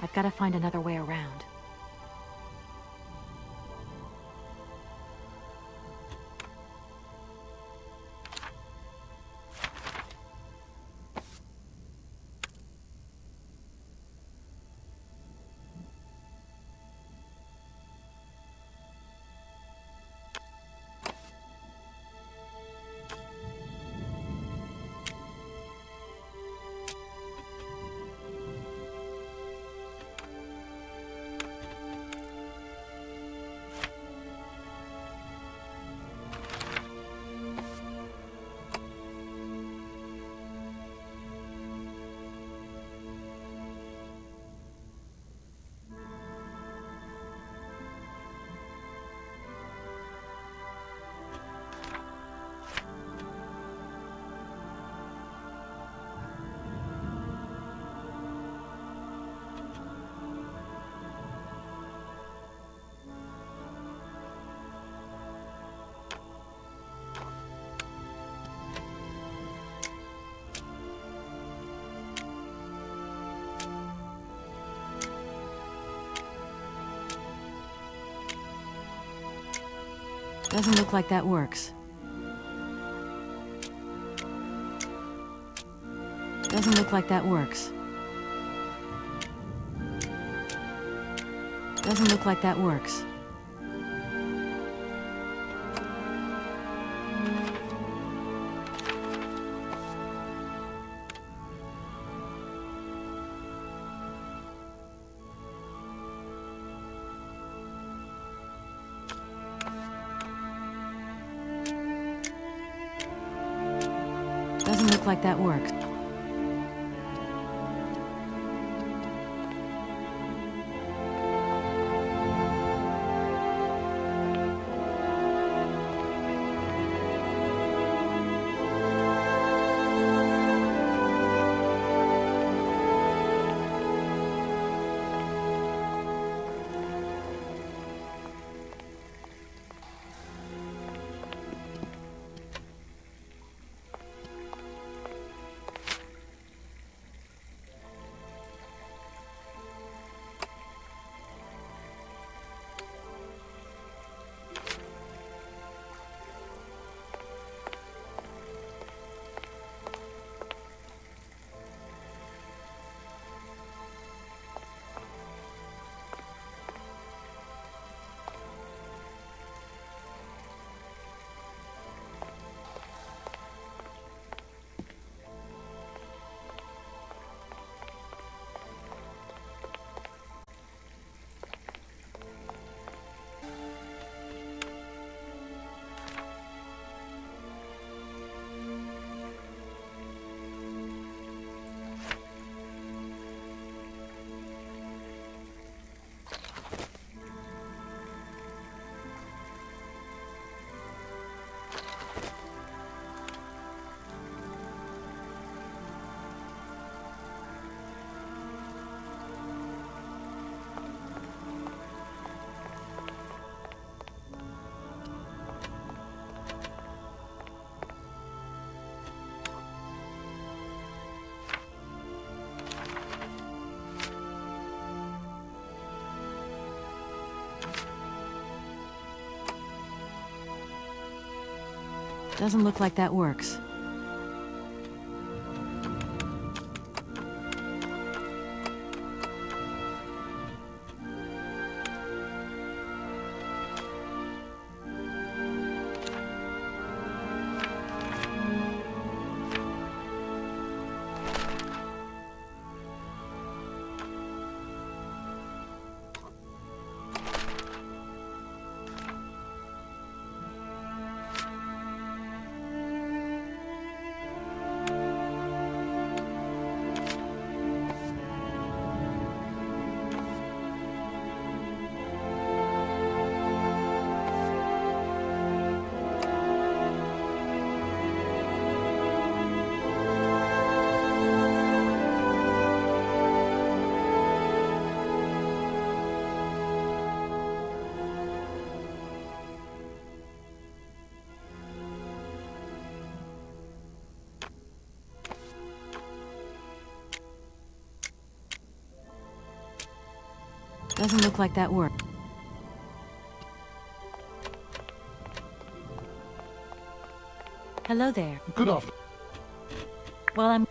I've got to find another way around. Doesn't look like that works. Doesn't look like that works. Doesn't look like that works. Doesn't look like that works. Doesn't look like that works. Doesn't look like that worked. Hello there. Good afternoon. Well, I'm...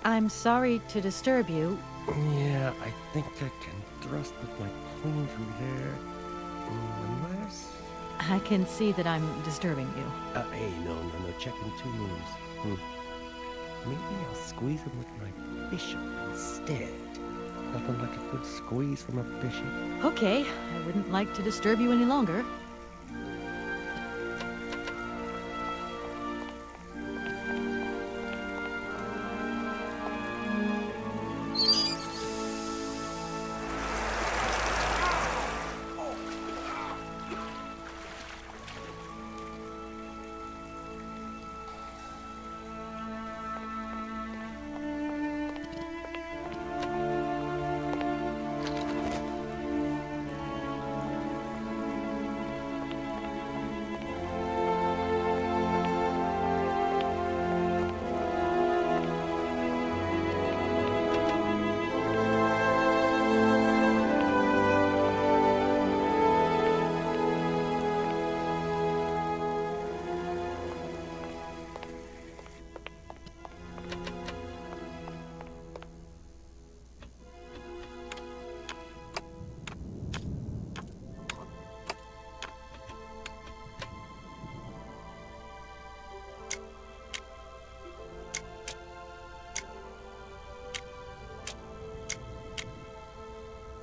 I'm sorry to disturb you. Yeah, I think I can thrust with my queen through there. Unless... I can see that I'm disturbing you. Hey, no, checking two moves. Maybe I'll squeeze him with my bishop instead. Nothing like a good squeeze from a bishop. Okay, I wouldn't like to disturb you any longer.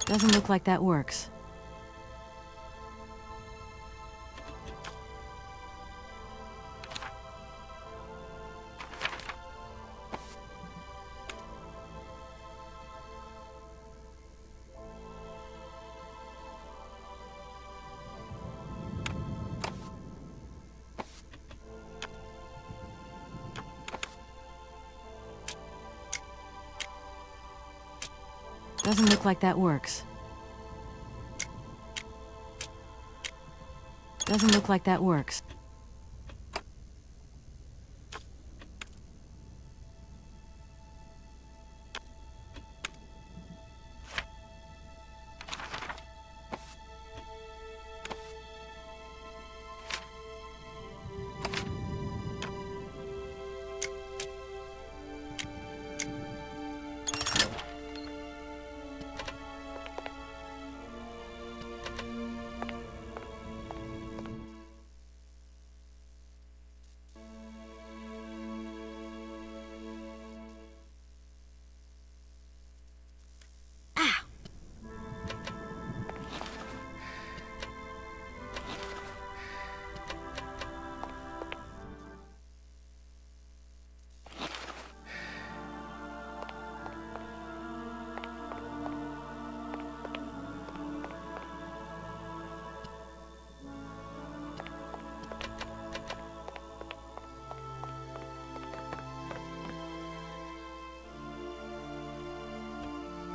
Doesn't look like that works. Doesn't look like that works. Doesn't look like that works.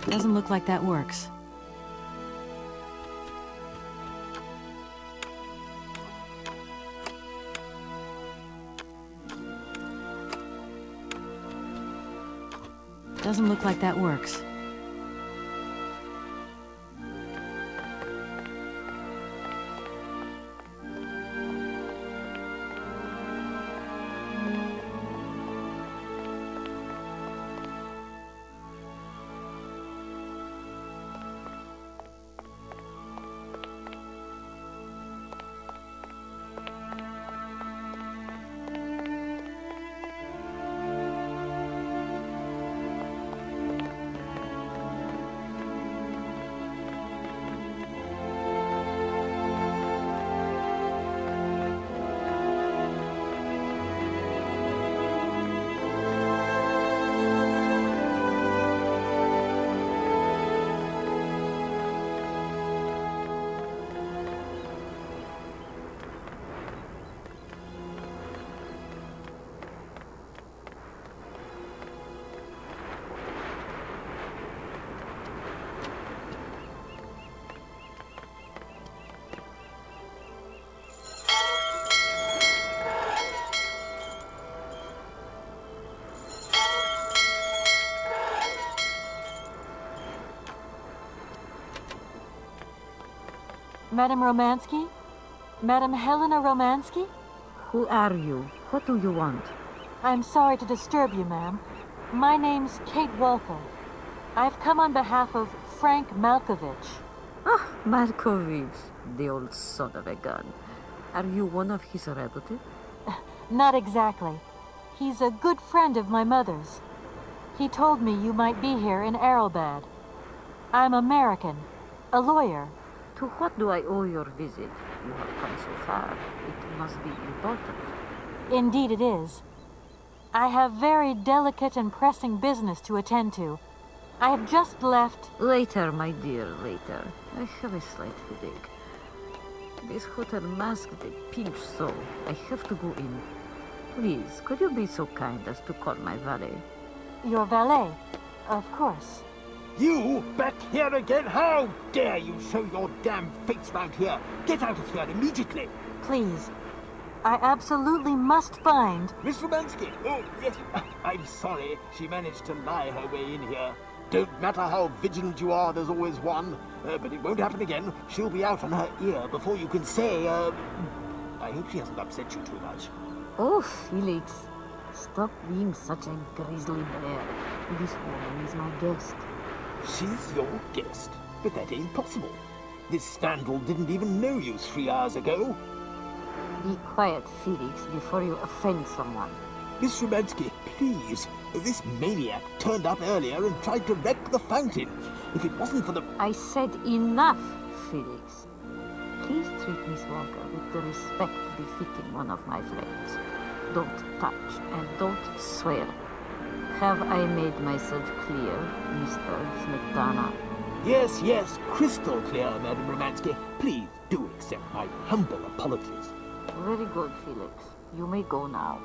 Doesn't look like that works. Doesn't look like that works. Madame Romansky? Madame Helena Romansky? Who are you? What do you want? I'm sorry to disturb you, ma'am. My name's Kate Walker. I've come on behalf of Frank Malkovich. Ah, Malkovich, the old son of a gun. Are you one of his relatives? Not exactly. He's a good friend of my mother's. He told me you might be here in Arrowbad. I'm American, a lawyer. To what do I owe your visit? You have come so far. It must be important. Indeed it is. I have very delicate and pressing business to attend to. I have just left... Later, my dear, later. I have a slight headache. This hotel masked a pinch, so I have to go in. Please, could you be so kind as to call my valet? Your valet? Of course. You back here again? How dare you show your damn face round here? Get out of here immediately! Please. I absolutely must find... Miss Romansky! Oh, yes. I'm sorry. She managed to lie her way in here. Don't matter how vigilant you are, there's always one. But it won't happen again. She'll be out on her ear before you can say, I hope she hasn't upset you too much. Oh, Felix. Stop being such a grizzly bear. This woman is my guest. She's your guest? But that ain't possible. This vandal didn't even know you 3 hours ago. Be quiet, Felix, before you offend someone. Miss Romansky, please. This maniac turned up earlier and tried to wreck the fountain. If it wasn't for the... I said enough, Felix. Please treat Miss Walker with the respect befitting one of my friends. Don't touch and don't swear. Have I made myself clear, Mr. Smetana? Yes, yes, crystal clear, Madame Romansky. Please do accept my humble apologies. Very good, Felix. You may go now.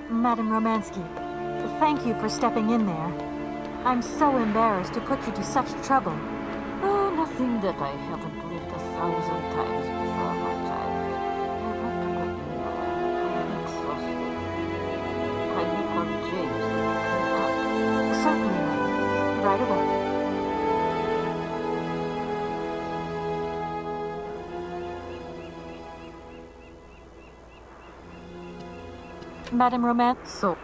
Madame Romansky, thank you for stepping in there. I'm so embarrassed to put you to such trouble. Oh, nothing that I haven't lived 1,000 times before, my child. I want to go in now. I'm exhausted. Can you call James to pick me up? Certainly, ma'am. Right away. Madame Romance. So,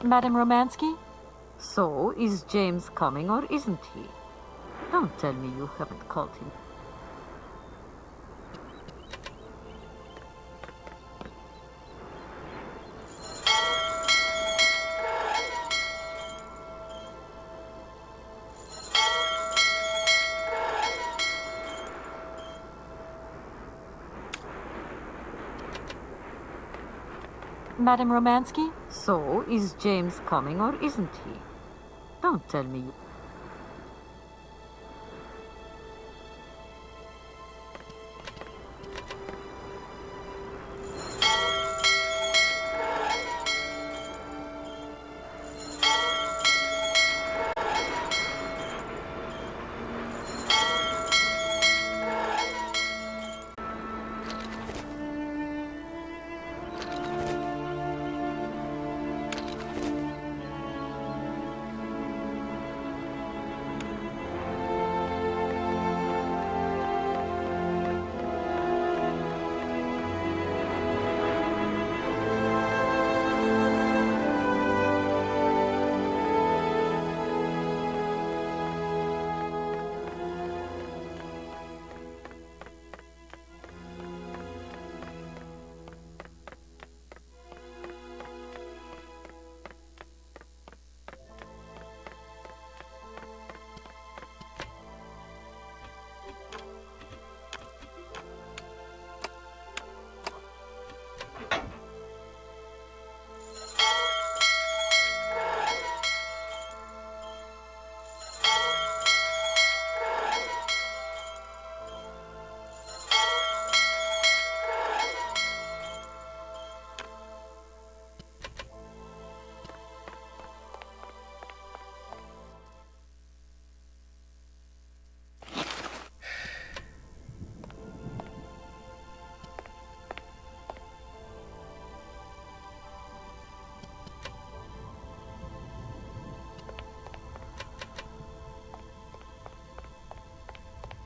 Madame Romansky? So, is James coming or isn't he? Don't tell me you haven't called him. Madame Romansky? So, is James coming or isn't he? Don't tell me you...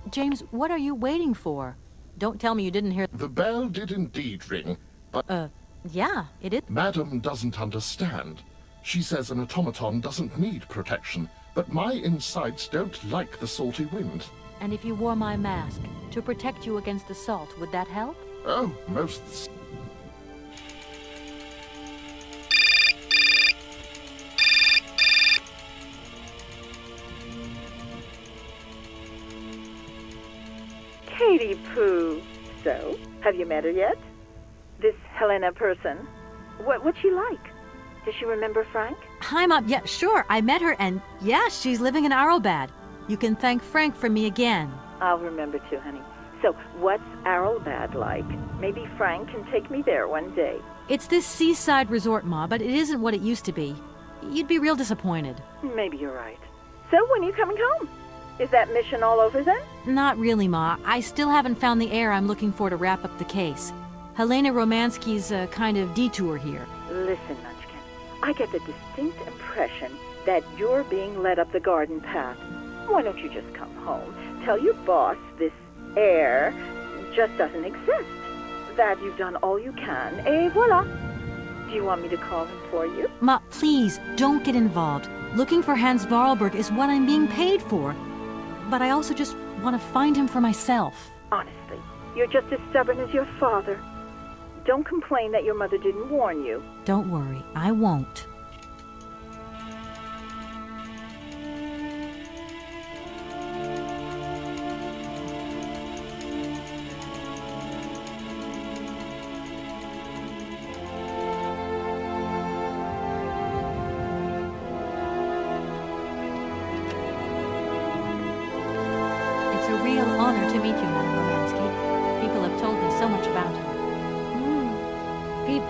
James, what are you waiting for? Don't tell me you didn't hear... The bell did indeed ring, but... yeah, it is... Madam doesn't understand. She says an automaton doesn't need protection, but my insides don't like the salty wind. And if you wore my mask to protect you against the salt, would that help? Oh, most... Katie Pooh. So, have you met her yet? This Helena person? What's she like? Does she remember Frank? Hi, Mom. Yeah, sure. I met her, and yeah, she's living in Arrowbad. You can thank Frank for me again. I'll remember too, honey. So, what's Arrowbad like? Maybe Frank can take me there one day. It's this seaside resort, Ma, but it isn't what it used to be. You'd be real disappointed. Maybe you're right. So, when are you coming home? Is that mission all over then? Not really, Ma. I still haven't found the heir I'm looking for to wrap up the case. Helena Romansky's a kind of detour here. Listen, Munchkin. I get the distinct impression that you're being led up the garden path. Why don't you just come home, tell your boss this heir just doesn't exist, that you've done all you can, et voila. Do you want me to call him for you? Ma, please, don't get involved. Looking for Hans Varlberg is what I'm being paid for. But I also just want to find him for myself. Honestly, you're just as stubborn as your father. Don't complain that your mother didn't warn you. Don't worry, I won't.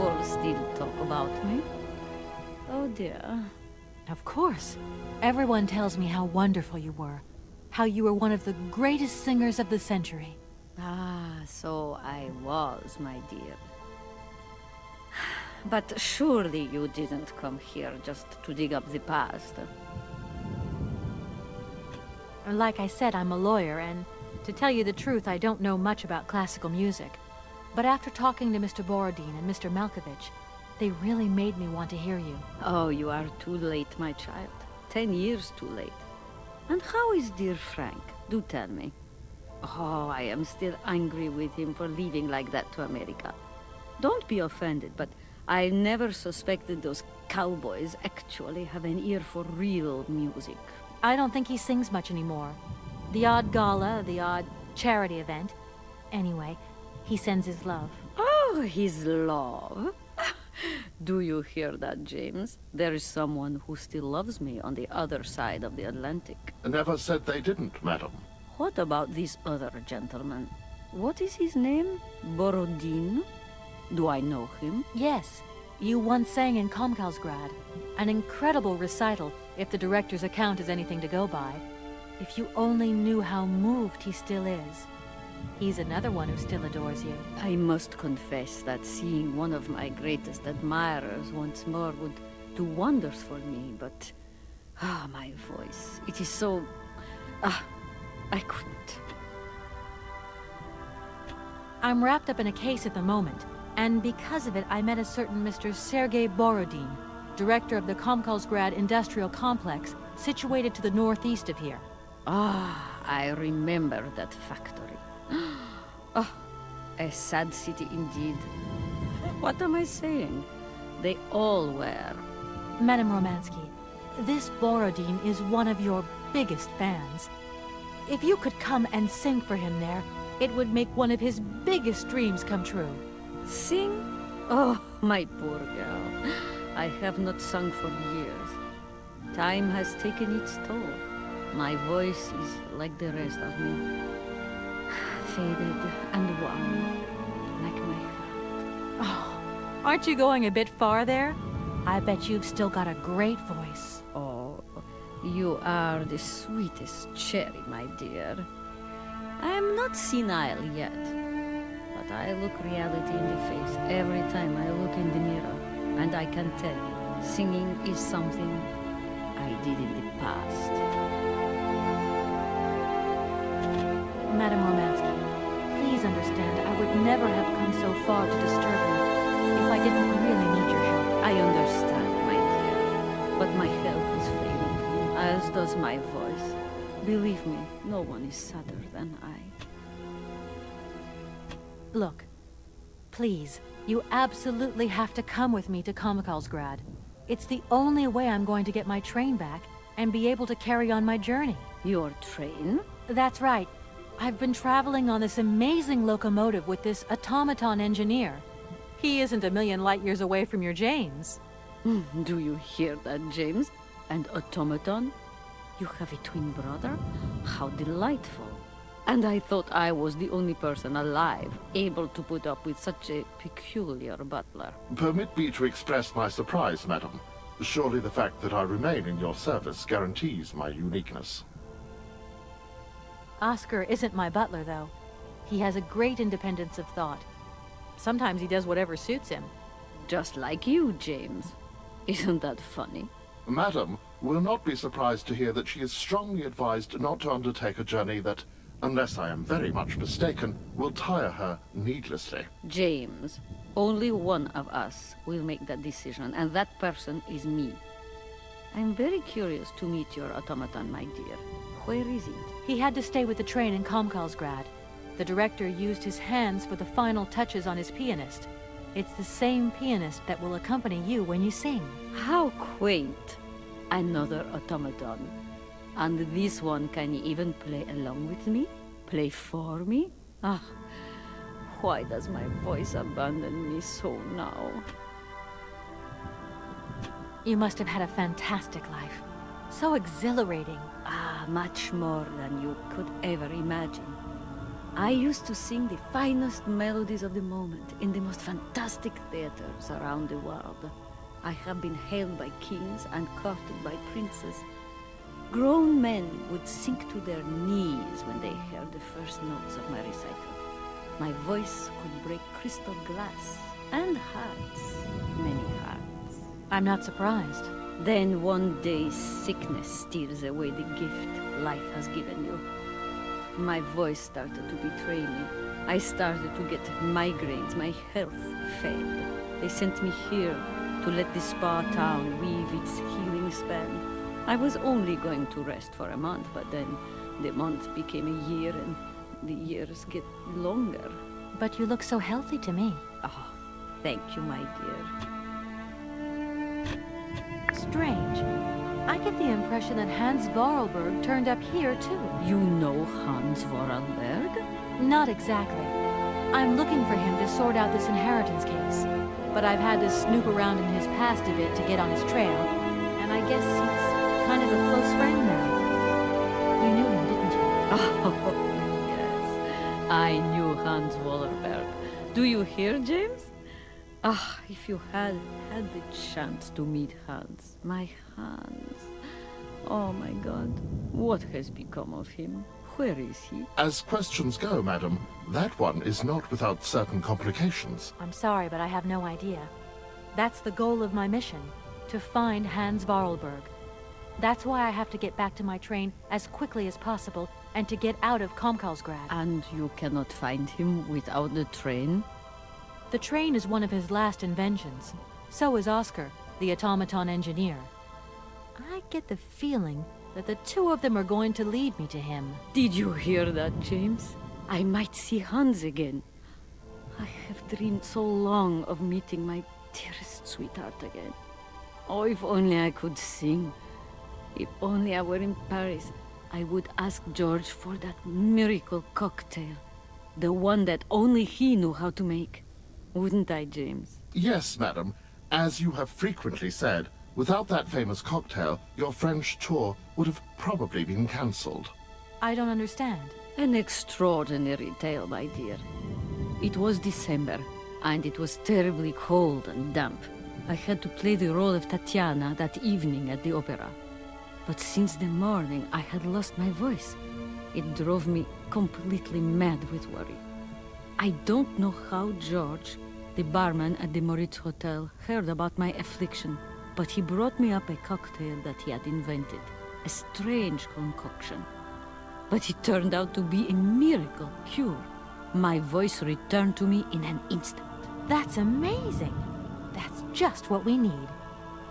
all still talk about me? Oh dear. Of course. Everyone tells me how wonderful you were. How you were one of the greatest singers of the century. Ah, so I was, my dear. But surely you didn't come here just to dig up the past. Like I said, I'm a lawyer, and to tell you the truth, I don't know much about classical music. But after talking to Mr. Borodin and Mr. Malkovich, they really made me want to hear you. Oh, you are too late, my child. 10 years too late. And how is dear Frank? Do tell me. Oh, I am still angry with him for leaving like that to America. Don't be offended, but I never suspected those cowboys actually have an ear for real music. I don't think he sings much anymore. The odd gala, the odd charity event. Anyway, he sends his love. Oh, his love? Do you hear that, James? There is someone who still loves me on the other side of the Atlantic. Never said they didn't, madam. What about this other gentleman? What is his name? Borodin? Do I know him? Yes. You once sang in Komkalsgrad. An incredible recital, if the director's account is anything to go by. If you only knew how moved he still is. He's another one who still adores you. I must confess that seeing one of my greatest admirers once more would do wonders for me, but... my voice. It is so... I couldn't. I'm wrapped up in a case at the moment, and because of it, I met a certain Mr. Sergei Borodin, director of the Komkalsgrad Industrial Complex, situated to the northeast of here. I remember that factory. A sad city indeed. What am I saying? They all were. Madame Romansky, this Borodin is one of your biggest fans. If you could come and sing for him there, it would make one of his biggest dreams come true. Sing? Oh, my poor girl. I have not sung for years. Time has taken its toll. My voice is like the rest of me. Faded and wan, like my heart. Oh, aren't you going a bit far there? I bet you've still got a great voice. Oh, you are the sweetest cherry, my dear. I am not senile yet, but I look reality in the face every time I look in the mirror, and I can tell you, singing is something I did in the past. Madame Romansky, please understand, I would never have come so far to disturb you if I didn't really need your help. I understand, my dear, but my health is failing me, as does my voice. Believe me, no one is sadder than I. Look, please, you absolutely have to come with me to Komkalsgrad. It's the only way I'm going to get my train back and be able to carry on my journey. Your train? That's right. I've been traveling on this amazing locomotive with this automaton engineer. He isn't a million light years away from your James. Do you hear that, James? And automaton? You have a twin brother? How delightful. And I thought I was the only person alive able to put up with such a peculiar butler. Permit me to express my surprise, madam. Surely the fact that I remain in your service guarantees my uniqueness. Oscar isn't my butler, though. He has a great independence of thought. Sometimes he does whatever suits him. Just like you, James. Isn't that funny? Madam will not be surprised to hear that she is strongly advised not to undertake a journey that, unless I am very much mistaken, will tire her needlessly. James, only one of us will make that decision, and that person is me. I'm very curious to meet your automaton, my dear. Where is it? He had to stay with the train in Komkalsgrad. The director used his hands for the final touches on his pianist. It's the same pianist that will accompany you when you sing. How quaint. Another automaton. And this one can even play along with me? Play for me? Why does my voice abandon me so now? You must have had a fantastic life. So exhilarating. Much more than you could ever imagine. I used to sing the finest melodies of the moment in the most fantastic theaters around the world. I have been hailed by kings and courted by princes. Grown men would sink to their knees when they heard the first notes of my recital. My voice could break crystal glass and hearts, many hearts. I'm not surprised. Then one day sickness steals away the gift life has given you. My voice started to betray me. I started to get migraines. My health failed. They sent me here to let the spa town weave its healing spell. I was only going to rest for a month, but then the month became a year and the years get longer. But you look so healthy to me. Oh, thank you, my dear. Strange. I get the impression that Hans Vorarlberg turned up here, too. You know Hans Vorarlberg? Not exactly. I'm looking for him to sort out this inheritance case. But I've had to snoop around in his past a bit to get on his trail. And I guess he's kind of a close friend now. You knew him, didn't you? Oh, yes. I knew Hans Vorarlberg. Do you hear, James? Ah, if you had the chance to meet Hans. My Hans. Oh, my God. What has become of him? Where is he? As questions go, madam, that one is not without certain complications. I'm sorry, but I have no idea. That's the goal of my mission, to find Hans Vorarlberg. That's why I have to get back to my train as quickly as possible and to get out of Komkalsgrad. And you cannot find him without the train? The train is one of his last inventions. So is Oscar, the automaton engineer. I get the feeling that the two of them are going to lead me to him. Did you hear that, James? I might see Hans again. I have dreamed so long of meeting my dearest sweetheart again. Oh, if only I could sing. If only I were in Paris, I would ask George for that miracle cocktail. The one that only he knew how to make. Wouldn't I, James? Yes, madam. As you have frequently said, without that famous cocktail, your French tour would have probably been cancelled. I don't understand. An extraordinary tale, my dear. It was December, and it was terribly cold and damp. I had to play the role of Tatiana that evening at the opera. But since the morning, I had lost my voice. It drove me completely mad with worry. I don't know how George, the barman at the Moritz Hotel, heard about my affliction, but he brought me up a cocktail that he had invented. A strange concoction. But it turned out to be a miracle cure. My voice returned to me in an instant. That's amazing. That's just what we need.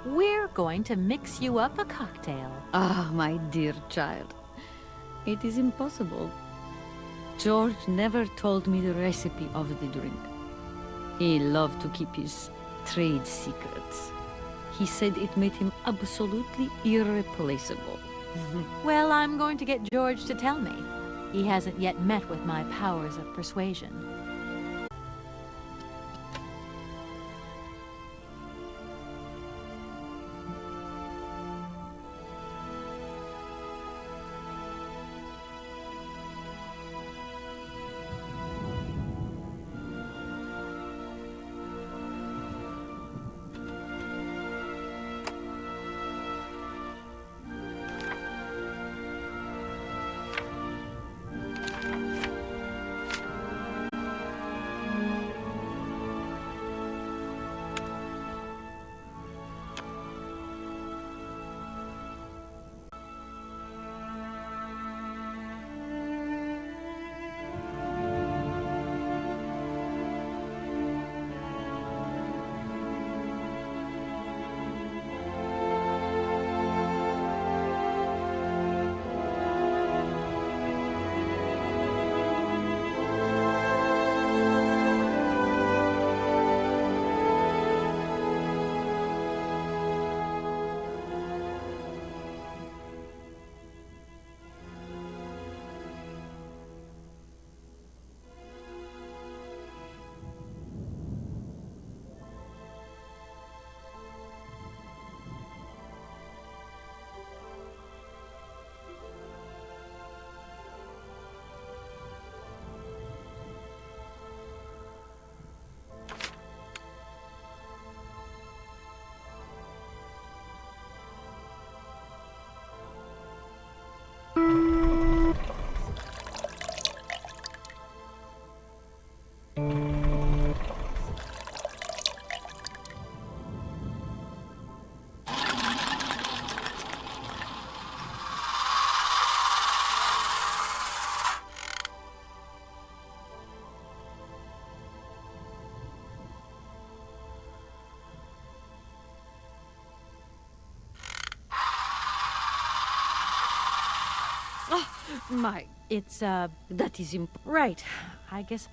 We're going to mix you up a cocktail. Ah, my dear child. It is impossible. George never told me the recipe of the drink. He loved to keep his trade secrets. He said it made him absolutely irreplaceable. Well, I'm going to get George to tell me. He hasn't yet met with my powers of persuasion. It's, that is right. I guess...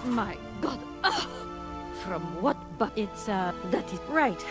My God. From what it's, that is right.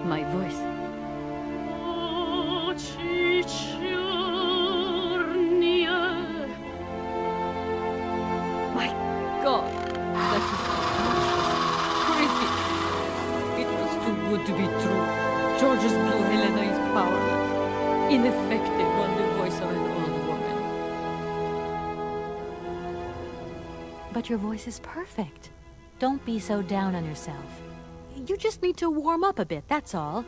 My voice. My God, that is horrific. It was too good to be true. George's Blue Helena is powerless, ineffective on the voice of an old woman. But your voice is perfect. Don't be so down on yourself. You just need to warm up a bit, that's all.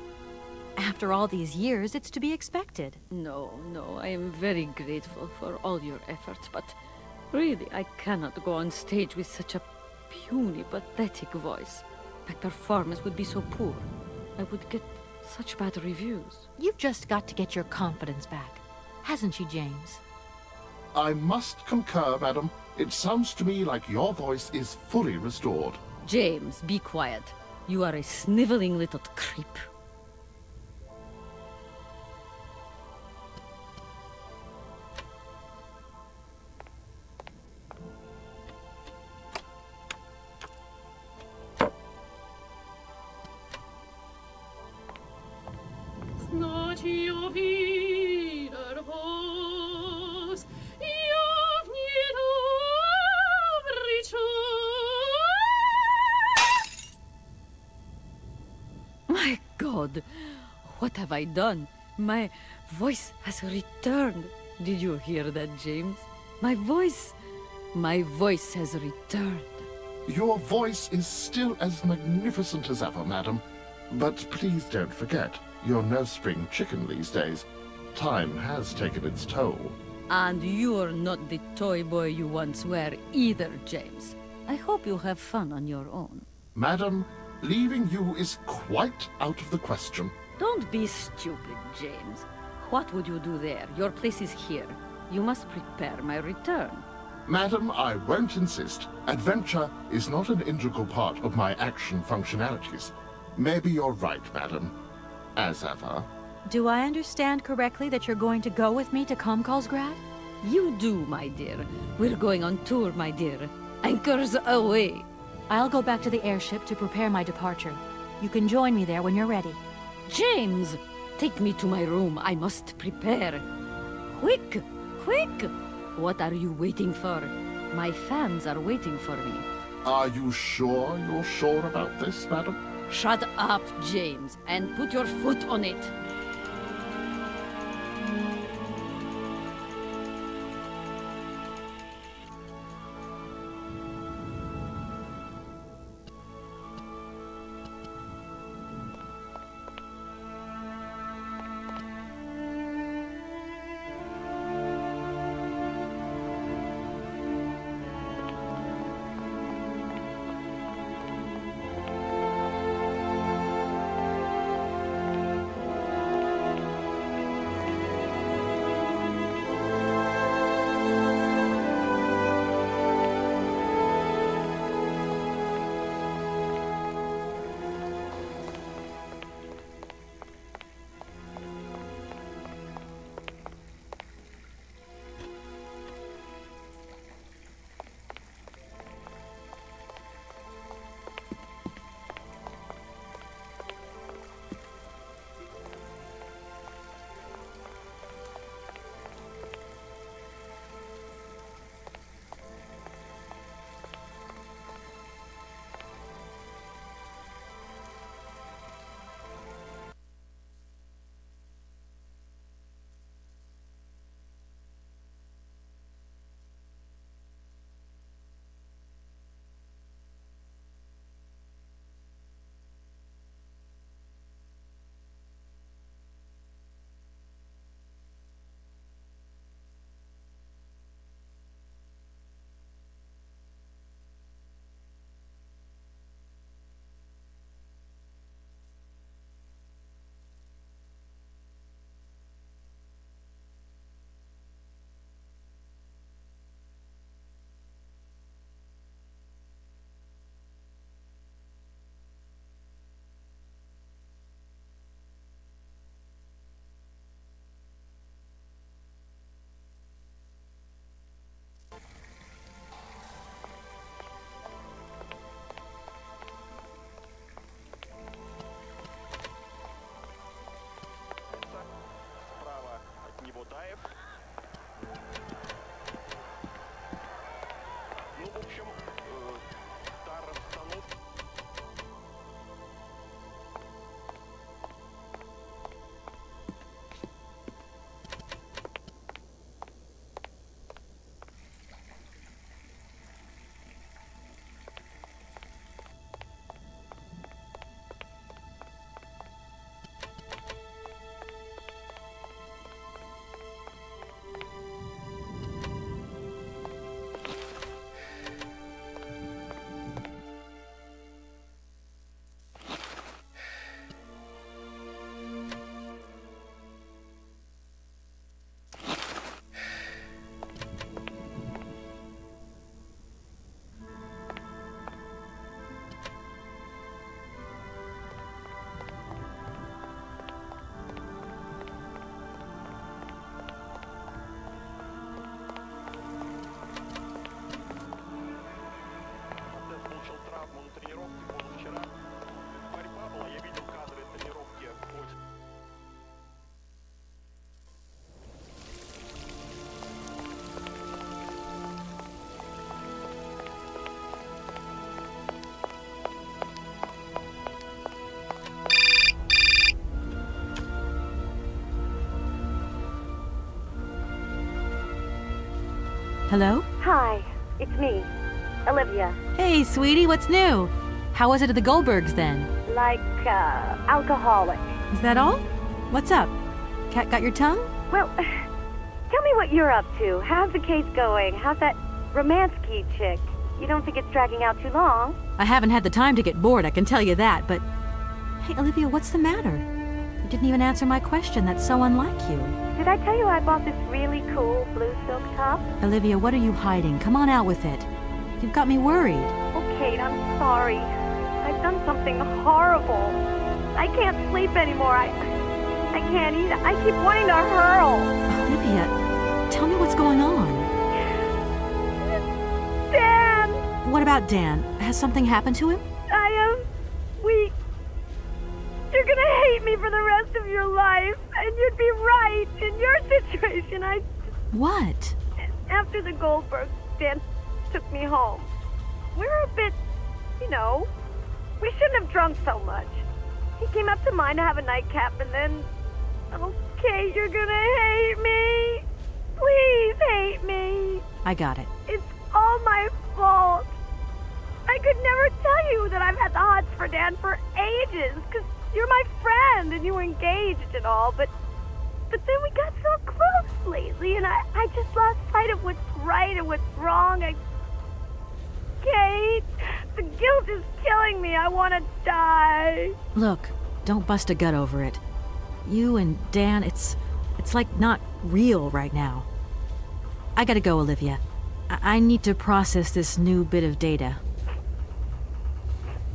After all these years, it's to be expected. No, I am very grateful for all your efforts, but really, I cannot go on stage with such a puny, pathetic voice. My performance would be so poor. I would get such bad reviews. You've just got to get your confidence back. Hasn't she, James? I must concur, madam. It sounds to me like your voice is fully restored. James, be quiet. You are a sniveling little creep. My God, what have I done? My voice has returned. Did you hear that, James? My voice has returned. Your voice is still as magnificent as ever, madam. But please don't forget, you're no spring chicken these days. Time has taken its toll. And you're not the toy boy you once were either, James. I hope you have fun on your own. Madam, leaving you is quite out of the question. Don't be stupid, James. What would you do there? Your place is here. You must prepare my return. Madam, I won't insist. Adventure is not an integral part of my action functionalities. Maybe you're right, madam. As ever. Do I understand correctly that you're going to go with me to Comcalsgrad? You do, my dear. We're going on tour, my dear. Anchors away. I'll go back to the airship to prepare my departure. You can join me there when you're ready. James, take me to my room. I must prepare. Quick, quick! What are you waiting for? My fans are waiting for me. Are you sure you're sure about this, madam? Shut up, James, and put your foot on it. Hello? Hi, it's me, Olivia. Hey, sweetie, what's new? How was it at the Goldbergs then? Like, alcoholic. Is that all? What's up? Cat got your tongue? Well, tell me what you're up to. How's the case going? How's that Romansky chick? You don't think it's dragging out too long? I haven't had the time to get bored, I can tell you that, but... Hey, Olivia, what's the matter? You didn't even answer my question. That's so unlike you. Did I tell you I bought this really cool blue silk top? Olivia, what are you hiding? Come on out with it. You've got me worried. Oh, Kate, I'm sorry. I've done something horrible. I can't sleep anymore. I can't eat. I keep wanting to hurl. Olivia, tell me what's going on. Dan! What about Dan? Has something happened to him? You're gonna hate me for the rest of your life. And you'd be right. In your situation, What? After the Goldbergs, Dan took me home. We were a bit, we shouldn't have drunk so much. He came up to mine to have a nightcap, and then... Okay, you're gonna hate me. Please hate me. I got it. It's all my fault. I could never tell you that I've had the hots for Dan for ages, because you're my friend, and you were engaged and all, but then we got so close lately, and I just lost sight of what's right and what's wrong. Kate, the guilt is killing me. I want to die. Look, don't bust a gut over it. You and Dan, it's like not real right now. I gotta go, Olivia. I need to process this new bit of data.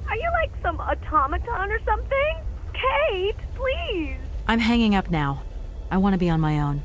Are you like some automaton or something? Kate, please. I'm hanging up now. I want to be on my own.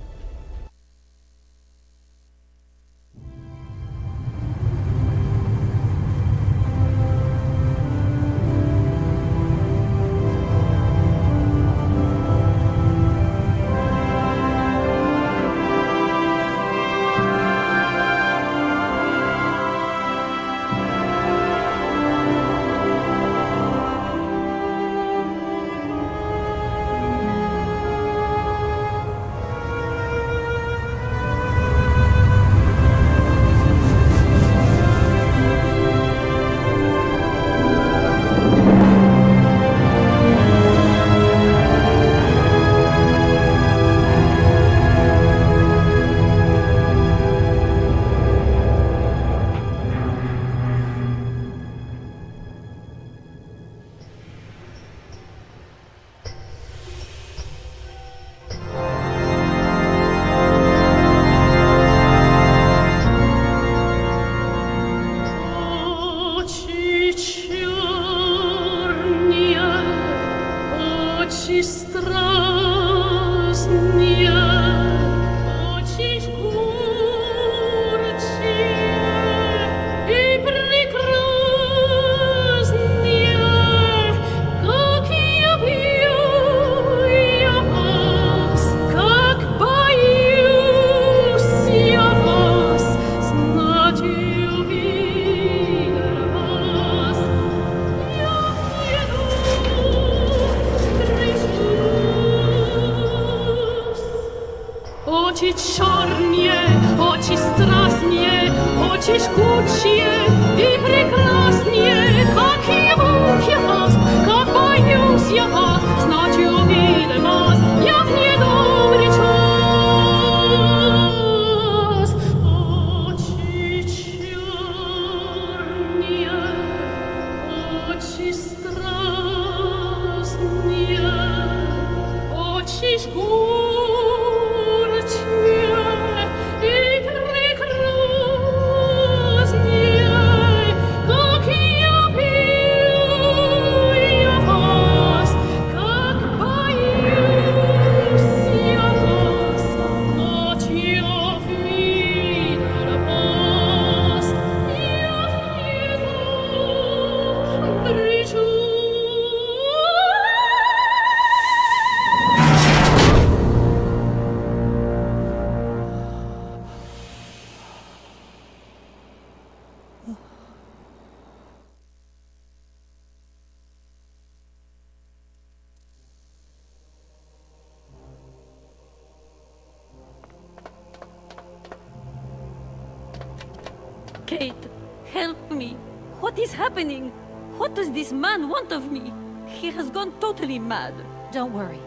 Help me. What is happening? What does this man want of me? He has gone totally mad. Don't worry.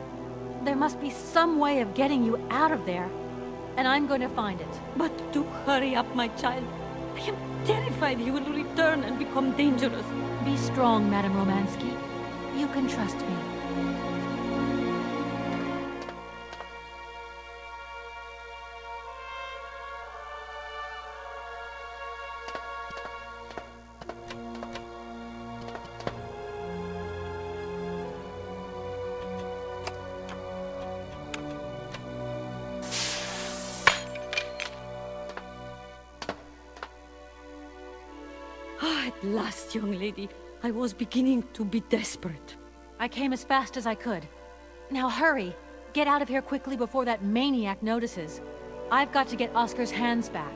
There must be some way of getting you out of there, and I'm going to find it. But do hurry up, my child. I am terrified he will return and become dangerous. Be strong, Madame Romansky. You can trust me. At last, young lady. I was beginning to be desperate. I came as fast as I could. Now hurry! Get out of here quickly before that maniac notices. I've got to get Oscar's hands back.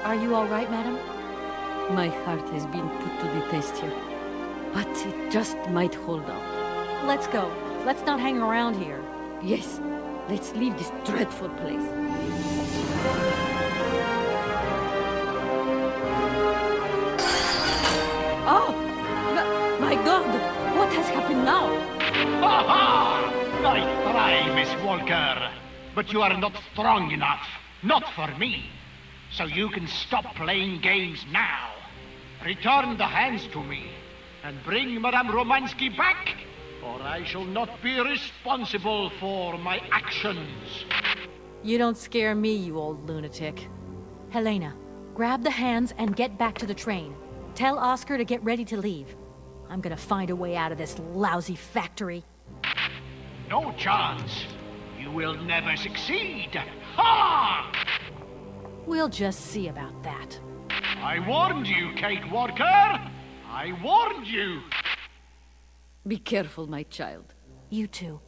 Are you all right, madam? My heart has been put to the test here, but it just might hold up. Let's go. Let's not hang around here. Yes, let's leave this dreadful place. Oh! My God! What has happened now? Ha! Nice try, Miss Walker. But you are not strong enough. Not for me. So you can stop playing games now. Return the hands to me, and bring Madame Romansky back, or I shall not be responsible for my actions. You don't scare me, you old lunatic. Helena, grab the hands and get back to the train. Tell Oscar to get ready to leave. I'm gonna find a way out of this lousy factory. No chance. You will never succeed. Ha! We'll just see about that. I warned you, Kate Walker! I warned you! Be careful, my child. You too.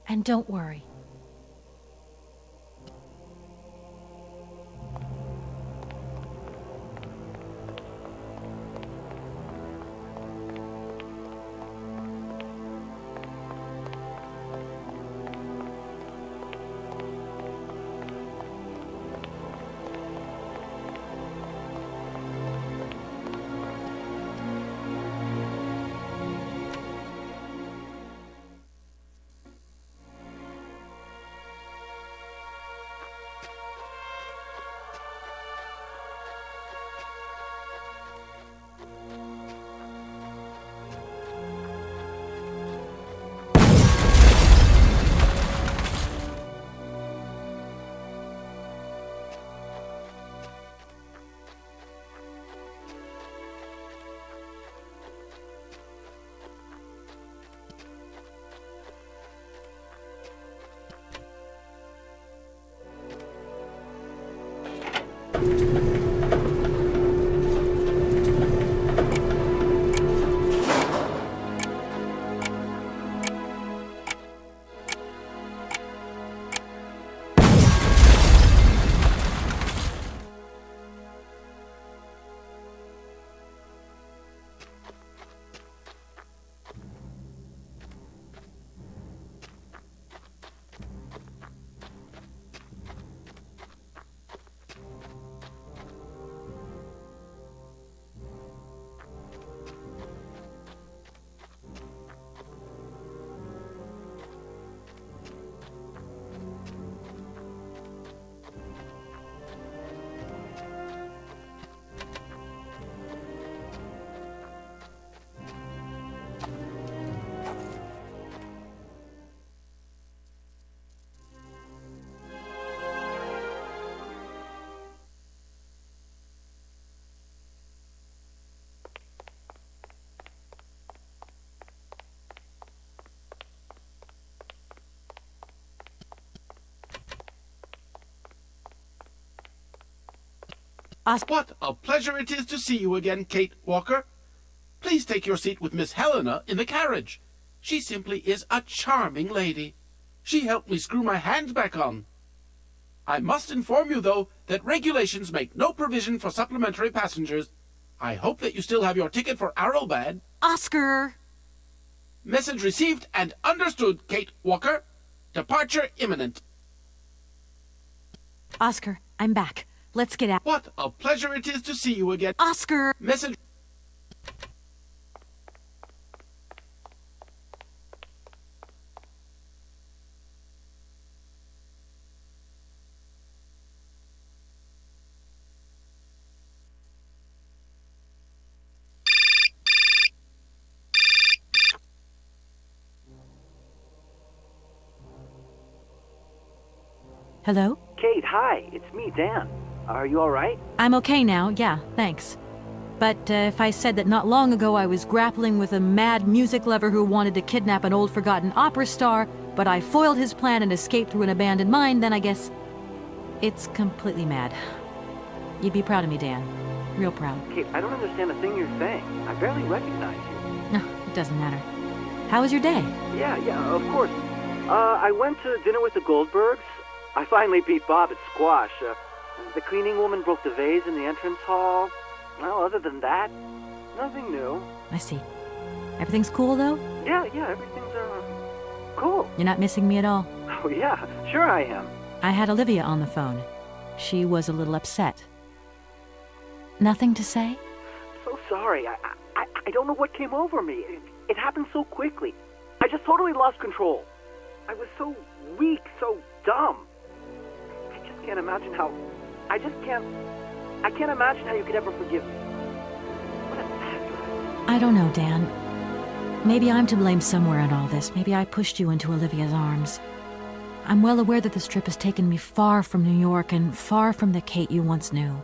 And don't worry. What a pleasure it is to see you again, Kate Walker. Please take your seat with Miss Helena in the carriage. She simply is a charming lady. She helped me screw my hands back on. I must inform you, though, that regulations make no provision for supplementary passengers. I hope that you still have your ticket for Arrowbad. Oscar! Message received and understood, Kate Walker. Departure imminent. Oscar, I'm back. Let's get out. What a pleasure it is to see you again. Oscar! Message... Hello? Kate, hi. It's me, Dan. Are you all right? I'm okay now, yeah, thanks. But if I said that not long ago I was grappling with a mad music lover who wanted to kidnap an old forgotten opera star, but I foiled his plan and escaped through an abandoned mine, then I guess it's completely mad. You'd be proud of me, Dan. Real proud. Kate, I don't understand a thing you're saying. I barely recognize you. No, it doesn't matter. How was your day? Yeah, of course. I went to dinner with the Goldbergs. I finally beat Bob at squash. The cleaning woman broke the vase in the entrance hall. Well, other than that, nothing new. I see. Everything's cool, though? Yeah, everything's, cool. You're not missing me at all? Oh, yeah, sure I am. I had Olivia on the phone. She was a little upset. Nothing to say? I'm so sorry. I don't know what came over me. It happened so quickly. I just totally lost control. I was so weak, so dumb. I just can't imagine how... I can't imagine how you could ever forgive me. What a bastard. I don't know, Dan. Maybe I'm to blame somewhere in all this. Maybe I pushed you into Olivia's arms. I'm well aware that this trip has taken me far from New York and far from the Kate you once knew.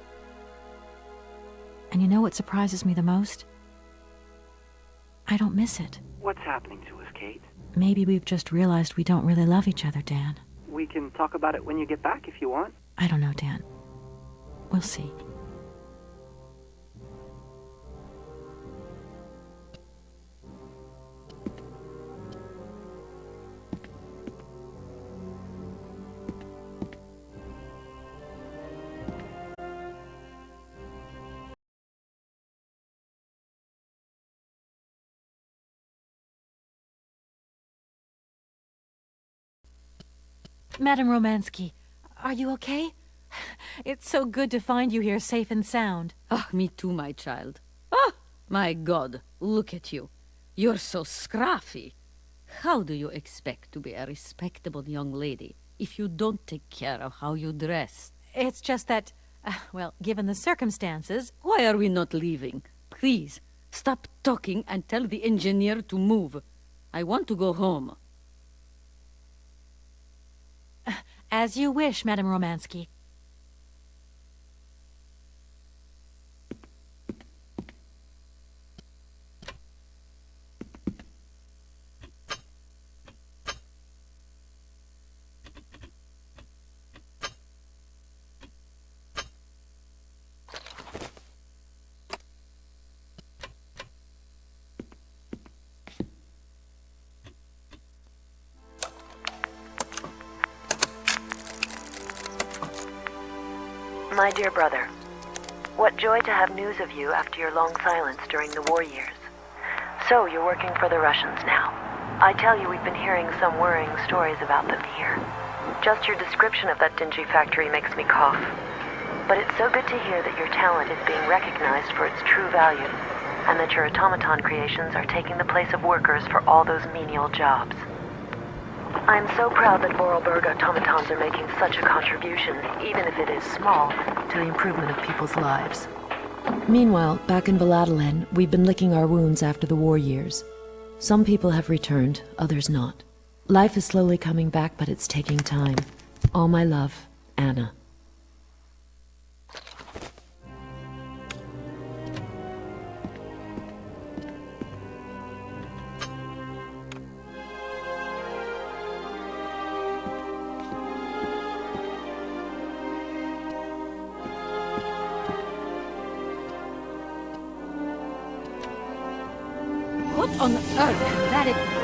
And you know what surprises me the most? I don't miss it. What's happening to us, Kate? Maybe we've just realized we don't really love each other, Dan. We can talk about it when you get back if you want. I don't know, Dan. We'll see. Madame Romansky, are you okay? It's so good to find you here safe and sound. Ah, me too, my child. Ah, my God, look at you. You're so scruffy. How do you expect to be a respectable young lady if you don't take care of how you dress? It's just that, well, given the circumstances... Why are we not leaving? Please, stop talking and tell the engineer to move. I want to go home. As you wish, Madame Romansky. My dear brother, what joy to have news of you after your long silence during the war years. So, you're working for the Russians now. I tell you, we've been hearing some worrying stories about them here. Just your description of that dingy factory makes me cough. But it's so good to hear that your talent is being recognized for its true value, and that your automaton creations are taking the place of workers for all those menial jobs. I'm so proud that Vorarlberg automatons are making such a contribution, even if it is small, to the improvement of people's lives. Meanwhile, back in Valladolid, we've been licking our wounds after the war years. Some people have returned, others not. Life is slowly coming back, but it's taking time. All my love, Anna. on earth? That is...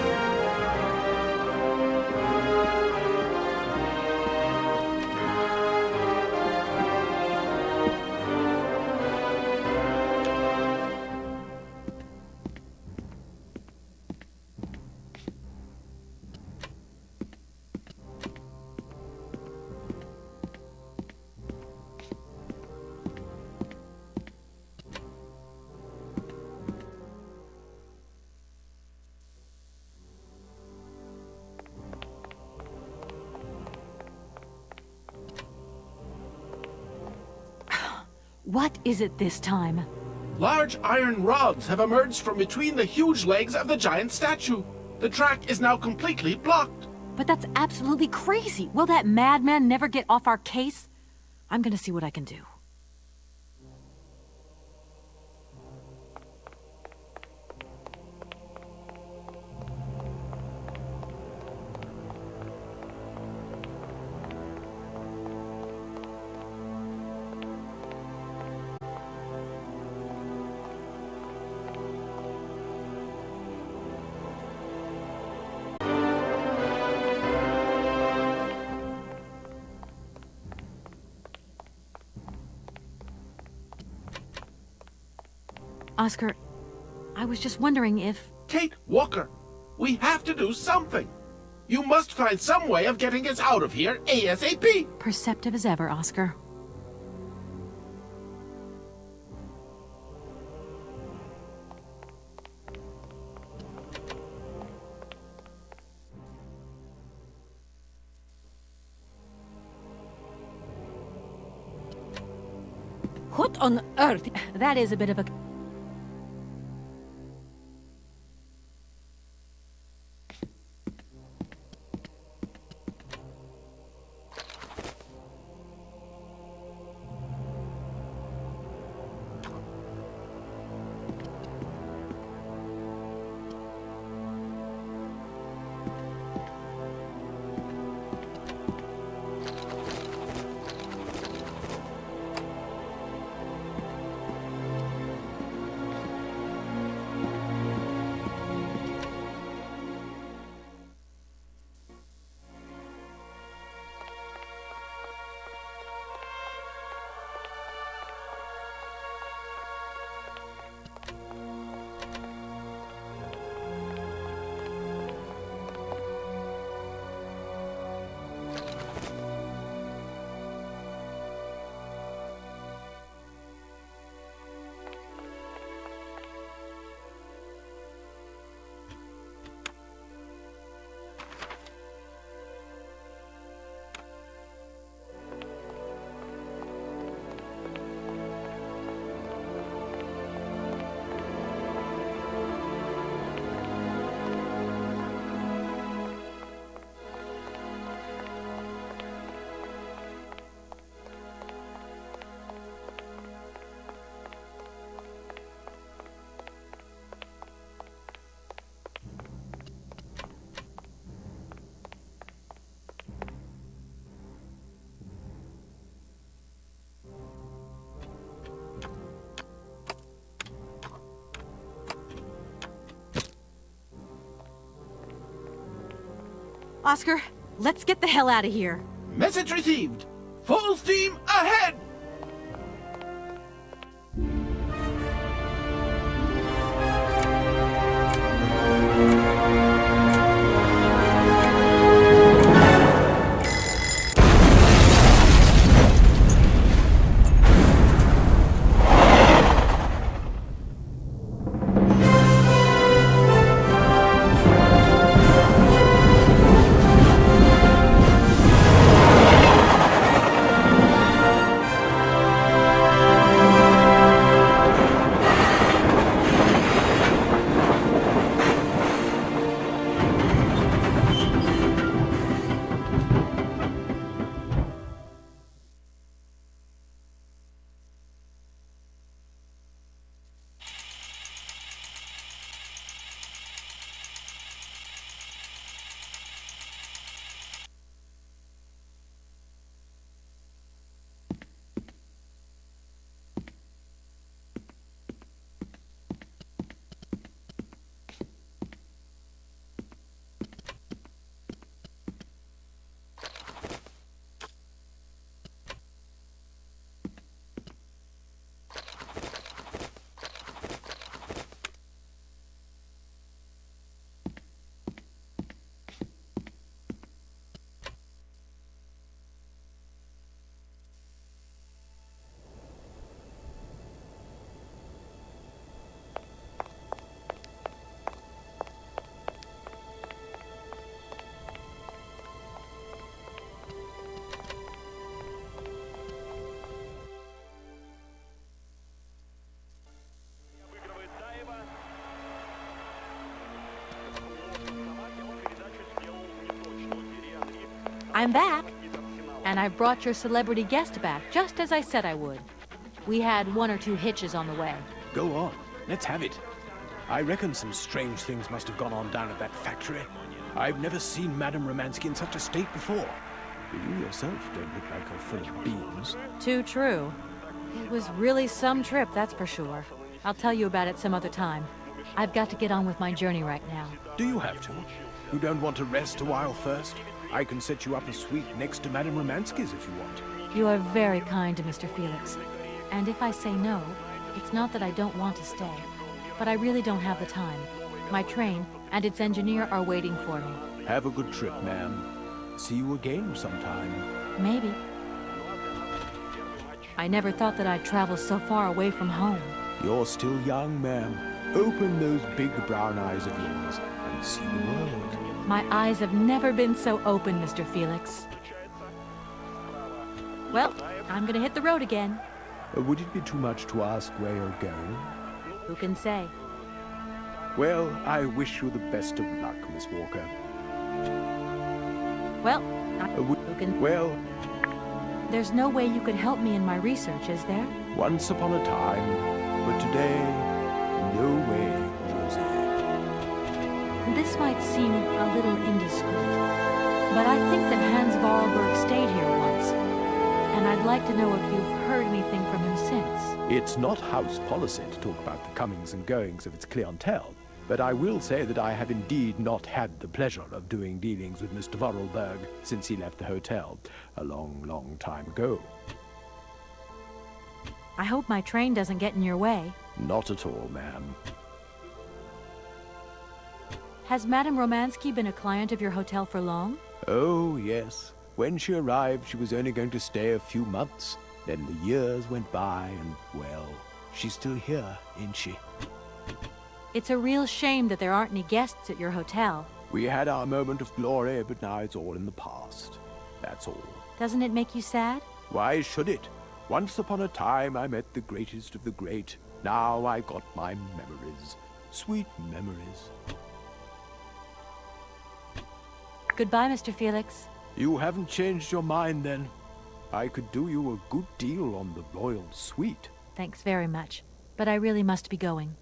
What is it this time? Large iron rods have emerged from between the huge legs of the giant statue. The track is now completely blocked. But that's absolutely crazy. Will that madman never get off our case? I'm gonna see what I can do. Oscar, I was just wondering if... Kate Walker, we have to do something. You must find some way of getting us out of here ASAP. Perceptive as ever, Oscar. What on earth? That is a bit of a... Oscar, let's get the hell out of here. Message received. Full steam ahead! I'm back. And I've brought your celebrity guest back, just as I said I would. We had 1 or 2 hitches on the way. Go on. Let's have it. I reckon some strange things must have gone on down at that factory. I've nenever seen Madame Romansky in such a state before. You yourself don't look like you're full of beans. Too true. It was really some trip, that's for sure. I'll tell you about it some other time. I've got to get on with my journey right now. Do you have to? You don't want to rest a while first? I can set you up a suite next to Madame Romansky's if you want. You are very kind to Mr. Felix. And if I say no, it's not that I don't want to stay, but I really don't have the time. My train and its engineer are waiting for me. Have a good trip, ma'am. See you again sometime. Maybe. I never thought that I'd travel so far away from home. You're still young, ma'am. Open those big brown eyes of yours and see the world. My eyes have never been so open, Mr. Felix. Well, I'm gonna hit the road again. Would it be too much to ask where you're going? Who can say? Well, I wish you the best of luck, Miss Walker. Well, who can... Well... There's no way you could help me in my research, is there? Once upon a time, but today, no way, Josie. This might seem a little indiscreet, but I think that Hans Vorarlberg stayed here once, and I'd like to know if you've heard anything from him since. It's not house policy to talk about the comings and goings of its clientele, but I will say that I have indeed not had the pleasure of doing dealings with Mr. Vorarlberg since he left the hotel a long, long time ago. I hope my train doesn't get in your way. Not at all, ma'am. Has Madame Romansky been a client of your hotel for long? Oh, yes. When she arrived, she was only going to stay a few months. Then the years went by, and, well, she's still here, ain't she? It's a real shame that there aren't any guests at your hotel. We had our moment of glory, but now it's all in the past. That's all. Doesn't it make you sad? Why should it? Once upon a time, I met the greatest of the great. Now I got my memories. Sweet memories. Goodbye, Mr. Felix. You haven't changed your mind, then? I could do you a good deal on the royal suite. Thanks very much, but I really must be going.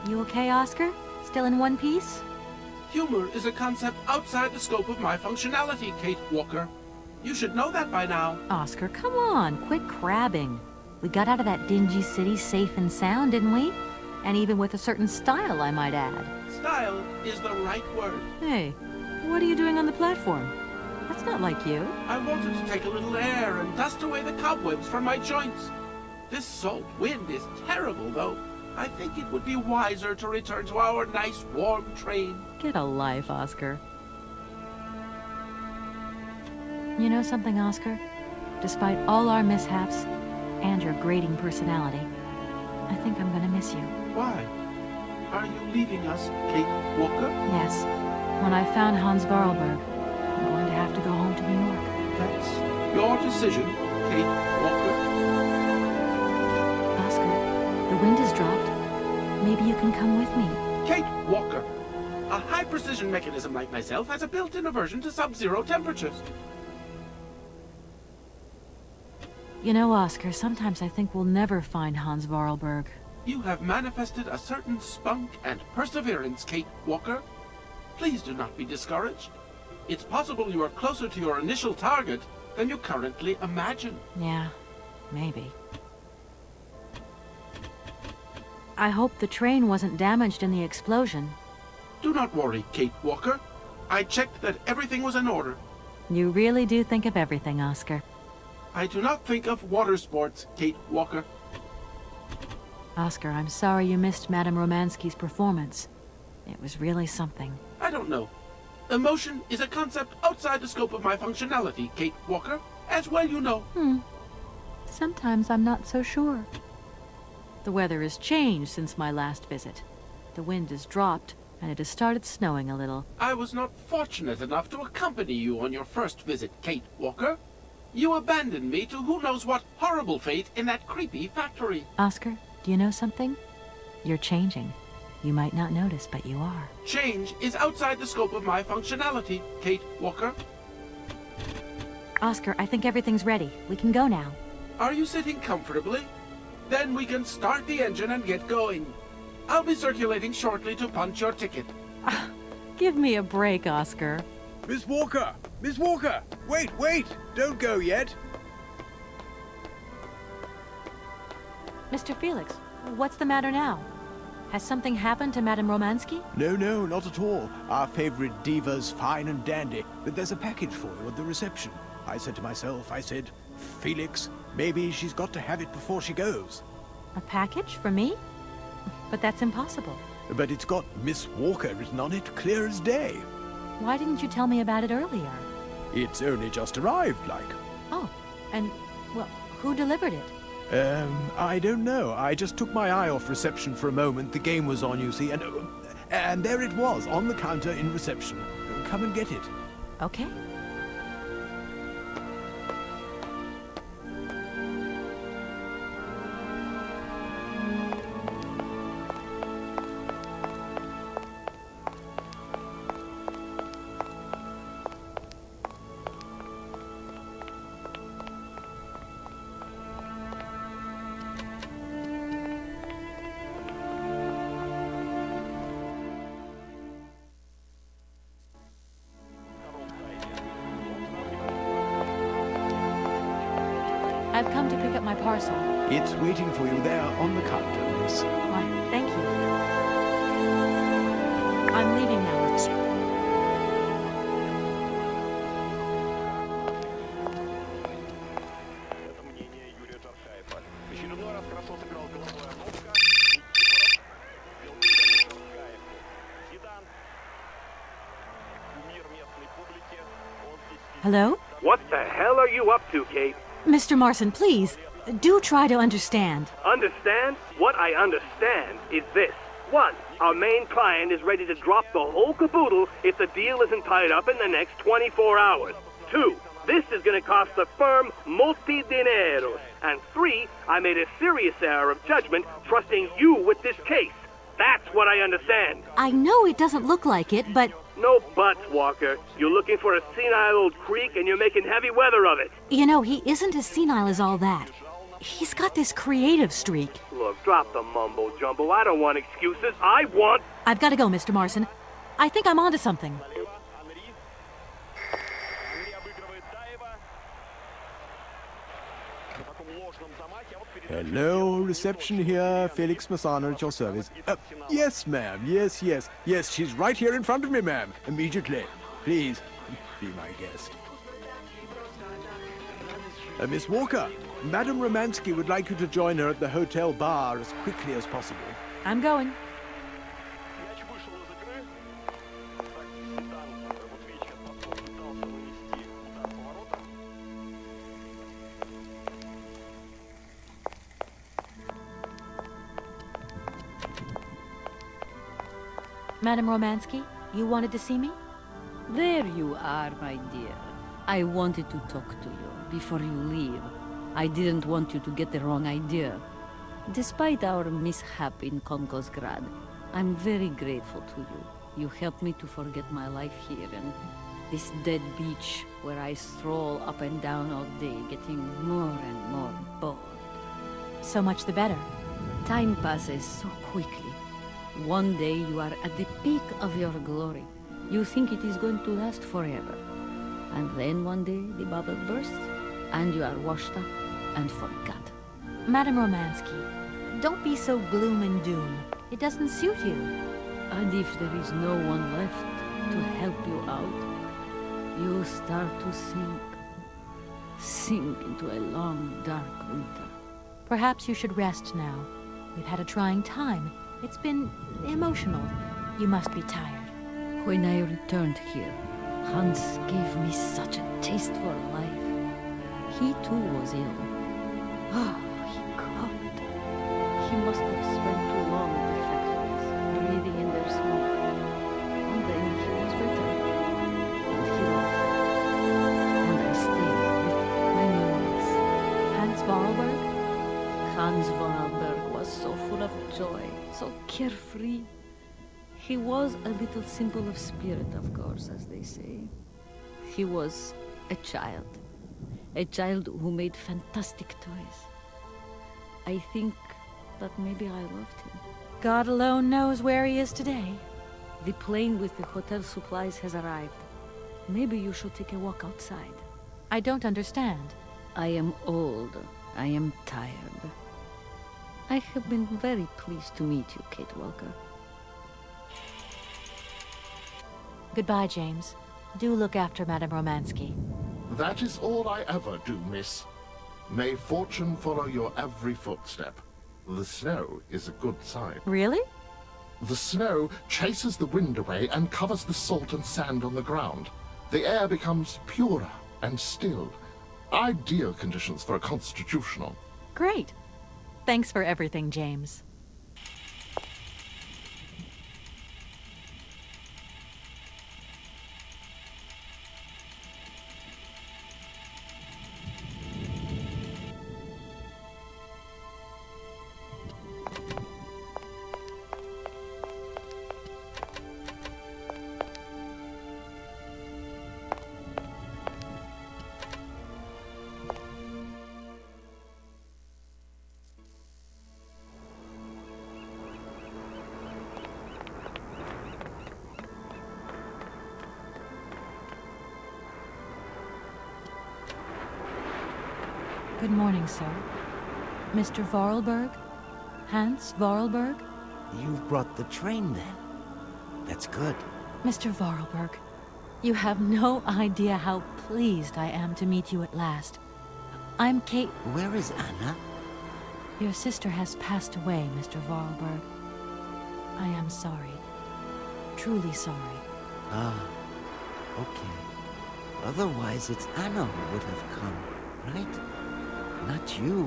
You okay, Oscar? Still in one piece? Humor is a concept outside the scope of my functionality, Kate Walker. You should know that by now. Oscar, come on, quit crabbing. We got out of that dingy city safe and sound, didn't we? And even with a certain style, I might add. Style is the right word. Hey, what are you doing on the platform? That's not like you. I wanted to take a little air and dust away the cobwebs from my joints. This salt wind is terrible, though. I think it would be wiser to return to our nice, warm train. Get a life, Oscar. You know something, Oscar? Despite all our mishaps and your grating personality, I think I'm gonna miss you. Why? Are you leaving us, Kate Walker? Yes. When I found Hans Vorarlberg, I'm going to have to go home to New York. That's your decision, Kate Walker. Oscar, the wind has dropped. Maybe you can come with me. Kate Walker. A high-precision mechanism like myself has a built-in aversion to sub-zero temperatures. You know, Oscar, sometimes I think we'll never find Hans Vorarlberg. You have manifested a certain spunk and perseverance, Kate Walker. Please do not be discouraged. It's possible you are closer to your initial target than you currently imagine. Yeah, maybe. I hope the train wasn't damaged in the explosion. Do not worry, Kate Walker. I checked that everything was in order. You really do think of everything, Oscar. I do not think of water sports, Kate Walker. Oscar, I'm sorry you missed Madame Romansky's performance. It was really something. I don't know. Emotion is a concept outside the scope of my functionality, Kate Walker. As well you know. Sometimes I'm not so sure. The weather has changed since my last visit. The wind has dropped, and it has started snowing a little. I was not fortunate enough to accompany you on your first visit, Kate Walker. You abandoned me to who knows what horrible fate in that creepy factory. Oscar, do you know something? You're changing. You might not notice, but you are. Change is outside the scope of my functionality, Kate Walker. Oscar, I think everything's ready. We can go now. Are you sitting comfortably? Then we can start the engine and get going. I'll be circulating shortly to punch your ticket. Give me a break, Oscar. Miss Walker! Miss Walker! Wait, wait! Don't go yet! Mr. Felix, what's the matter now? Has something happened to Madame Romansky? No, no, not at all. Our favorite diva's fine and dandy. But there's a package for you at the reception. I said to myself, Felix, maybe she's got to have it before she goes. A package for me? But that's impossible. But it's got Miss Walker written on it, clear as day. Why didn't you tell me about it earlier? It's only just arrived, like. Oh, and, well, who delivered it? I don't know. I just took my eye off reception for a moment. The game was on, you see, and there it was, on the counter in reception. Come and get it. Okay. I've come to pick up my parcel. It's waiting for you there on the counter, miss. Why, thank you. I'm leaving now. Hello? What the hell are you up to, Kate? Mr. Marson, please, do try to understand. Understand? What I understand is this. 1. Our main client is ready to drop the whole caboodle if the deal isn't tied up in the next 24 hours. 2. This is going to cost the firm multi-dineros. And 3. I made a serious error of judgment trusting you with this case. That's what I understand. I know it doesn't look like it, but... No buts, Walker. You're looking for a senile old creek and you're making heavy weather of it. You know, he isn't as senile as all that. He's got this creative streak. Look, drop the mumbo-jumbo. I don't want excuses. I want... I've got to go, Mr. Marson. I think I'm onto something. Hello, reception here. Felix Massana at your service. Yes, ma'am. Yes, yes. Yes, she's right here in front of me, ma'am. Immediately. Please, be my guest. Miss Walker, Madame Romansky would like you to join her at the hotel bar as quickly as possible. I'm going. Madame Romansky, you wanted to see me? There you are, my dear. I wanted to talk to you before you leave. I didn't want you to get the wrong idea. Despite our mishap in Komkosgrad, I'm very grateful to you. You helped me to forget my life here and this dead beach where I stroll up and down all day, getting more and more bored. So much the better. Time passes so quickly. One day you are at the peak of your glory. You think it is going to last forever. And then one day the bubble bursts, and you are washed up and forgot. Madame Romansky, don't be so gloom and doom. It doesn't suit you. And if there is no one left to help you out, you start to sink into a long, dark winter. Perhaps you should rest now. We've had a trying time. It's been emotional. You must be tired. When I returned here, Hans gave me such a taste for life. He too was ill. Ah, he coughed. He must have spent too long at the factories, breathing in their smoke. And then he was better. And he left. And I stayed with my memories. Hans Vorarlberg? Hans Vorarlberg was so full of joy, so carefree. He was a little simple of spirit, of course, as they say. He was a child who made fantastic toys. I think that maybe I loved him. God alone knows where he is today. The plane with the hotel supplies has arrived. Maybe you should take a walk outside. I don't understand. I am old. I am tired. I have been very pleased to meet you, Kate Walker. Goodbye, James. Do look after Madame Romansky. That is all I ever do, miss. May fortune follow your every footstep. The snow is a good sign. Really? The snow chases the wind away and covers the salt and sand on the ground. The air becomes purer and still. Ideal conditions for a constitutional. Great. Thanks for everything, James. Good morning, sir. Mr. Vorarlberg? Hans Vorarlberg? You've brought the train, then. That's good. Mr. Vorarlberg, you have no idea how pleased I am to meet you at last. I'm Kate... Where is Anna? Your sister has passed away, Mr. Vorarlberg. I am sorry. Truly sorry. Ah, okay. Otherwise, it's Anna who would have come, right? Not you.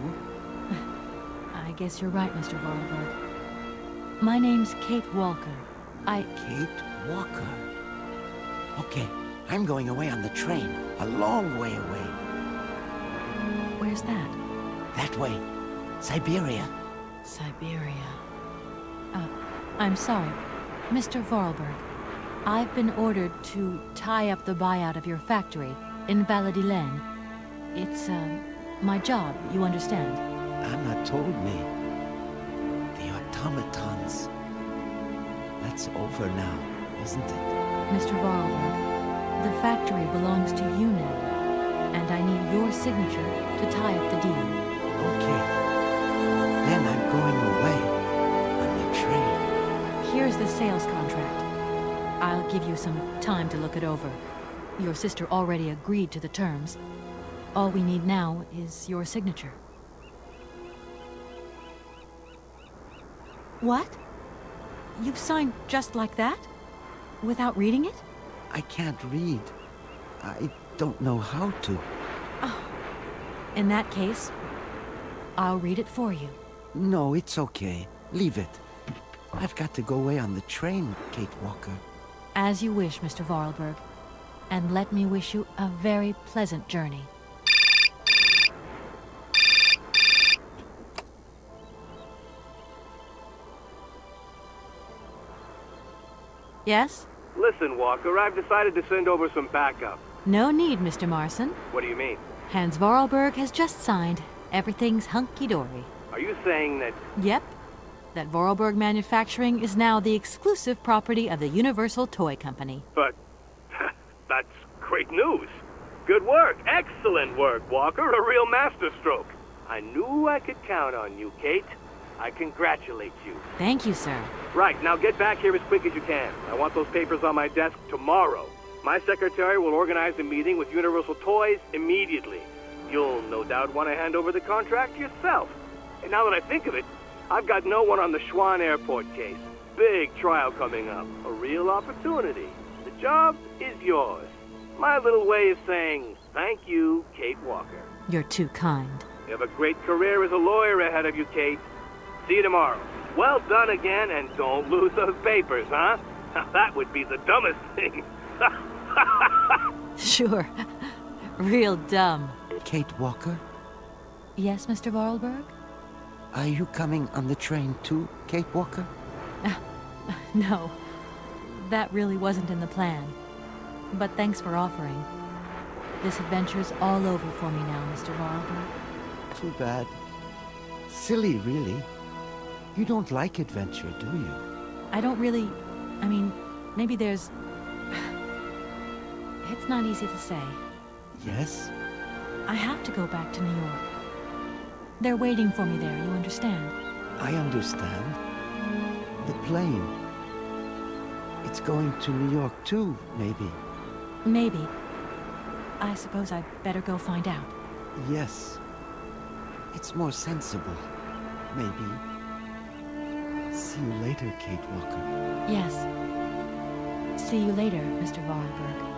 I guess you're right, Mr. Vorarlberg. My name's Kate Walker. Kate Walker? Okay, I'm going away on the train. A long way away. Where's that? That way. Syberia. Syberia. I'm sorry. Mr. Vorarlberg, I've been ordered to tie up the buyout of your factory in Valladolid. It's, my job, you understand? Anna told me. The automatons. That's over now, isn't it? Mr. Vorarlberg, the factory belongs to you now, and I need your signature to tie up the deal. Okay. Then I'm going away on the train. Here's the sales contract. I'll give you some time to look it over. Your sister already agreed to the terms. All we need now is your signature. What? You've signed just like that? Without reading it? I can't read. I don't know how to. Oh. In that case, I'll read it for you. No, it's okay. Leave it. I've got to go away on the train, Kate Walker. As you wish, Mr. Vorarlberg. And let me wish you a very pleasant journey. Yes? Listen, Walker, I've decided to send over some backup. No need, Mr. Marson. What do you mean? Hans Vorarlberg has just signed. Everything's hunky-dory. Are you saying that... Yep. that Vorarlberg Manufacturing is now the exclusive property of the Universal Toy Company. But that's great news. Good work. Excellent work, Walker. A real masterstroke. I knew I could count on you, Kate. I congratulate you. Thank you, sir. Right, now get back here as quick as you can. I want those papers on my desk tomorrow. My secretary will organize a meeting with Universal Toys immediately. You'll no doubt want to hand over the contract yourself. And now that I think of it, I've got no one on the Schwann Airport case. Big trial coming up. A real opportunity. The job is yours. My little way of saying thank you, Kate Walker. You're too kind. You have a great career as a lawyer ahead of you, Kate. See you tomorrow. Well done again, and don't lose those papers, huh? That would be the dumbest thing. Sure. Real dumb. Kate Walker, Yes, Mr. Vorarlberg? are you coming on the train too, Kate Walker? No. That really wasn't in the plan. But thanks for offering. This adventure's all over for me now, Mr. Vorarlberg. Too bad. Silly, really. You don't like adventure, do you? I don't really... I mean, maybe there's... It's not easy to say. Yes? I have to go back to New York. They're waiting for me there, you understand? I understand. The plane. It's going to New York too, maybe. Maybe. I suppose I'd better go find out. Yes. It's more sensible. Maybe. See you later, Kate Walker. Yes. See you later, Mr. Vorarlberg.